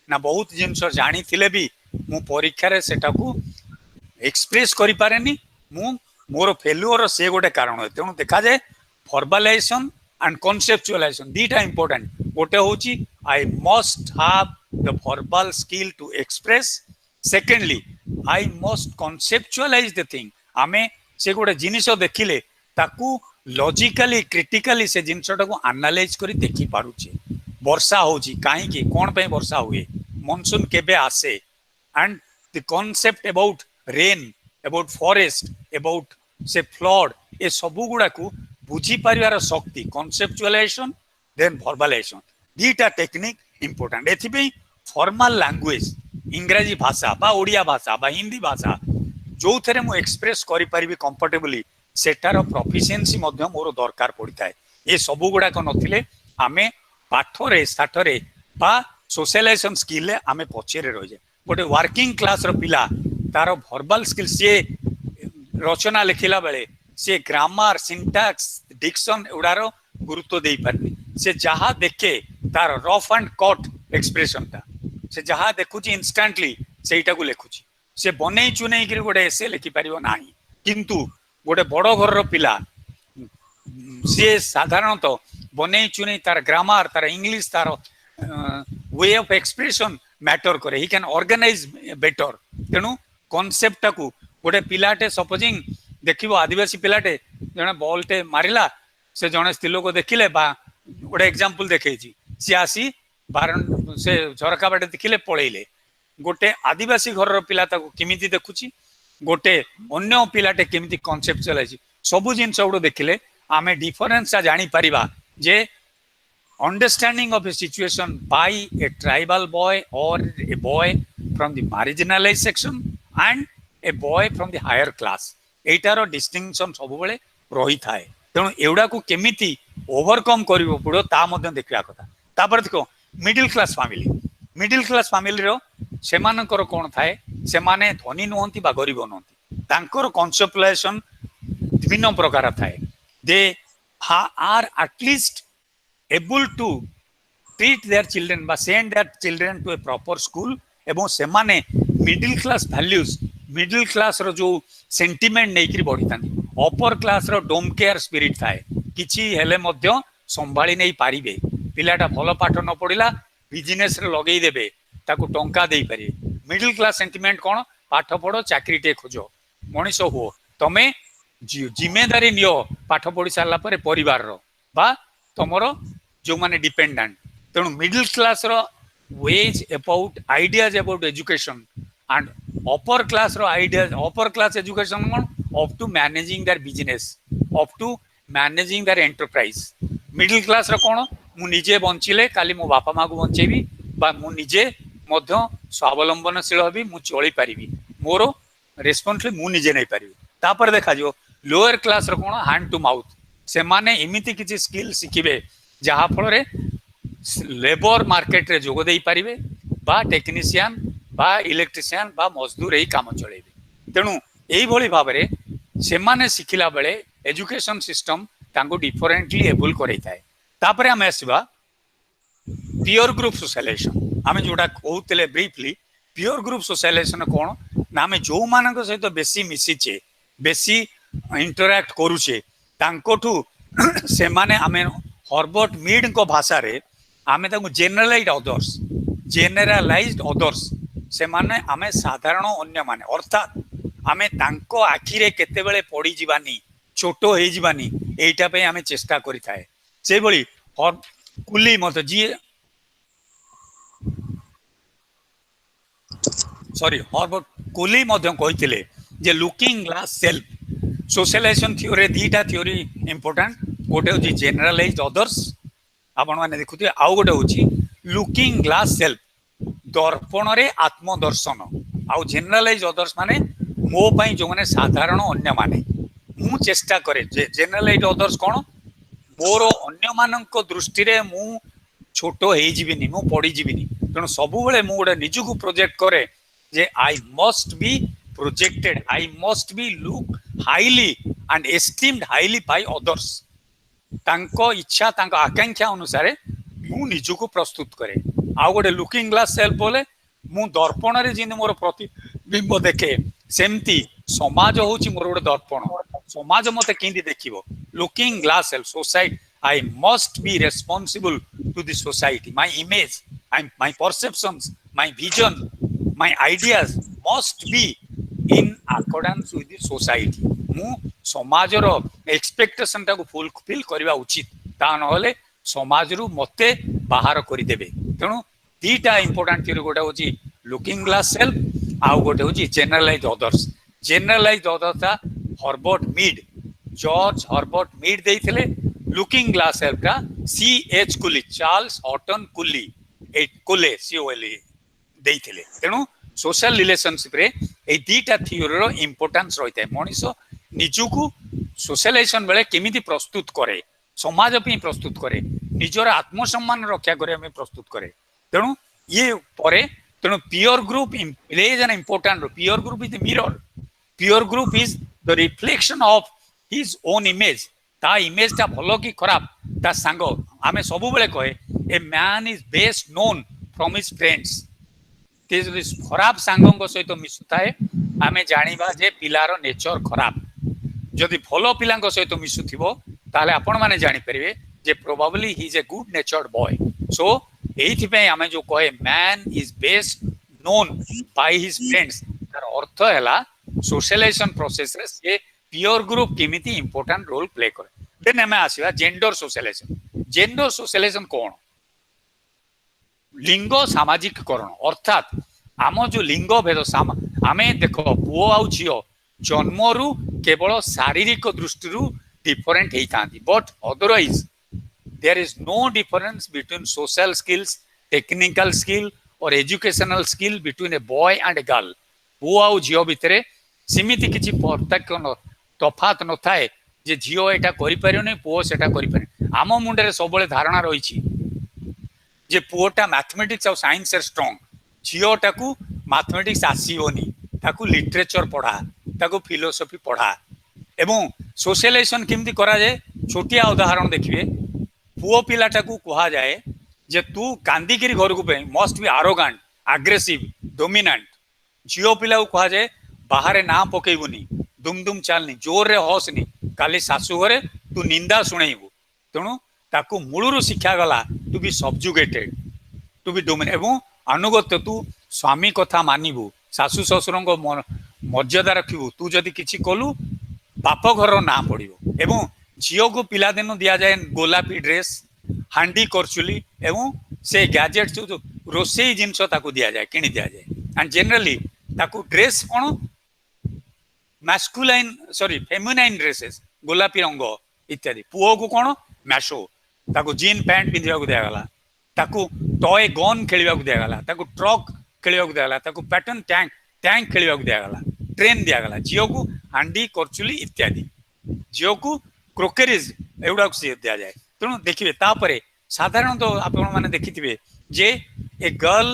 ना बहुत जिनस जानी थिले भी मु परीक्षा रे सेटा को एक्सप्रेस करि पारेनी मु मोर फेल्युअर से गोटे कारण होय तेनु देखा जाय फॉर्मलाइजेशन एंड कॉन्सेप्चुअलाइजेशन दीटा इंपोर्टेंट गोटे होची I must have the verbal skill to express secondly I must conceptualize the thing आमे से गोटे जिनिस देखिले ताकू लॉजिकली क्रिटिकली से जिनसटा को एनालाइज करी देखि पारुचे वर्षा होची काहे की कोन पे वर्षा हुए मॉनसून केबे आसे and the concept about rain about forest about से फ्लड ए सबु गुडा को बुझी परिवार शक्ति कॉन्सेप्चुअलाइजेशन देन वर्बलाइजेशन दीटा टेक्निक इंपोर्टेंट एथिबे फॉर्मल लैंग्वेज इंग्रजी भाषा बा ओडिया भाषा बा हिंदी भाषा जो थे मु एक्सप्रेस करि परिबी कंफर्टेबली सेटार प्रोफिशिएंसी मध्य मोर दरकार पड़ता है ये सब गुड़ाक नथिले आमे पाठरे साठरे बा सोशलाइजेशन स्किल ले आमे पछेरे रहि जाय गोटे वर्किंग क्लास रो पिला तार वर्बल स्किल से रचना लिखिला बेले से ग्रामर सिंटैक्स डिक्शन एउडारो गुरुत्व दे पारनी से जहा देखे तार रफ एंड कट एक्सप्रेशन ता से जहा देखुची इंस्टेंटली सेटा को लिखुची से बनै चुनै कि गोटे एसे लिखि पारिबो नाही किंतु गोटे बड़ घर रो पिला से साधारणतः बनै चुनै तार ग्रामर तार इंग्लिश तार वे ऑफ एक्सप्रेशन मैटर करे ही कैन ऑर्गेनाइज बेटर तेणु कॉन्सेप्ट को गोटे पिलाटे सपोजिंग देखिबो आदिवासी पिलाटे जने बॉलटे मारिला से जने स्त्री लोक देखिले बा गोटे एग्जांपल देखैछि से आसी बारन से झरका बाटे देखिले पळैले गोटे आदिवासी घर पिला ताको केमिति देखुची गोटे अन्य पिलाटे केमिति कॉन्सेप्चुअलाइज सबु जिंस गुड देखिले आमे डिफरेंस जानी परिबा जे understanding of a situation by a tribal boy or a boy from the marginalized section and a boy from the higher class एटार डिस्टिंक्शन सब बेले रही थाए तेणु एगुड़ा को केमिति ओवरकम करिवो पड़ो ता मध्य देखिया कथा तापर देखो मिडिल क्लास फैमिली रो सेमानकर कोन थाए सेमाने धनी नहंती बा गरीब नहंती तांकर कन्सेप्चुलाइजेशन विभिन्न प्रकार थाए they are at least able to treat their children বা send their children to a proper school এবং ସେମାନେ middle class values middle class ର जो sentiment ନେଇକିରି ବଢିଥାନ୍ତି upper class ର don't care spirit ଥାଏ କିଛି ହେଲେ ମଧ୍ୟ ସମ୍ଭାଳି ନେଇ ପାରିବେ ପିଲାଟା ଭଲ ପାଠ ନ ପଢିଲା ବିଜନେସ ରେ ଲଗେଇ ଦେବେ ତାକୁ ଟଙ୍କା ଦେଇ ପାରିବେ middle class sentiment କଣ ପାଠ ପଢ ଚାକିରି ଟେ ଖୋଜ ମଣିଷ ହୁଅ ତମେ जिम्मेदारी नियो पाठ पढ़ी सारा पर परिवार रो बा तमरो जो माने डिपेंडेंट तेणु मिडिल क्लास रो ways about ideas about education and upper class रो आइडियाज अपर क्लास एजुकेशन कोन up to managing their business up to managing their enterprise middle class रो कोन मु निजे बंचिले काली मो बापा मां को बंचेबी बा मु निजे मध्य स्वावलंबनशील हबी मु चली परिबी मोरो रेस्पोंसिबिलिटी मु निजे नै परिबी तापर देखा जो लोअर क्लास रो कोन हैंड टू माउथ से माने एमिति किछि स्किल सिखिबे जहा फल रे लेबर मार्केट रे जोग देई परिबे बा टेक्नीशियन बा इलेक्ट्रिशियन बा मजदूर एई काम चलेबे तेनु एई भली भाव रे से माने सिखिला बेले एजुकेशन सिस्टम तांको डिफरेंटली एबल करै थाए तापर हम आसीबा पीयर ग्रुप सोशलाइजेशन आमे जोडा कहउतले ब्रीफली पीयर ग्रुप सोशलाइजेशन कोन ना आमे जो मानक सहित बेसी मिसिचे बेसी इंटरैक्ट करूचे तांकोठू से माने आमे हॉर्बर्ट मीड को भाषा रे आमे ताको जेनरलाइज्ड अदर्स से माने आमे साधारण अन्य माने अर्थात आमे तांको आखि रे केते बेले पड़ी जीवानी छोटो हे जीवानी एटा पे आमे चेष्टा करि थाए से बळी कुली मत जी सॉरी हॉर्बर्ट कुली मध्य कहिथिले जे looking glass self socialisation theory दीटा थ्योरी इंपोर्टेंट गोटे होची जनरलाइज्ड अदर्स आपण माने देखुते आउ गोटे होची लुकिंग ग्लास सेल्फ दर्पण रे आत्मदर्शन आउ जनरलाइज्ड अदर्स माने मो पई जो माने साधारण अन्य माने मु चेष्टा करे जनरलाइज्ड अदर्स कोन मोर अन्य मानक दृष्टि रे मु छोटो हे जीविनी मु पड़ी जीविनी तेणु सबु बेले मु गोटे निजुकु प्रोजेक्ट करे जे I must be projected I must be look highly and esteemed highly by others तांको इच्छा तांको आकांक्षा अनुसार मु निजु को प्रस्तुत करे आ गोटे लुकिंग ग्लास सेल्फ बोले मु दर्पण रे जिन मोर प्रतिबिंब देखे सेमती समाज होची मोर गोटे दर्पण समाज मते केंदी देखिबो looking glass self society I must be responsible to the society my image my perceptions my vision my ideas must be in accordance with the society मु समाज रो एक्सपेक्टेशन ता को फुलफिल करबा उचित ता न होले समाज रु मते बाहर करि देबे तेनु दीटा इंपोर्टेंट थियरी गोटा होची लुकिंग ग्लास सेल्फ आ गोटे होची जनरलाइज्ड अदर्स ता Herbert Mead George Herbert Mead देइथिले लुकिंग ग्लास सेल्फ का CH Cooley Charles Horton Cooley ए कुले सीओएल देइथिले तेनु सोशल रिलेशनशिप रे ए दीटा थ्योरी रो इंपोर्टेंस रहिते मनीष निजुकु सोशलाइजेशन बेले केमिति प्रस्तुत करे समाज पे प्रस्तुत करे निजर आत्मसम्मान रक्षा करे में प्रस्तुत करे तेणु ये परे तेणु peer group plays an important peer group is the mirror peer group is the reflection of his own image ता इमेज ता भलो की खराब ता संग आमे सबु बेले कहे a man is best known from his friends खराब सांगों सहित मिशुए आम जाना जे पिलार नेचर खराब जदि भल पिला सहित मिशुथिबो ताले आपण माने जानि परिबे जे probably he is a good natured boy so एथि पे आमे जो कहे man is best known by his friends तार अर्थ हैला सोशलाइजेशन प्रोसेस रे से पीयर ग्रुप केमिति इंपोर्टेंट रोल प्ले करे देन हमें आसीबा जेंडर सोशलाइजेशन कोन लिंग सामाजिककरण अर्थात आम जो लिंग भेद आमे देख पुओ आउ झियो जन्मरु केवल शारीरिक दृष्टि different ହେଇଥାନ୍ତି but otherwise there is no difference between social skills, technical skill or educational skill between a boy and a girl. ପୁଅ ଆଉ ଝିଅ ଭିତରେ ସେମିତି କିଛି ପାର୍ଥକ୍ୟ ତଫାତ ନଥାଏ ଯେ ଝିଅ ଏଟା କରିପାରିବନି ପୁଅ ସେଟା କରିପାରିବ। ଆମ ମୁଣ୍ଡରେ ସବୁବେଳେ ଧାରଣା ରହିଛି ଯେ ପୁଅଟା ମ୍ୟାଥମେଟିକ୍ସ ଆଉ ସାଇନ୍ସରେ ଷ୍ଟ୍ରଙ୍ଗ, ଝିଅଟାକୁ ମ୍ୟାଥମେଟିକ୍ସ ଆସିବନି, ତାକୁ ଲିଟରେଚର ପଢା, ତାକୁ ଫିଲୋସଫି ପଢା। ଏବଂ ସୋସିଆଲାଇଜେସନ କେମିତି କରାଯାଏ, ଛୋଟିଆ ଉଦାହରଣ ଦେଖିବେ, ପୁଅ ପିଲାଟାକୁ କୁହାଯାଏ ଯେ ତୁ କାନ୍ଦିକିରି ଘରକୁ ପାଇଁ ମଷ୍ଟ ବି ଆରୋଗାଣ୍ଟ, ଆଗ୍ରେସିଭ, ଡୋମିନାଣ୍ଟ। ଝିଅ ପିଲାକୁ କୁହାଯାଏ ବାହାରେ ନାଁ ପକେଇବୁନି, ଦୁମ ଦୁମ ଚାଲନି, ଜୋରରେ ହସନି, କାଲି ଶାଶୁ ଘରେ ତୁ ନିନ୍ଦା ଶୁଣେଇବୁ। ତେଣୁ ତାକୁ ମୂଳରୁ ଶିକ୍ଷା ଗଲା ଟୁ ବି ସବଜୁଗେଟେଡ, ଟୁ ବି ଡୋମିନେଟ ଏବଂ ଆନୁଗତ୍ୟ, ତୁ ସ୍ୱାମୀ କଥା ମାନିବୁ, ଶାଶୁ ଶ୍ୱଶୁରଙ୍କ ମର୍ଯ୍ୟାଦା ରଖିବୁ, ତୁ ଯଦି କିଛି କଲୁ ବାପ ଘରର ନାଁ ପଡିବ। ଏବଂ ଝିଅକୁ ପିଲାଦିନୁ ଦିଆଯାଏ ଗୋଲାପୀ ଡ୍ରେସ, ହାଣ୍ଡି କରଚୁଲି ଏବଂ ସେ ଗ୍ୟାଜେଟ ଯୋଉ ରୋଷେଇ ଜିନିଷ ତାକୁ ଦିଆଯାଏ, କିଣି ଦିଆଯାଏ। ଆଣ୍ଡ ଜେନେରାଲି ତାକୁ ଡ୍ରେସ କ'ଣ ମାସ୍କୁଲାଇନ ଫେମିନାଇନ ଡ୍ରେସେସ୍, ଗୋଲାପୀ ରଙ୍ଗ ଇତ୍ୟାଦି। ପୁଅକୁ କ'ଣ ମ୍ୟାସୋ, ତାକୁ ଜିନ୍ ପ୍ୟାଣ୍ଟ ପିନ୍ଧିବାକୁ ଦିଆଗଲା, ତାକୁ ଟୟ ଗନ୍ ଖେଳିବାକୁ ଦିଆଗଲା, ତାକୁ ଟ୍ରକ୍ ଖେଳିବାକୁ ଦିଆଗଲା, ତାକୁ ପ୍ୟାଟର୍ନ ଟ୍ୟାଙ୍କ ଖେଳିବାକୁ ଦିଆଗଲା, ଟ୍ରେନ ଦିଆଗଲା। ଝିଅକୁ ହାଣ୍ଡି କରଚୁଲି ଇତ୍ୟାଦି, ଝିଅକୁ କ୍ରୋକେରିଜ ଏଗୁଡାକୁ ସିଏ ଦିଆଯାଏ। ତେଣୁ ଦେଖିବେ ତାପରେ ସାଧାରଣତଃ ଆପଣ ମାନେ ଦେଖିଥିବେ ଯେ a girl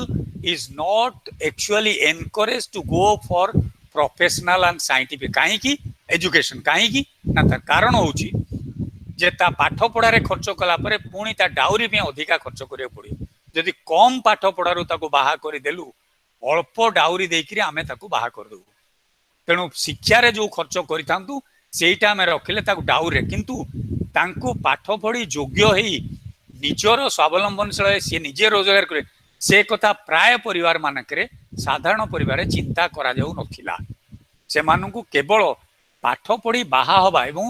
is not actually encourage to go for professional and scientific. କାହିଁକି ଏଜୁକେସନ, କାହିଁକି ନା ତାର କାରଣ ହଉଛି ଯେ ତା ପାଠ ପଢାରେ ଖର୍ଚ୍ଚ କଲା ପରେ ପୁଣି ତା ଡାଉରି ପାଇଁ ଅଧିକା ଖର୍ଚ୍ଚ କରିବାକୁ ପଡିବ। ଯଦି କମ ପାଠ ପଢାରୁ ତାକୁ ବାହା କରିଦେଲୁ, ଅଳ୍ପ ଡାଉରି ଦେଇକିରି ଆମେ ତାକୁ ବାହା କରିଦେବୁ। ତେଣୁ ଶିକ୍ଷାରେ ଯୋଉ ଖର୍ଚ୍ଚ କରିଥାନ୍ତୁ ସେଇଟା ଆମେ ରଖିଲେ ତାକୁ ଡାଉରିରେ, କିନ୍ତୁ ତାଙ୍କୁ ପାଠ ପଢି ଯୋଗ୍ୟ ହେଇ ନିଜର ସ୍ୱାବଲମ୍ବନଶୀଳ ସିଏ ନିଜେ ରୋଜଗାର କରେ, ସେ କଥା ପ୍ରାୟ ପରିବାର ମାନଙ୍କରେ, ସାଧାରଣ ପରିବାରରେ ଚିନ୍ତା କରାଯାଉ ନଥିଲା। ସେମାନଙ୍କୁ କେବଳ ପାଠ ପଢି ବାହା ହବା ଏବଂ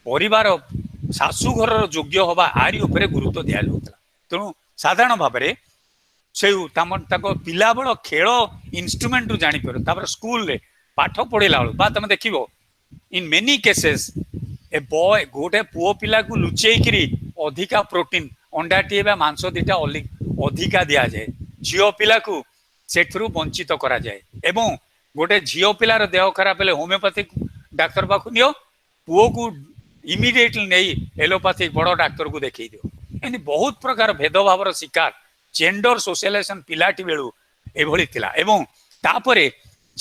ପରିବାର ଶାଶୁଘରର ଯୋଗ୍ୟ ହବା ଆରି ଉପରେ ଗୁରୁତ୍ୱ ଦିଆଯାଉଥିଲା। ତେଣୁ ସାଧାରଣ ଭାବରେ ତାଙ୍କ ପିଲାବେଳ ଖେଳ ଇନଷ୍ଟ୍ରୁମେଣ୍ଟରୁ ଜାଣିପାରୁ, ତାପରେ ସ୍କୁଲରେ ପାଠ ପଢିଲା ବେଳୁ ବା ତମେ ଦେଖିବ in many cases A boy ଗୋଟେ ପୁଅ ପିଲାକୁ ଲୁଚେଇକିରି ଅଧିକା ପ୍ରୋଟିନ, ଅଣ୍ଡାଟିଏ ବା ମାଂସ ଦିଟା ଅଧିକା ଦିଆଯାଏ, ଝିଅ ପିଲାକୁ ସେଥିରୁ ବଞ୍ଚିତ କରାଯାଏ। ଏବଂ ଗୋଟେ ଝିଅ ପିଲାର ଦେହ ଖରାପ ହେଲେ ହୋମିଓପାଥିକ ଡାକ୍ତର ପାଖକୁ ନିଅ, ପୁଅକୁ ଇମିଡିଏଟଲି ନେଇ ଏଲୋପାଥିକ ବଡ ଡାକ୍ତରକୁ ଦେଖେଇ ଦିଅ। ଏମିତି ବହୁତ ପ୍ରକାର ଭେଦଭାବର ଶିକାର ଜେଣ୍ଡର ସୋସିଆଲାଇଜେସନ ପିଲାଟି ବେଳୁ ଏଭଳି ଥିଲା। ଏବଂ ତାପରେ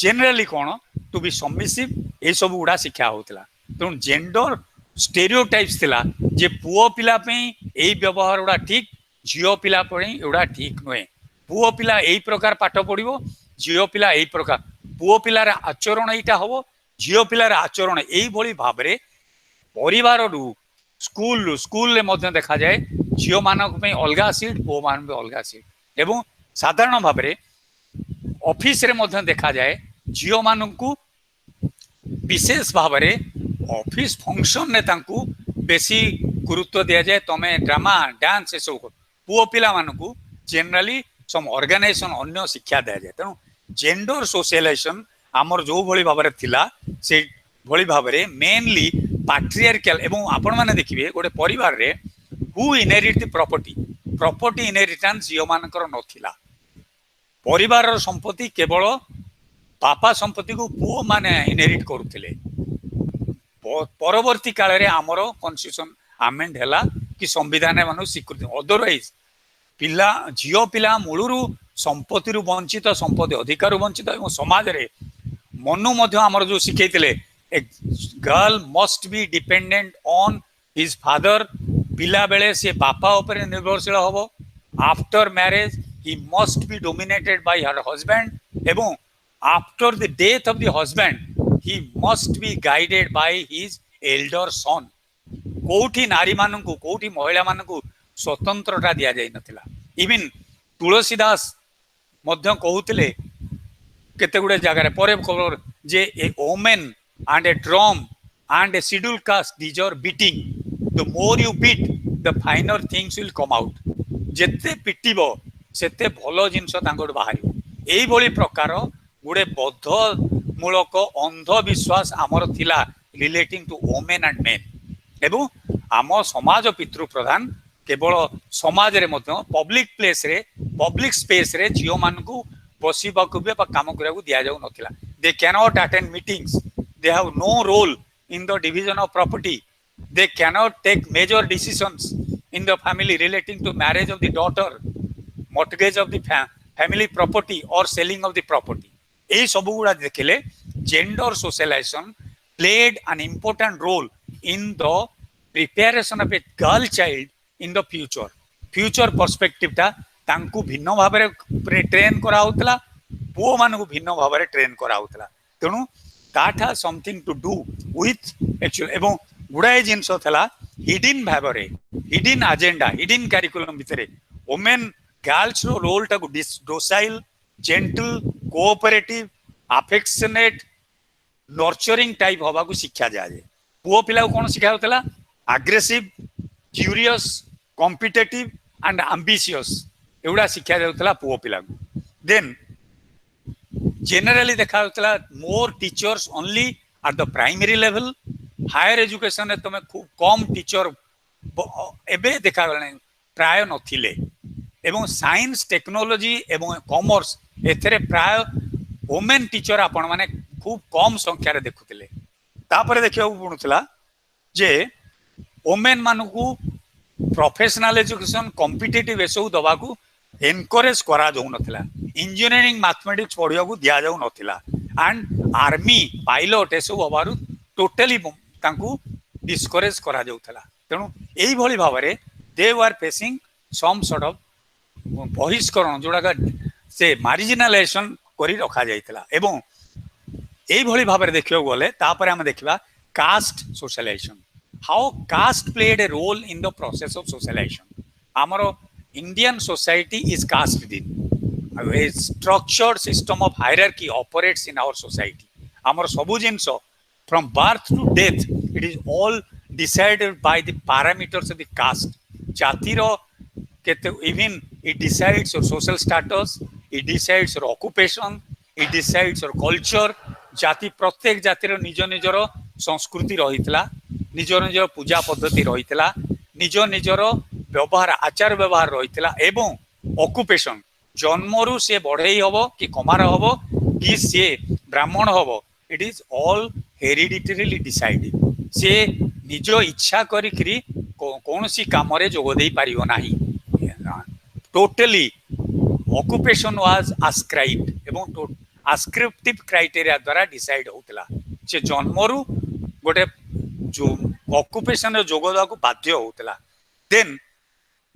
ଜେନେରାଲି କ'ଣ ଟୁ ବି ସବମିସିଭ, ଏସବୁ ଗୁଡା ଶିକ୍ଷା ହଉଥିଲା। ତେଣୁ ଜେଣ୍ଡର ଷ୍ଟେରିଓଟାଇପ୍ସ ଥିଲା ଯେ ପୁଅ ପିଲା ପାଇଁ ଏଇ ବ୍ୟବହାର ଗୁଡା ଠିକ, ଝିଅ ପିଲା ପାଇଁ ଏଗୁଡା ଠିକ ନୁହେଁ। ପୁଅ ପିଲା ଏଇ ପ୍ରକାର ପାଠ ପଢିବ, ଝିଅ ପିଲା ଏଇ ପ୍ରକାର, ପୁଅ ପିଲାର ଆଚରଣ ଏଇଟା ହବ, ଝିଅ ପିଲାର ଆଚରଣ ଏଇଭଳି ଭାବରେ ପରିବାରରୁ ସ୍କୁଲରେ ମଧ୍ୟ ଦେଖାଯାଏ ଝିଅ ମାନଙ୍କ ପାଇଁ ଅଲଗା ସିଟ୍, ପୁଅ ମାନଙ୍କ ପାଇଁ ଅଲଗା ସିଟ୍। ଏବଂ ସାଧାରଣ ଭାବରେ ଅଫିସରେ ମଧ୍ୟ ଦେଖାଯାଏ ଝିଅ ମାନଙ୍କୁ ବିଶେଷ ଭାବରେ ଅଫିସ ଫଙ୍କସନରେ ତାଙ୍କୁ ବେଶୀ ଗୁରୁତ୍ୱ ଦିଆଯାଏ, ତମେ ଡ୍ରାମା ଡ୍ୟାନ୍ସ ଏସବୁ କର। ପୁଅ ପିଲାମାନଙ୍କୁ ଜେନେରାଲି ସମ୍ ଅର୍ଗାନାଇଜେସନ ଅନ୍ୟ ଶିକ୍ଷା ଦିଆଯାଏ। ତେଣୁ ଜେଣ୍ଡର ସୋସିଆଲାଇଜେସନ ଆମର ଯୋଉଭଳି ଭାବରେ ଥିଲା ସେଇଭଳି ଭାବରେ ମେନଲି ପାଟ୍ରିଆର୍କାଲ। ଏବଂ ଆପଣମାନେ ଦେଖିବେ ଗୋଟେ ପରିବାରରେ ହୁ ଇନହେରିଟ ଦି ପ୍ରପର୍ଟି ଇନହେରିଟାନ୍ସ ଝିଅ ମାନଙ୍କର ନଥିଲା। ପରିବାରର ସମ୍ପତ୍ତି କେବଳ ବାପା ସମ୍ପତ୍ତିକୁ ପୁଅ ମାନେ ଇନହେରିଟ କରୁଥିଲେ। ପରବର୍ତ୍ତୀ କାଳରେ ଆମର କନଷ୍ଟିଟ୍ୟୁସନ ଆମେଣ୍ଡ ହେଲା କି ସମ୍ବିଧାନ ମାନଙ୍କୁ ସ୍ୱୀକୃତି, ଅଦରୱାଇଜ ଝିଅ ପିଲା ମୂଳରୁ ସମ୍ପତ୍ତିରୁ ବଞ୍ଚିତ, ସମ୍ପତ୍ତି ଅଧିକାରରୁ ବଞ୍ଚିତ। ଏବଂ ସମାଜରେ ମନୁ ମଧ୍ୟ ଆମର ଯୋଉ ଶିଖେଇଥିଲେ a girl must be dependent on his father, ପିଲା ବେଳେ ସେ ବାପା ଉପରେ ନିର୍ଭରଶୀଳ ହବ। After marriage he must be dominated by her husband ଏବଂ after the death of the husband he must be guided by his elder son. କୋଉଠି ନାରୀ ମାନଙ୍କୁ, କୋଉଠି ମହିଳା ମାନଙ୍କୁ ସ୍ୱତନ୍ତ୍ରତା ଦିଆଯାଇ ନଥିଲା। ଇଭିନ୍ ତୁଳସୀ ଦାସ ମଧ୍ୟ କହୁଥିଲେ କେତେ ଗୁଡେ ଜାଗାରେ ପରେ ଯେ ଏ women and a drum and a scheduled caste deserve beating. The more you beat, the finer things will come out. ଯେତେ ପିଟିବ ସେତେ ଭଲ ଜିନିଷ ତାଙ୍କଠୁ ବାହାରିବ। ଏଇଭଳି ପ୍ରକାର ଗୋଟେ ବଦ୍ଧ ମୂଳକ ଅନ୍ଧବିଶ୍ୱାସ ଆମର ଥିଲା relating to women and men. एवं आम समाज पितृ प्रधान केवल समाज रे मध्य पब्लिक प्लेस रे पब्लिक स्पेस रे झियो मान को बसिबा को बा काम करिया को दिया जाउ नथिला they cannot attend meetings they have no role in the division of property they cannot take major decisions in the family relating to marriage of the daughter mortgage of the family property or selling of the property ei sabu guda dekhile gender socialization played an important role in the preparation of a girl child in the future perspective ta तांकु भिन्न भाबरे train करा होतला पुओ मानकु भिन्न भाबरे train करा होतला तेनु that has something to do with actually एवं गुड़ाए जिनस थला हिडन भाबरे हिडन एजेंडा हिडन करिकुलम भितरे वुमेन गर्ल्स रो रोल टाकु docile gentle cooperative affectionate nurturing type होबा को शिक्षा जाए पुओ पिला को कोन शिखा होतला aggressive curious competitive and ambitious एवडा शिक्षा जाउतला पुओ पिला को देन generally देखा होतला more teachers only at the primary level higher education में तुम खूब कम टीचर एबे देखा गले प्राय नथिले एवं साइंस टेक्नोलॉजी एवं कॉमर्स एथरे प्राय वुमेन टीचर आपण माने खूब कम संख्या रे देखुतिले तापरे देखियो पडुतला जे वुमेन मानकू प्रोफेशनल एजुकेशन कॉम्पिटिटिव एसो दबा को एनकरेज करा जाऊ नथिला इंजीनियरिंग मैथमेटिक्स पढ़िया को दिया जाऊ नथिला एंड आर्मी पायलट एसो हबारु टोटली तांकू डिस्करेज करा जाउथला तेणु एई भली भाबरे they were facing some sort of बहिष्करण जोड़ा से मार्जिनालाइजेशन करी रखा जाइतला एवं एई भली भाबरे देखियो गले तापरे हम देखिबा caste socialisation how caste played a role in the process of socialisation हमरो Indian society is caste within a structured system of hierarchy operates in our society amar sabu jinso from birth to death it is all decided by the parameters of the caste jati ro kete even it decides your social status it decides your occupation it decides your culture jati प्रत्येक जातिर निज निजर संस्कृति रहितला निज निजर पूजा पद्धति रहितला निज निजर व्यवहार आचार व्यवहार रहितला एवं ऑक्युपेशन जन्मरु से बढ़ई हबो कि कमार हबो कि से ब्राह्मण हबो इट इज ऑल हेरिडिटरीली डिसाइडेड से निज इच्छा करी कोनोसी काम रे जोग देई पारिबो नाही टोटली ऑक्युपेशन वाज आस्क्राइब्ड एवं आस्क्रिप्टिव क्राइटेरिया द्वारा डिसाइड होतला से जन्मरु गोटे जो ऑक्युपेशन रे जोग दा को बाध्य होतला then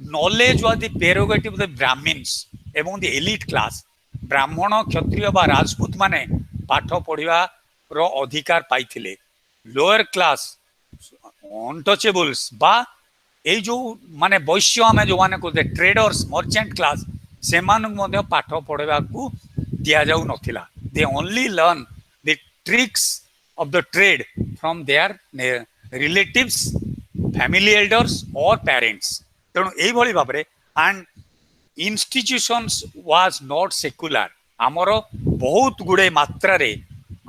knowledge was the prerogative of the brahmins एवं the elite class ब्राह्मण क्षत्रिय बा राजपूत माने पाठ पढ़िवा रो अधिकार पाइथिले लोअर क्लास अनटचेबल्स बा ए जो माने वैश्य आमे जो माने को ट्रेडर्स मर्चेंट क्लास से मान मध्य पाठ पढ़िवा को दिया जाउ नथिला they only learn the tricks of the trade from their relatives family elders और पेरेंट्स तेणु यही भाव में and institutions was not secular आमर बहुत गुड़े मात्रा रे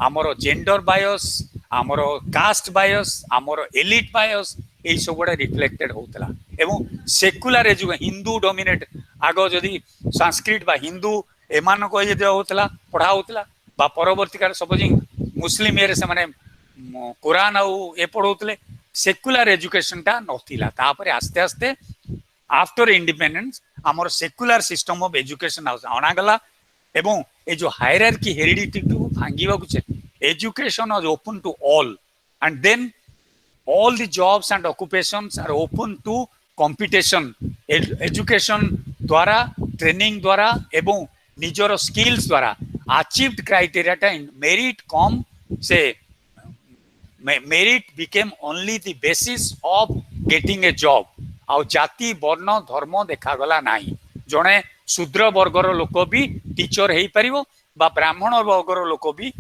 आमर जेंडर बायस आमर कास्ट बायस आमर एलिट बायस यही सब गुड़ा रिफ्लेक्टेड होता एवं सेक्युलर एजुकेशन हिंदू डोमिनेट आग जदि संस्कृत बा हिंदू एमान होता पढ़ा होता बा परवर्ती काल सपोजिंग मुस्लिम ये से माने कुरान आउ ए पढ़ौतले सेक्युलर एजुकेशन टा नथिला तापरे आस्ते आस्ते आफ्टर इंडिपेंडेंस आमर सेक्युलर सिस्टम ऑफ एजुकेशन अणा गला एवं ए जो हायरार्की हेरिडिटी को भांगीबा को education was open to all and then all the jobs and occupations are open to competition education द्वारा ट्रेनिंग द्वारा एवं निजर स्किल्स द्वारा अचीव्ड क्राइटेरिया टा मेरिट कम से merit became only the basis of getting a job आ जाति वर्ण धर्म देखा गला नाही जणे शूद्र वर्गर लोक भी टीचर हेई परिवो बा ब्राह्मण वर्गर लोक भी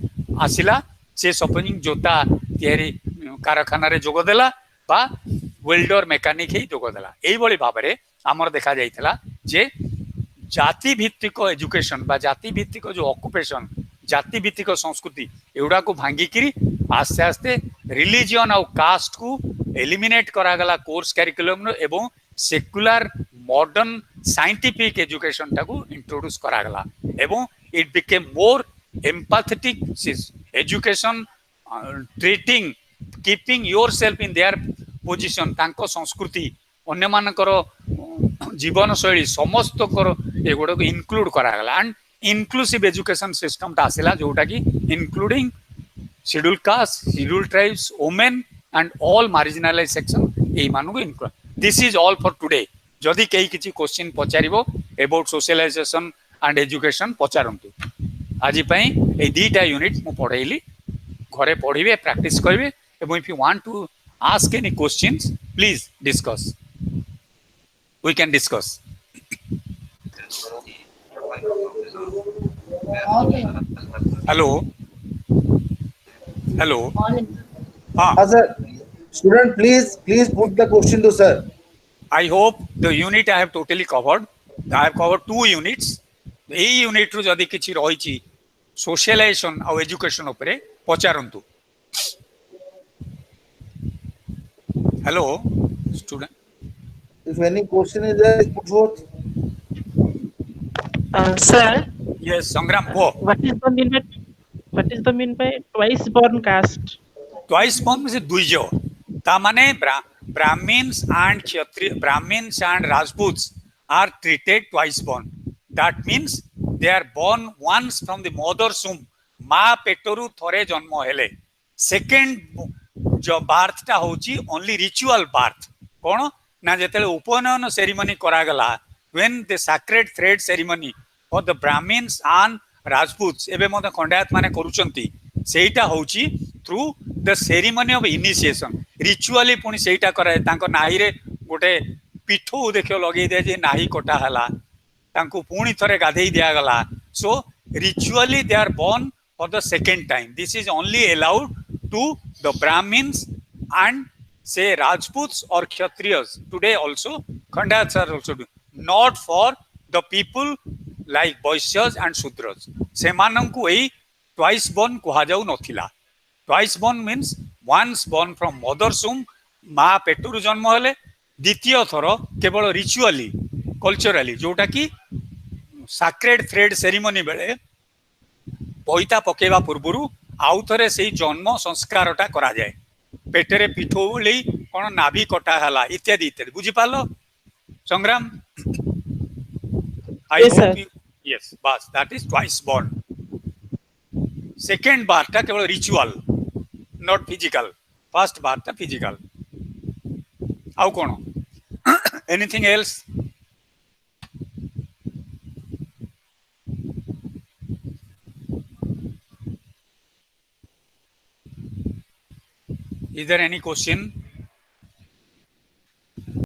आसिला से सपोजिंग जोता तयारी कारखाना रे जोग देला बा वेल्डर मेकानिक ही जोग देला एई बळी भाबरे हमर देखा जाइतला जे जाति भित्तिक एजुकेशन बा जाति भित्तिक जो ऑक्युपेशन जाति भित्तिक संस्कृति एउडा को भांगी करी आस्ते आस्ते रिलीजियन और कास्ट को एलिमिनेट करागला कोर्स करिकुलम एवं सेक्युलर मॉडर्न साइंटिफिक एजुकेशन टाकू इंट्रोड्यूस करागला एवं it became more empathetic education treating keeping yourself in their position तांको संस्कृति अन्य मानकर जीवन शैली समस्त एगुड़ा इनक्लूड करागला एंड इनक्लूसिव एजुकेशन सिस्टम टा आसिला जोटा कि including schedule caste schedule tribes women and all marginalise section ए मानू include this is all for today जदि कई किछि क्वेश्चन पचारिबो अबाउट सोशलाइजेशन एंड एजुकेशन पचारंतु आज पई ए दीटा यूनिट मु पढैली घरे पढिबे प्रैक्टिस करिवे एवं if you want to ask any questions please discuss we can discuss. Hello. Hello. Sir. Student, please put the question to sir. I hope the unit I have totally covered. I have covered 2 units. A unit ru jodi kichi roichi socialization au education upare pacharuntu. Hello student. If any question is there, put forth. Sir, Yes, Sangram, go. what is the mean by twice born caste? Twice born means दुइजो. ता माने Brahmins and Kshatriya, Brahmins and Rajputs are treated twice born. That means they are born once from the mother's womb. माँ पेटरू थोरे जन्म हेले. Second जो birth टा होची only ritual birth. कौन ना जेतेले उपनयन ceremony करागला when the sacred thread ceremony for the Brahmins and Rajputs एबे मते खंडायत माने करूचंती सेटा होची through the ceremony of initiation ritually पुनी सेटा कराय तांको नाही रे गोटे पिठो देखियो लगेई दे जे नाही कोटा हला तांको पुनी थरे गाधेई दिया गला so ritually they are born for the second time this is only allowed to the Brahmins and say Rajputs or Kshatriyas today also Khandayats are also doing not for the people like Vaishyas and Shudras semananku ei twice born kuha jau nothila twice born means once born from mother's womb ma peturu janma hale द्वितीय थर केवल ritually कल्चराली जोटा कि sacred thread ceremony बेले पैता पकेवा पूर्व आउ थे से जन्म संस्कारटा करा जाए पेटेरे पिठो ले कौन नाभि कटा हला इत्यादि इत्यादि बुझी पालो संग्राम आई होप यस बस that is twice born second बार टा केवल रिचुअल नॉट फिजिकल फर्स्ट बार टा फिजिकल आउ कोन anything else is there any question